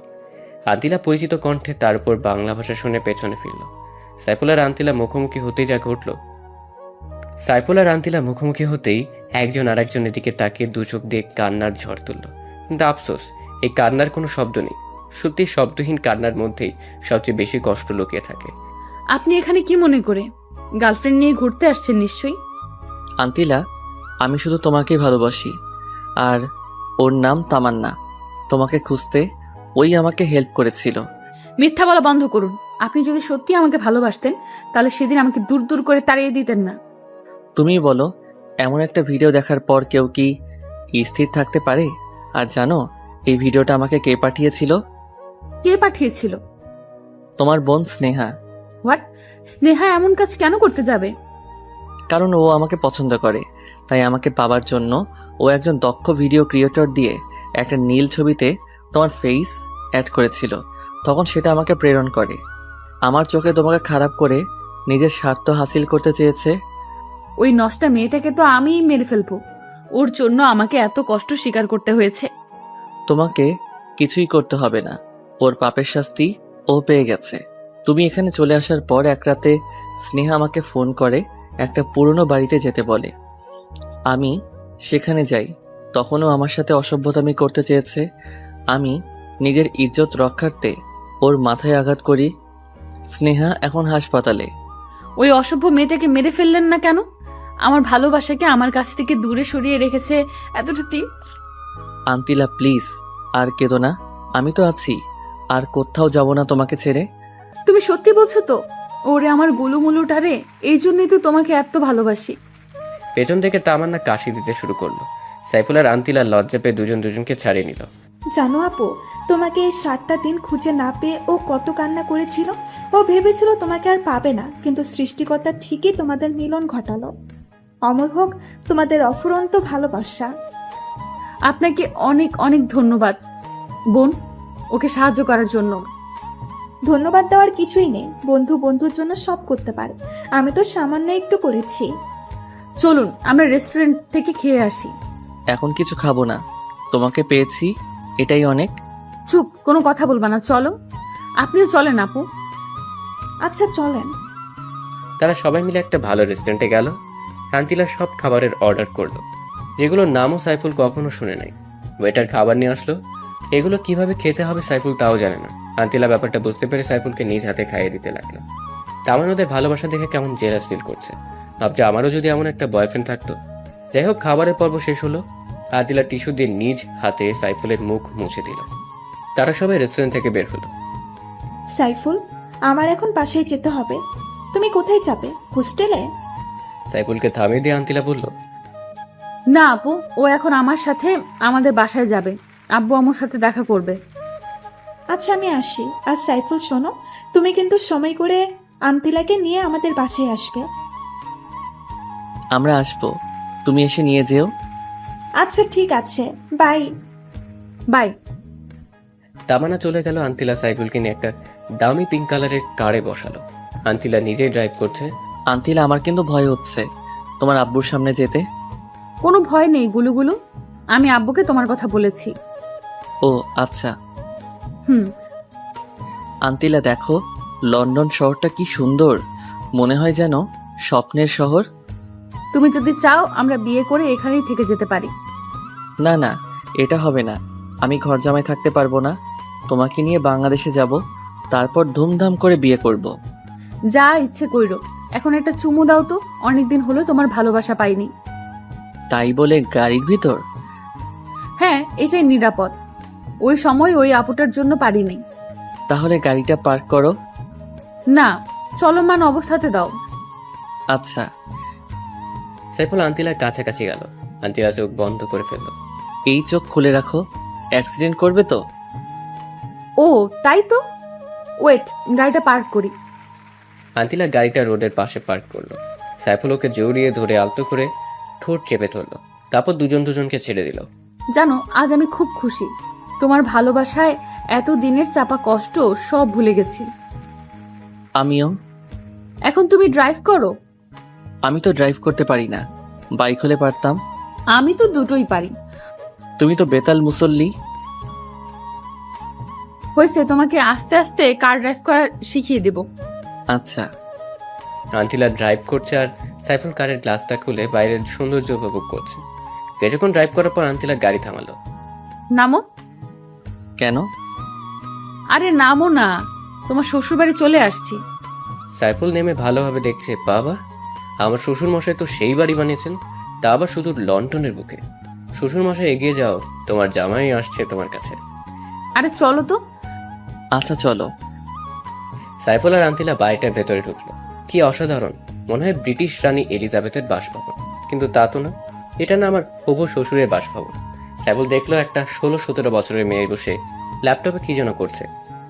আন্তিলা পরিচিত কণ্ঠে, তার উপর বাংলা ভাষা শুনে পেছনে ফিরল। সাইফুল আর আন্তিলা মুখোমুখি হতেই যা ঘটল। সাইফুল আর আন্তিলা মুখোমুখি হতেই একজন আরেকজনের দিকে তাকিয়ে 2 চোখ দিয়ে কান্নার ঝড় তুলল। কিন্তু আফসোস, এই কান্নার কোনো শব্দ নেই। সত্যি শব্দহীন কান্নার মধ্যেই সবচেয়ে বেশি কষ্ট লুকিয়ে থাকে। আপনি এখানে কি মনে করে? গার্লফ্রেন্ড নিয়ে ঘুরতে আসছেন নিশ্চয়ই। আন্তিলা, আমি শুধু তোমাকেই ভালোবাসি, আর ওর নাম তামান্না। তোমাকে খুঁজতে ওই আমাকে হেল্প করেছিল। মিথ্যা বলা বন্ধ করুন। আপনি যদি সত্যি আমাকে ভালোবাসতেন তাহলে সেদিন আমাকে দূর দূর করে তাড়িয়ে দিতেন না। তুমি বলো, এমন একটা ভিডিও দেখার পর কেউ কি স্থির থাকতে পারে? আর জানো এই ভিডিওটা আমাকে কে পাঠিয়েছিল? কে পাঠিয়েছিল? তোমার বোন স্নেহা। হোয়াট? স্নেহা এমন কাজ কেন করতে যাবে? কারণ ও আমাকে পছন্দ করে, তাই আমাকে পাবার জন্য ও একজন দক্ষ ভিডিও ক্রিয়েটর দিয়ে একটা নীল ছবিতে তোমার ফেস অ্যাড করেছিল। তখন সেটা আমাকে প্রেরণ করে। আমার চোখে তোমাকে খারাপ করে নিজের স্বার্থ হাসিল করতে চেয়েছে। ওই নষ্টা মেয়েটাকে তো আমিই মেরে ফেলবো। ওর জন্য আমাকে এত কষ্ট স্বীকার করতে হয়েছে। তোমাকে কিছুই করতে হবে না, ওর পাপের শাস্তি ও পেয়ে গেছে। তুমি এখানে চলে আসার পর এক রাতে স্নেহা আমাকে ফোন করে একটা পুরনো বাড়িতে যেতে বলে। আমি সেখানে যাই। তখনও আমার সাথে অসভ্যতামি করতে চেয়েছে। আমি নিজের ইজ্জত রক্ষার্থে ওর মাথায় আঘাত করি। স্নেহা এখন হাসপাতালে। ওই অসভ্য মেয়েটাকে মেরে ফেললেন না কেন? আমার ভালোবাসাকে আমার কাছ থেকে দূরে সরিয়ে রেখেছে এতটুকু। আন্তিলা প্লিজ, আর কেঁদো না। আমি তো আছি, আর কোথাও যাব না তোমাকে ছেড়ে। তুমি সত্যি বলছো তো? ওরে আমার গুলুমুলুটারে, এই জন্যই তো তোমাকে এত ভালোবাসি। পেছন থেকে তামান্না কাশি দিতে শুরু করলো। সাইফুল আর আন্তিলা লজ্জা পেয়ে দুজন দুজনকে ছাড়িয়ে নিল। জানো আপু, তোমাকে এই 7টা দিন খুঁজে না পেয়ে ও কত কান্না করেছিল। ও ভেবেছিল তোমাকে আর পাবে না, কিন্তু সৃষ্টিকর্তা ঠিকই তোমাদের মিলন ঘটালো। অমর হোক তোমাদের অফুরন্ত ভালোবাসা। আপনাকে অনেক অনেক ধন্যবাদ বোন, ওকে সাহায্য করার জন্য। ধন্যবাদ দেওয়ার কিছুই নেই, বন্ধু বন্ধুর জন্য সব করতে পারে। আমি তো সামান্য একটু করেছি। চলুন আমরা রেস্টুরেন্ট থেকে খেয়ে আসি। এখন কিছু খাবো না, তোমাকে পেয়েছি, এটাই অনেক। চুপ, কোনো কথা বলবা না, চলো। আপনিও চলেন আপু। আচ্ছা চলেন। তারা সবাই মিলে একটা ভালো রেস্টুরেন্টে গেল। আন্তিলা সব খাবারের অর্ডার করলো, যেগুলোর নামও সাইফুল কখনো শুনে নাই। ওয়েটার খাবার নিয়ে আসলো। এগুলো কিভাবে খেতে হবে সাইফুল তাও জানে না। আন্তিলা ব্যাপারটা বুঝতে পেরে সাইফুলকে নিজ হাতে খাইয়ে দিতে লাগলো। তামান ওদের ভালোবাসা দেখে কেমন জেলাস ফিল করছে, ভাবছে আমারও যদি এমন একটা বয়ফ্রেন্ড থাকতো। যাই হোক, খাবারের পর্ব শেষ হলো। আন্তিলা টিস্যু দিয়ে নিজ হাতে সাইফুলের মুখ মুছে দিল। তারা সবাই রেস্টুরেন্ট থেকে বের হলো। সাইফুল, আমার এখন বাসায় যেতে হবে। তুমি কোথায় যাবে? হোস্টেলে? সাইফুলকে থামিয়ে দিয়ে আন্তিলা বলল, না আপু, ও এখন আমার সাথে আমাদের বাসায় যাবে। আব্বু আমার সাথে দেখা করবে। আচ্ছা আমি আসি। আর সাইফুল শোনো, তুমি কিন্তু সময় করে আন্তিলাকে নিয়ে আমাদের বাসায় আসবে। আমরা আসবো, তুমি এসে নিয়ে যেও। আচ্ছা ঠিক আছে, বাই। বাই। তামানা চলে গেল। আন্তিলা সাইফুলকে নিয়ে একটা দামি পিঙ্ক কালারের কারে বসালো। আন্তিলা নিজেই ড্রাইভ করছে। আন্তিলা আমার কিন্তু ভয় হচ্ছে তোমার আব্বুর সামনে যেতে। কোনো ভয় নেই গুলুগুলু, আমি আব্বুকে তোমার কথা বলেছি। ও আচ্ছা। হুম। আন্তিলা দেখো, লন্ডন শহরটা কি সুন্দর, মনে হয় যেন স্বপ্নের শহর। তুমি যদি চাও আমরা বিয়ে করে এখানেই থেকে যেতে পারি। না না, এটা হবে না। আমি ঘর জামাই থাকতে পারবো না। তোমাকে নিয়ে বাংলাদেশে যাব, তারপর ধুমধাম করে বিয়ে করব। যা ইচ্ছে কইরো, এখন একটা চুমু দাও তো, অনেকদিন হলো তোমার ভালোবাসা পাইনি। তাই বলে গাড়ির ভিতর? হ্যাঁ, এটাই নিরাপদ। ওই সময় ওই আপুটার জন্য পারিনি। তাহলে গাড়িটা পার্ক করো। না, চলমান অবস্থাতে দাও। আচ্ছা। সাইফুল আন্তিলার কাছাকাছি গেল। আন্তিলা চোখ বন্ধ করে ফেলল। এই চোখ খুলে রাখো, অ্যাক্সিডেন্ট করবে তো। ও তাই তো, ওয়েট, গাড়িটা পার্ক করি। আন্তিলা গাড়িটা রোডের পাশে পার্ক করলো। সাইফুল ওকে জড়িয়ে ধরে আলতো করে ঠোঁট চেপে ধরলো। তারপর দুজন দুজনকে ছেড়ে দিল। জানো, আজ আমি খুব খুশি। তোমার ভালোবাসায় এত দিনের চাপা কষ্ট সব ভুলে গেছি। আমিও। এখন তুমি ড্রাইভ করো। আমি তো ড্রাইভ করতে পারি না, বাইক হলে পারতাম। আমি তো দুটোই পারি। তুমি তো বেতাল মুসল্লি। হয়েছে, তোমাকে আস্তে আস্তে কার ড্রাইভ করা শিখিয়ে দেব। আচ্ছা। আন্তিলা ড্রাইভ করছে আর সাইফুল কারের গ্লাসটা খুলে বাইরের সৌন্দর্য উপভোগ করছে। কিছুক্ষণ ড্রাইভ করার পর আন্তিলা গাড়ি থামালো। নামো। কেন? আরে নামো না, তোমার শ্বশুর বাড়ি চলে আসছি। সাইফুল নেমে ভালোভাবে দেখছে, বাবা, আমার শ্বশুর মশাই তো সেই বাড়ি বানিয়েছেন, তা আবার শুধু লন্ডনের বুকে। শ্বশুর মশাই এগিয়ে যাও, তোমার জামাই আসছে তোমার কাছে। আরে চলো তো। আচ্ছা চলো। সাইফুল আর আন্তিলা বাড়িটার ভেতরে ঢুকলো। কি অসাধারণ, মনে হয় ব্রিটিশ রানী এলিজাবেথের বাসভবন। কিন্তু তা তো না, এটা না আমার হবু শ্বশুরের বাসভবন। সাইফুল দেখলো একটা 16-17 বছরের মেয়ে বসে ল্যাপটপে কি যেন করছে।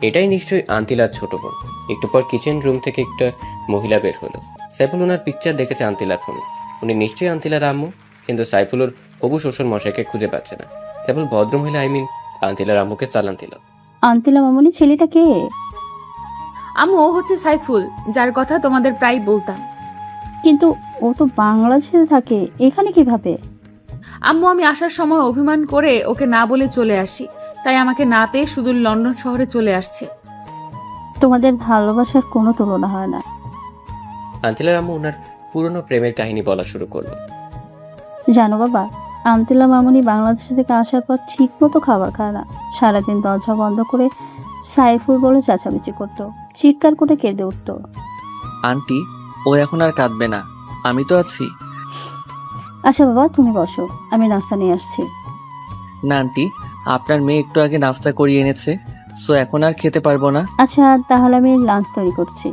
এটাই নিশ্চয়ই আন্তিলার ছোট বোন। একটু পর কিচেন রুম থেকে একটা মহিলা বের হলো। সাইফুল ওনার পিকচার দেখেছে আন্তিলার ফোনে। উনি নিশ্চয়ই আন্তিলার আম্মু, কিন্তু সাইফুল ওর হবু শ্বশুর মশাইকে খুঁজে পাচ্ছে না। সাইফুল ভদ্রমহিলা আন্তিলার আম্মুকে সালাম দিল। আন্তিলা মামনি, ছেলেটা কে? আম্মু, ও হচ্ছে সাইফুল, যার কথা তোমাদের প্রায় বলতাম। কিন্তু ও তো বাংলাদেশে থাকে, এখানে কিভাবে? আম্মু, আমি আসার সময় অভিমান করে ওকে না বলে চলে আসি, তাই আমাকে না পেয়ে শুধু লন্ডন শহরে চলে আসছে। তোমাদের ভালোবাসার কোনো তুলনা হয় না। আন্তিলার আম্মু ওনার পুরনো প্রেমের কাহিনী বলা শুরু করলো। জানো বাবা, আন্তিলা মামনি বাংলাদেশ থেকে আসার পর ঠিক মতো খাবার খায় না। সারাদিন দরজা বন্ধ করে সাইফুল বলে চেঁচামেচি করতো, চিৎকার করে কেঁদে উঠতো। আন্টি, ও এখন আর কাঁদবে না, আমি তো আছি। আচ্ছা বাবা, তুমি বসো, আমি নাস্তা নিয়ে আসছি। না আন্টি, আপনার মেয়ে একটু আগে নাস্তা করিয়ে এনেছে, সো এখন আর খেতে পারবো না। আচ্ছা, তাহলে আমি লাঞ্চ তৈরি করছি।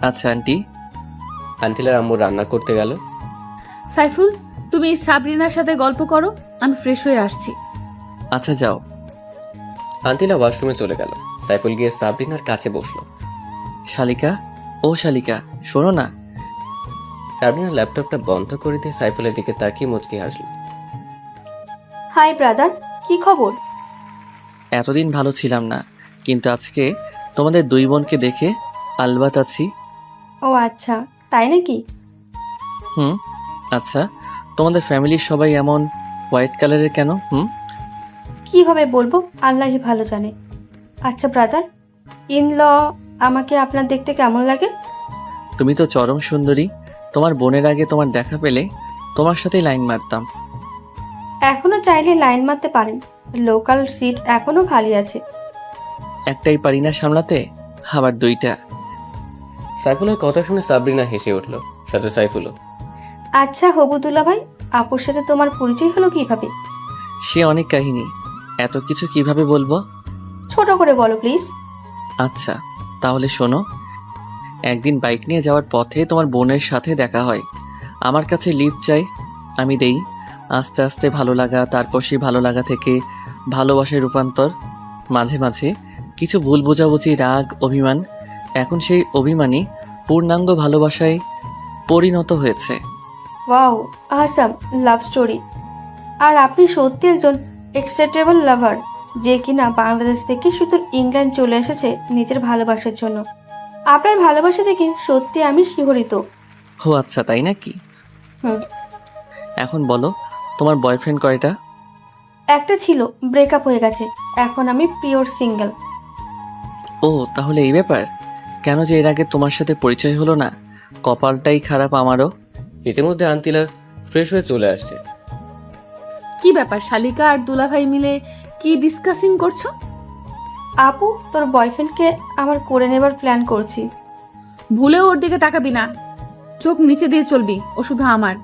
আচ্ছা আন্টি। আন্তিলার আম্মু রান্না করতে গেল। সাইফুল, তুমি সাবরিনার সাথে গল্প করো, আমি ফ্রেশ হয়ে আসছি। আচ্ছা যাও। আন্তিলা ওয়াশরুমে চলে গেল। সাইফুল গিয়ে সাবরিনার কাছে বসলো। শালিকা, ও শালিকা, শোনো না। সাবরিনা ল্যাপটপটা বন্ধ করে দিয়ে সাইফুলের দিকে তাকিয়ে মুচকি হাসল। হাই ব্রাদার, কি খবর? এতদিন ভালো ছিলাম না, কিন্তু আজকে তোমাদের দুই বোনকে দেখে আলবাত আছি। ও আচ্ছা, তাই নাকি? আচ্ছা, তোমাদের ফ্যামিলির সবাই এমন হোয়াইট কালারের কেন? কিভাবে বলবো, আল্লাহই ভালো জানে। আচ্ছা ব্রাদার, ইন ল আমাকে আপনার দেখতে কেমন লাগে? তুমি তো চরম সুন্দরী। তোমার বোনের আগে তোমার দেখা পেলে তোমার সাথেই লাইন মারতাম। এখনো চাইলে লাইন মারতে পারেন, লোকাল সিট এখনো খালি আছে। একটাই পারি না সামলাতে, আবার দুইটা। সাইফুলের কথা শুনে সাবরিনা হেসে উঠল, সাথে সাইফুলও। আচ্ছা হবুদুল্লা ভাই, আপুর সাথে তোমার পরিচয় হলো কিভাবে? সে অনেক কাহিনী, এত কিছু কিভাবে বলবো? ছোট করে বলো প্লিজ। আচ্ছা তাহলে শোনো। একদিন বাইক নিয়ে যাওয়ার পথে তোমার বোনের সাথে দেখা হয়। আমার কাছে লিফট চাই, আমি দেই। আস্তে আস্তে ভালো লাগা, তারপর সেই ভালো লাগা থেকে ভালোবাসায় রূপান্তর। মাঝে মাঝে কিছু ভুল বোঝাবুঝি, রাগ, অভিমান। এখন সেই অভিমানই পূর্ণাঙ্গ ভালোবাসায় পরিণত হয়েছে। Wow, Assam love story. আর আপনি সত্যি একজন অ্যাকসেপ্টেবল লাভার, যে কিনা বাংলাদেশ থেকে শুধু ইংল্যান্ড চলে এসেছে নিজের ভালোবাসার জন্য। আপনার ভালোবাসা দেখে সত্যি আমি শিহরিত। ও আচ্ছা, তাই নাকি? হুম। এখন বলো, তোমার বয়ফ্রেন্ড কয়টা? একটা ছিল, ব্রেকআপ হয়ে গেছে, এখন আমি পিওর সিঙ্গেল। ও তাহলে এই ব্যাপার। কেন যে এর আগে তোমার সাথে পরিচয় হলো না, কপালটাই খারাপ আমারও। ইতিমধ্যে আন্তিলা ফ্রেশ হয়ে চলে আসছে। কি ব্যাপার, শালিকা আর দুলাভাই মিলে কি ডিসকাসিং করছো? আপু, তোর বয়ফ্রেন্ডকে আমার করে নেবার প্ল্যান করছি। ভুলেও ওর দিকে তাকাবি না, চোখ নিচে দিয়ে চলবি, ও শুধু আমার।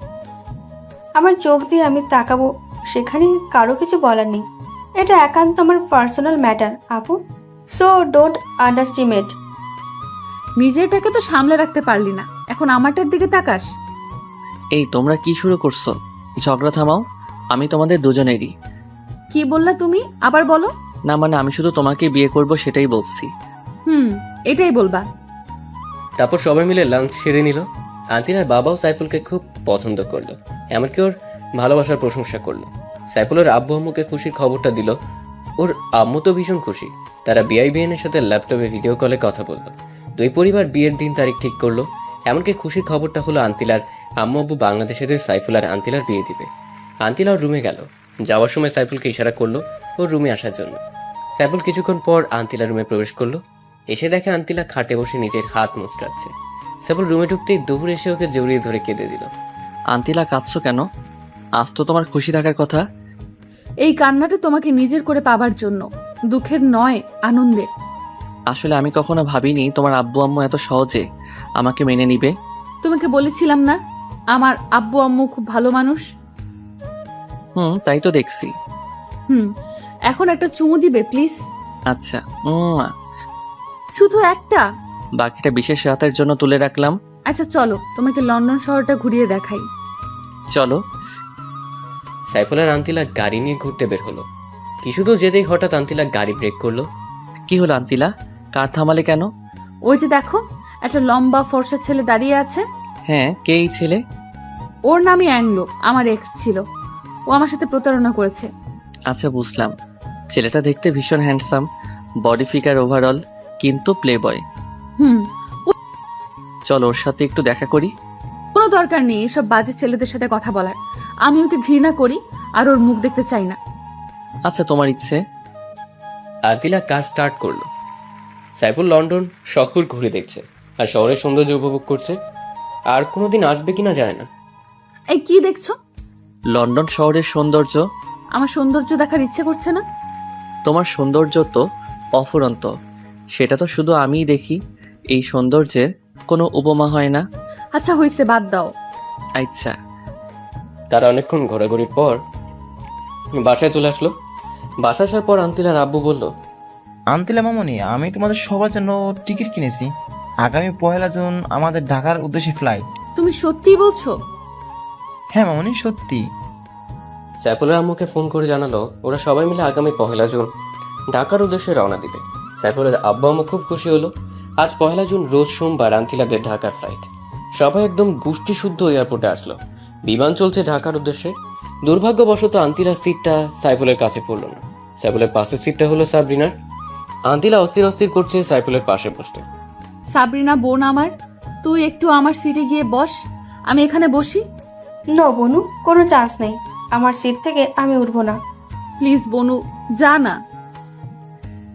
আমার চোখ দিয়ে আমি তাকাবো, সেখানে কারো কিছু বলার নেই। এটা একান্ত আমার পার্সোনাল ম্যাটার আপু, সো ডোন্ট আন্ডারস্টিমেট। নিজেরটাকে তো সামলে রাখতে পারলি না, এখন আমারটার দিকে তাকাস। এই তোমরা কি শুরু করছো? ঝগড়া থামাও, আমি তোমাদের দুজনেরই। কি বললা তুমি? আবার বলো। না মানে আমি শুধু তোমাকে বিয়ে করব সেটাই বলছি। এটাই বলবা। তারপর সবাই মিলে লাঞ্চ সেরে নিল। আন্তিলার বাবাও সাইফুলকে খুব পছন্দ করলো, এমনকি ওর ভালোবাসার প্রশংসা করলো। সাইফুলের আব্বু আম্মুকে খুশির খবরটা দিল। ওর আম্মু তো ভীষণ খুশি। তারা বিআইবিএনের সাথে ল্যাপটপে ভিডিও কলে কথা বলল। দুই পরিবার বিয়ের দিন তারিখ ঠিক করলো। এমনকি খুশির খবরটা হলো আন্তিলার আম্মু আব্বু বাংলাদেশে সাইফুল আর আন্তিলার বিয়ে দিবে। আন্তিলা ওর রুমে গেল। যাওয়ার সময় সাইফুলকে ইশারা করলো ওর রুমে আসার জন্য। সাইফুল কিছুক্ষণ পর আন্তিলার রুমে প্রবেশ করলো। এসে দেখে আন্তিলা খাটে বসে নিজের হাত মুচড়াচ্ছে। সাইফুল রুমে ঢুকতেই দৌড়ে এসে ওকে জড়িয়ে ধরে কেঁদে দিল। আন্তিলা, কাঁদছো কেন? আজ তো তোমার খুশি থাকার কথা। এই কান্নাটা তোমাকে নিজের করে পাবার জন্য, দুঃখের নয়, আনন্দের। আসলে আমি কখনো ভাবিনি তোমার আব্বু আম্মু এত সহজে আমাকে মেনে নিবে। তোমাকে বলেছিলাম না আমার আব্বু আম্মু খুব ভালো মানুষ। তাই তো দেখছি। এখন একটা চুমু দিবে প্লিজ? আচ্ছা, শুধু একটা। বাকিটা বিশেষ রাতের জন্য তুলে রাখলাম। আচ্ছা চলো, তোমাকে লন্ডন শহরটা ঘুরিয়ে দেখাই। চলো। সাইফুল আর আন্তিলা গাড়ি নিয়ে ঘুরতে বের হলো। কিছু তো যেতেই হঠাৎ আন্তিলা গাড়ি ব্রেক করলো। কি হলো আন্তিলা, কার থামালে কেন? ওই যে দেখো, একটা লম্বা ফর্সা ছেলে দাঁড়িয়ে আছে। হ্যাঁ, কে এই ছেলে? ওর নামই অ্যাংলো, আমার এক্স ছিল। ও আমার সাথে প্রতারণা করেছে। আচ্ছা বুঝলাম। ছেলেটা দেখতে ভীষণ হ্যান্ডসাম, বডি ফিগার ওভারঅল, কিন্তু প্লে বয়। হুম। চল ওর সাথে একটু দেখা করি। কোনো দরকার নেই এসব বাজে ছেলেদের সাথে কথা বলার। আমি ওকে ঘৃণা করি আর ওর মুখ দেখতে চাই না। আচ্ছা তোমার ইচ্ছে। আন্তিলা কার স্টার্ট করলো। সাইফুল লন্ডন শহর ঘুরে দেখছে আর শহরের সৌন্দর্য উপভোগ করছে। আর কোনোদিন আসবে কিনা জানে না। এই কি দেখছো? লন্ডন শহরের সৌন্দর্য। আমার সৌন্দর্য দেখার ইচ্ছে করছে না? তোমার সৌন্দর্য তো অফুরন্ত, সেটা তো শুধু আমিই দেখি। এই সৌন্দর্যের কোনো উপমা হয় না। আচ্ছা হইছে, বাদ দাও। আচ্ছা। তারা অনেকক্ষণ ঘোরাঘুরির পর বাসায় চলে আসলো। বাসায় আসার পর আন্তিলার আব্বু বলল, আন্তিলা মামনি, আমি তোমাদের সবার জন্য টিকিট কিনেছি। আগামী 1 জুন আমাদের ঢাকার উদ্দেশ্যে ফ্লাইট। তুমি সত্যি বলছো? হ্যাঁ মামনি, সত্যি। সাইফুলের আম্মুকে ফোন করে জানালো ওরা সবাই মিলে আগামী 1 জুন ঢাকার উদ্দেশ্যে রওনা দিবে। সাইফুলের আব্বু আম্মু খুব খুশি হলো। আজ 1 জুন রোজ সোমবার আন্তিলাদের ঢাকার ফ্লাইট। সবাই একদম গোষ্ঠী শুদ্ধ এয়ারপোর্টে আসলো। বিমান চলছে ঢাকার উদ্দেশ্যে। দুর্ভাগ্যবশত আন্তিলার সিটটা সাইফুলের কাছে পড়ল না। সাইফুলের পাশের সিটটা হলো সাবরিনার। আন্তিলা অস্থির অস্থির করছে সাইফুলের পাশে বসতে। সাবরিনা বোন আমার, তুই একটু আমার সিটে গিয়ে বস, আমি এখানে বসি। নো বনু, কোনো চান্স নেই। আমার সিট থেকে আমি উঠবো না। প্লিজ বনু, যা না।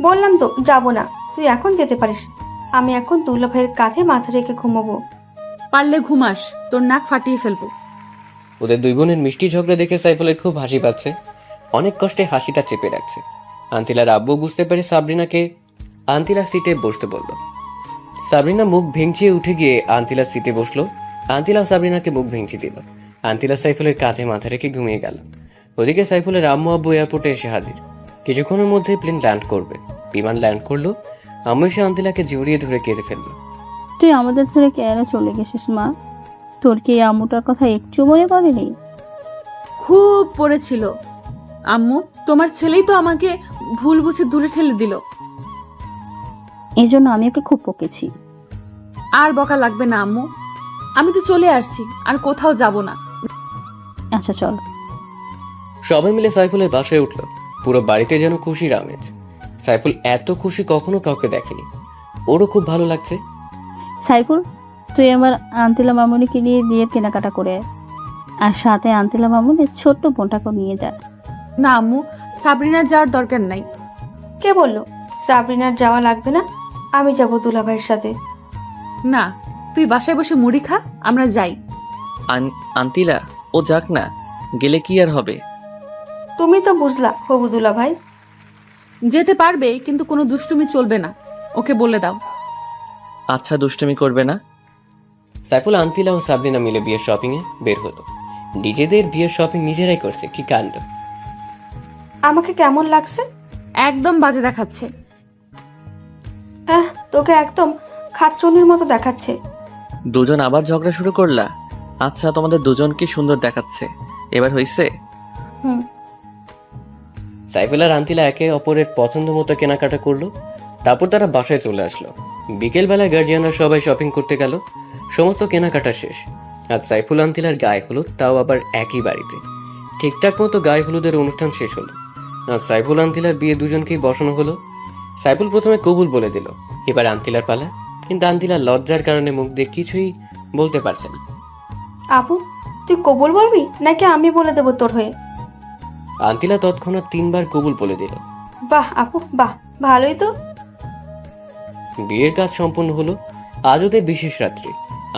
বললাম তো যাব না। তুই এখন যেতে পারিস। আমি এখন দুলা ভাইয়ের কাঁধে মাথা রেখে ঘুমাবো। পারলে ঘুমাস, তোর নাক ফাটিয়ে ফেলবো। ওদের দুই বোনের মিষ্টি ঝগড়া দেখে সাইফুলের খুব হাসি পাচ্ছে। অনেক কষ্টে হাসিটা চেপে রাখছে। আন্তিলার আব্বু বুঝতে পেরে সাবরিনাকে আন্তিলার সিটে বসতে বলল। সাবরিনা মুখ ভেঙচিয়ে উঠে গিয়ে আন্তিলার সিটে বসলো। আন্তিলাও সাবরিনাকে মুখ ভেঙচি দিল। আন্তিলা সাইফুলের কাঁধে মাথা রেখে ঘুমিয়ে গেল। ওদিকে সাইফুলের আম্মু আব্বু এয়ারপোর্টে এসে হাজির। কিছুক্ষণের মধ্যেই প্লেন ল্যান্ড করবে। বিমান ল্যান্ড করলো। আম্মু এসে আন্তিলাকে জড়িয়ে ধরে কেঁদে ফেললো। তুই আমাদের ছেড়ে কেন চলে গেছিস মা? তোর কি এই আম্মুটার কথা একটু মনে পড়েনি? খুব পড়েছিল আম্মু, তোমার ছেলেই তো আমাকে ভুল বুঝে দূরে ঠেলে দিল। এই জন্য আমি ওকে খুব বকেছি। আর বকা লাগবে না আম্মু, আমি তো চলে আসছি, আর কোথাও যাব না। আচ্ছা চল। সবাই মিলে সাইফুলের বাসায় উঠল। পুরো বাড়িতে যেন খুশির আমেজ। সাইফুল এত খুশি কখনো কাউকে দেখেনি। ওরও খুব ভালো লাগছে। সাইফুল, তুই আমার আন্তিলা মামুনিকে নিয়ে বিয়ের কেনাকাটা করে আয়। আর সাথে আন্তিলা মামুনের ছোট্ট বোনটাকে নিয়ে যা। না আম্মু, সাবরিনার যাওয়ার দরকার নাই। কে বললো সাবরিনার যাওয়া লাগবে না? আমি যাব দুলা ভাইয়ের সাথে। না, তুই বাসায় বসে মুড়ি খা, আমরা যাই। আন্তিলা, ও যাক না, গেলে কি আর হবে? তুমি তো বুঝলা হবু দুলা ভাই। যেতে পারবে, কিন্তু কোনো দুষ্টুমি চলবে না, ওকে বলে দাও। আচ্ছা, দুষ্টুমি করবে না। সাইফুল, আন্তিলা ও সাবরিনা মিলে বিয়ের শপিংয়ে বের হলো। নিজেদের বিয়ের শপিং নিজেরাই করছে, কি কাণ্ড। আমাকে কেমন লাগছে? একদম বাজে দেখাচ্ছে। তোকে একদম খাচ্চনির মতো দেখাচ্ছে। দুজন আবার ঝগড়া শুরু করলা? আচ্ছা, তোমাদের দুজনকে সুন্দর দেখাচ্ছে, এবার হইছে? হুম। সাইফুল আর আন্তিলা একে অপরের পছন্দ মতো কেনাকাটা করলো। তারপর তারা বাসায় চলে আসলো। বিকেলবেলায় গার্জিয়ানরা সবাই শপিং করতে গেল। সমস্ত কেনাকাটা শেষ। আজ সাইফুল আন্তিলার গায়ে হলুদ, তাও আবার একই বাড়িতে। ঠিকঠাক মতো গায়ে হলুদের অনুষ্ঠান শেষ হলো। আজ সাইফুল আন্তিলার বিয়ে দুজনকেই বসানো হলো। সাইফুল প্রথমে কবুল বলে দিল। এবার আন্তিলার পালা। কিন্তু আন্তিলা লজ্জার কারণে মুখ দিয়ে কিছুই বলতে পারছে না। আপু, তুই কবুল বলবি নাকি আমি বলে দেবো তোর হয়ে? আন্তিলা তৎক্ষণাৎ 3 বার কবুল বলে দিল। বাহ আপু, বাহ, ভালোই তো। বিয়ের কাজ সম্পূর্ণ হলো। আজ ওদের বিশেষ রাত্রি।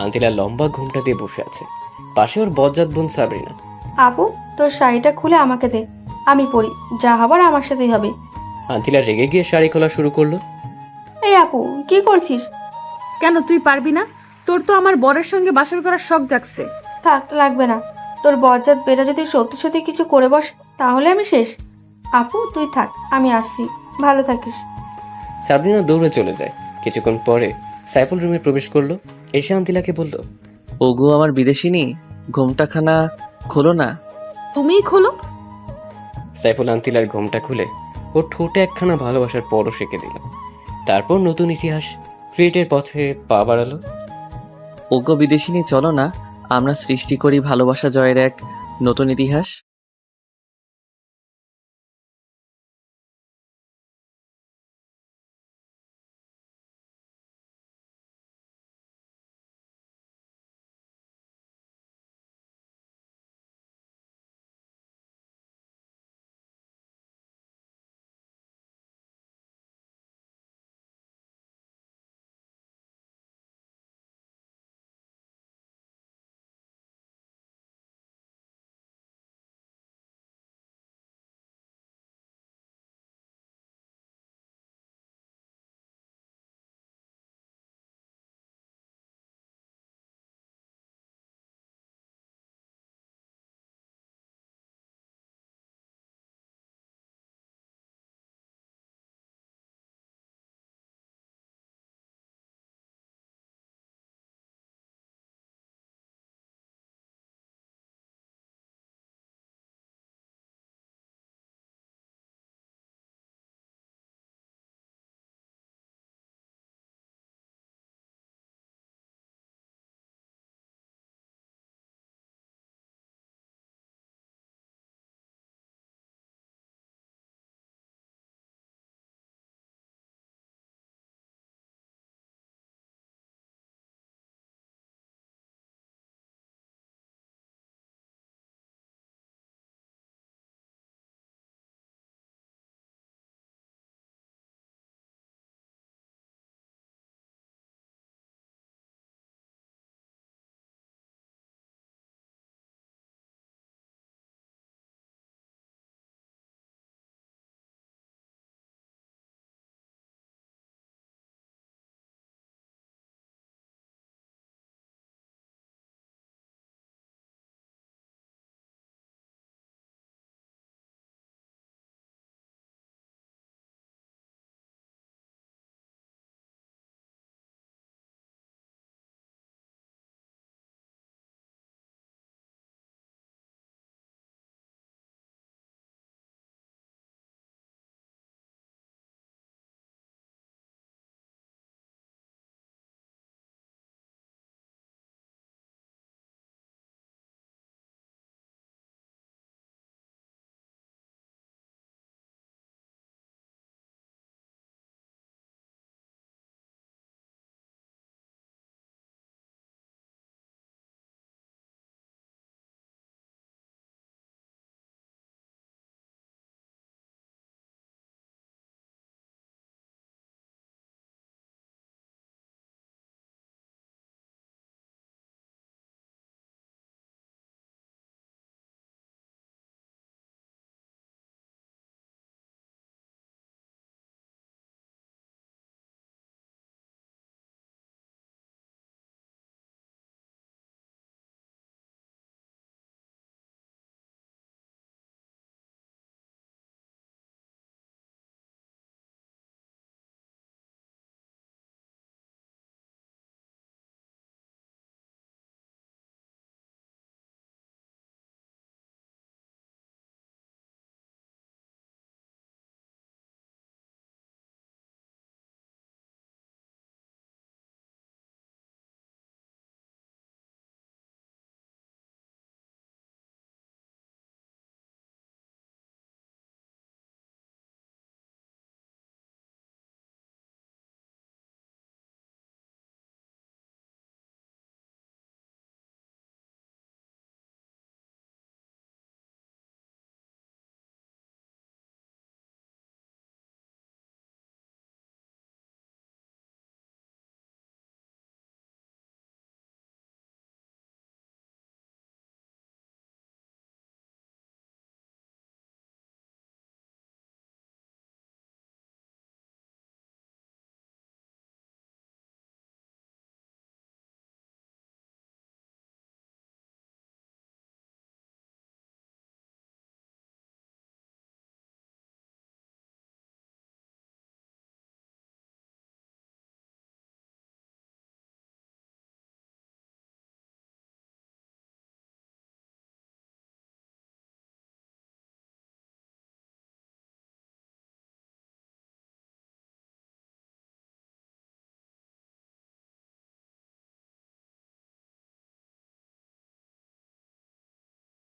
আন্তিলা লম্বা ঘুমটা দিয়ে বসে আছে। পাশে ওর বজ্জাত বোন সাবরিনা। আপু, তোর শাড়িটা খুলে আমাকে দে, আমি পরি। যা হবার আমার সাথেই হবে। আন্তিলা রেগে গিয়ে শাড়ি খোলা শুরু করলো। এই আপু, কি করছিস? কেন, তুই পারবি না? তোর তো আমার বরের সঙ্গে বাসর করার শখ জাগছে। থাক, লাগবে না। তোর বজ্জাত বেটা যদি সত্যি সত্যি কিছু করে বস, তাহলে আমি শেষ। আপু তুই থাক, আমি আসছি। ভালো থাকিস। সাবরিনা দৌড়ে চলে যায়। কিছুক্ষণ পরে সাইফুল রুমে প্রবেশ করলো, এসে আন্তিলাকে বলল, ওগো আমার বিদেশিনী, ঘুমটাখানা খোলো না। তুমিই খোলো। সাইফুল আন্তিলার ঘুমটা খুলে ওর ঠোঁটে একখানা ভালোবাসার পরশ এঁকে দিল। তারপর নতুন ইতিহাস ক্রিয়েটের পথে পা বাড়ালো। ওগো বিদেশিনী, চলো না আমরা সৃষ্টি করি ভালোবাসা জয়ের এক নতুন ইতিহাস।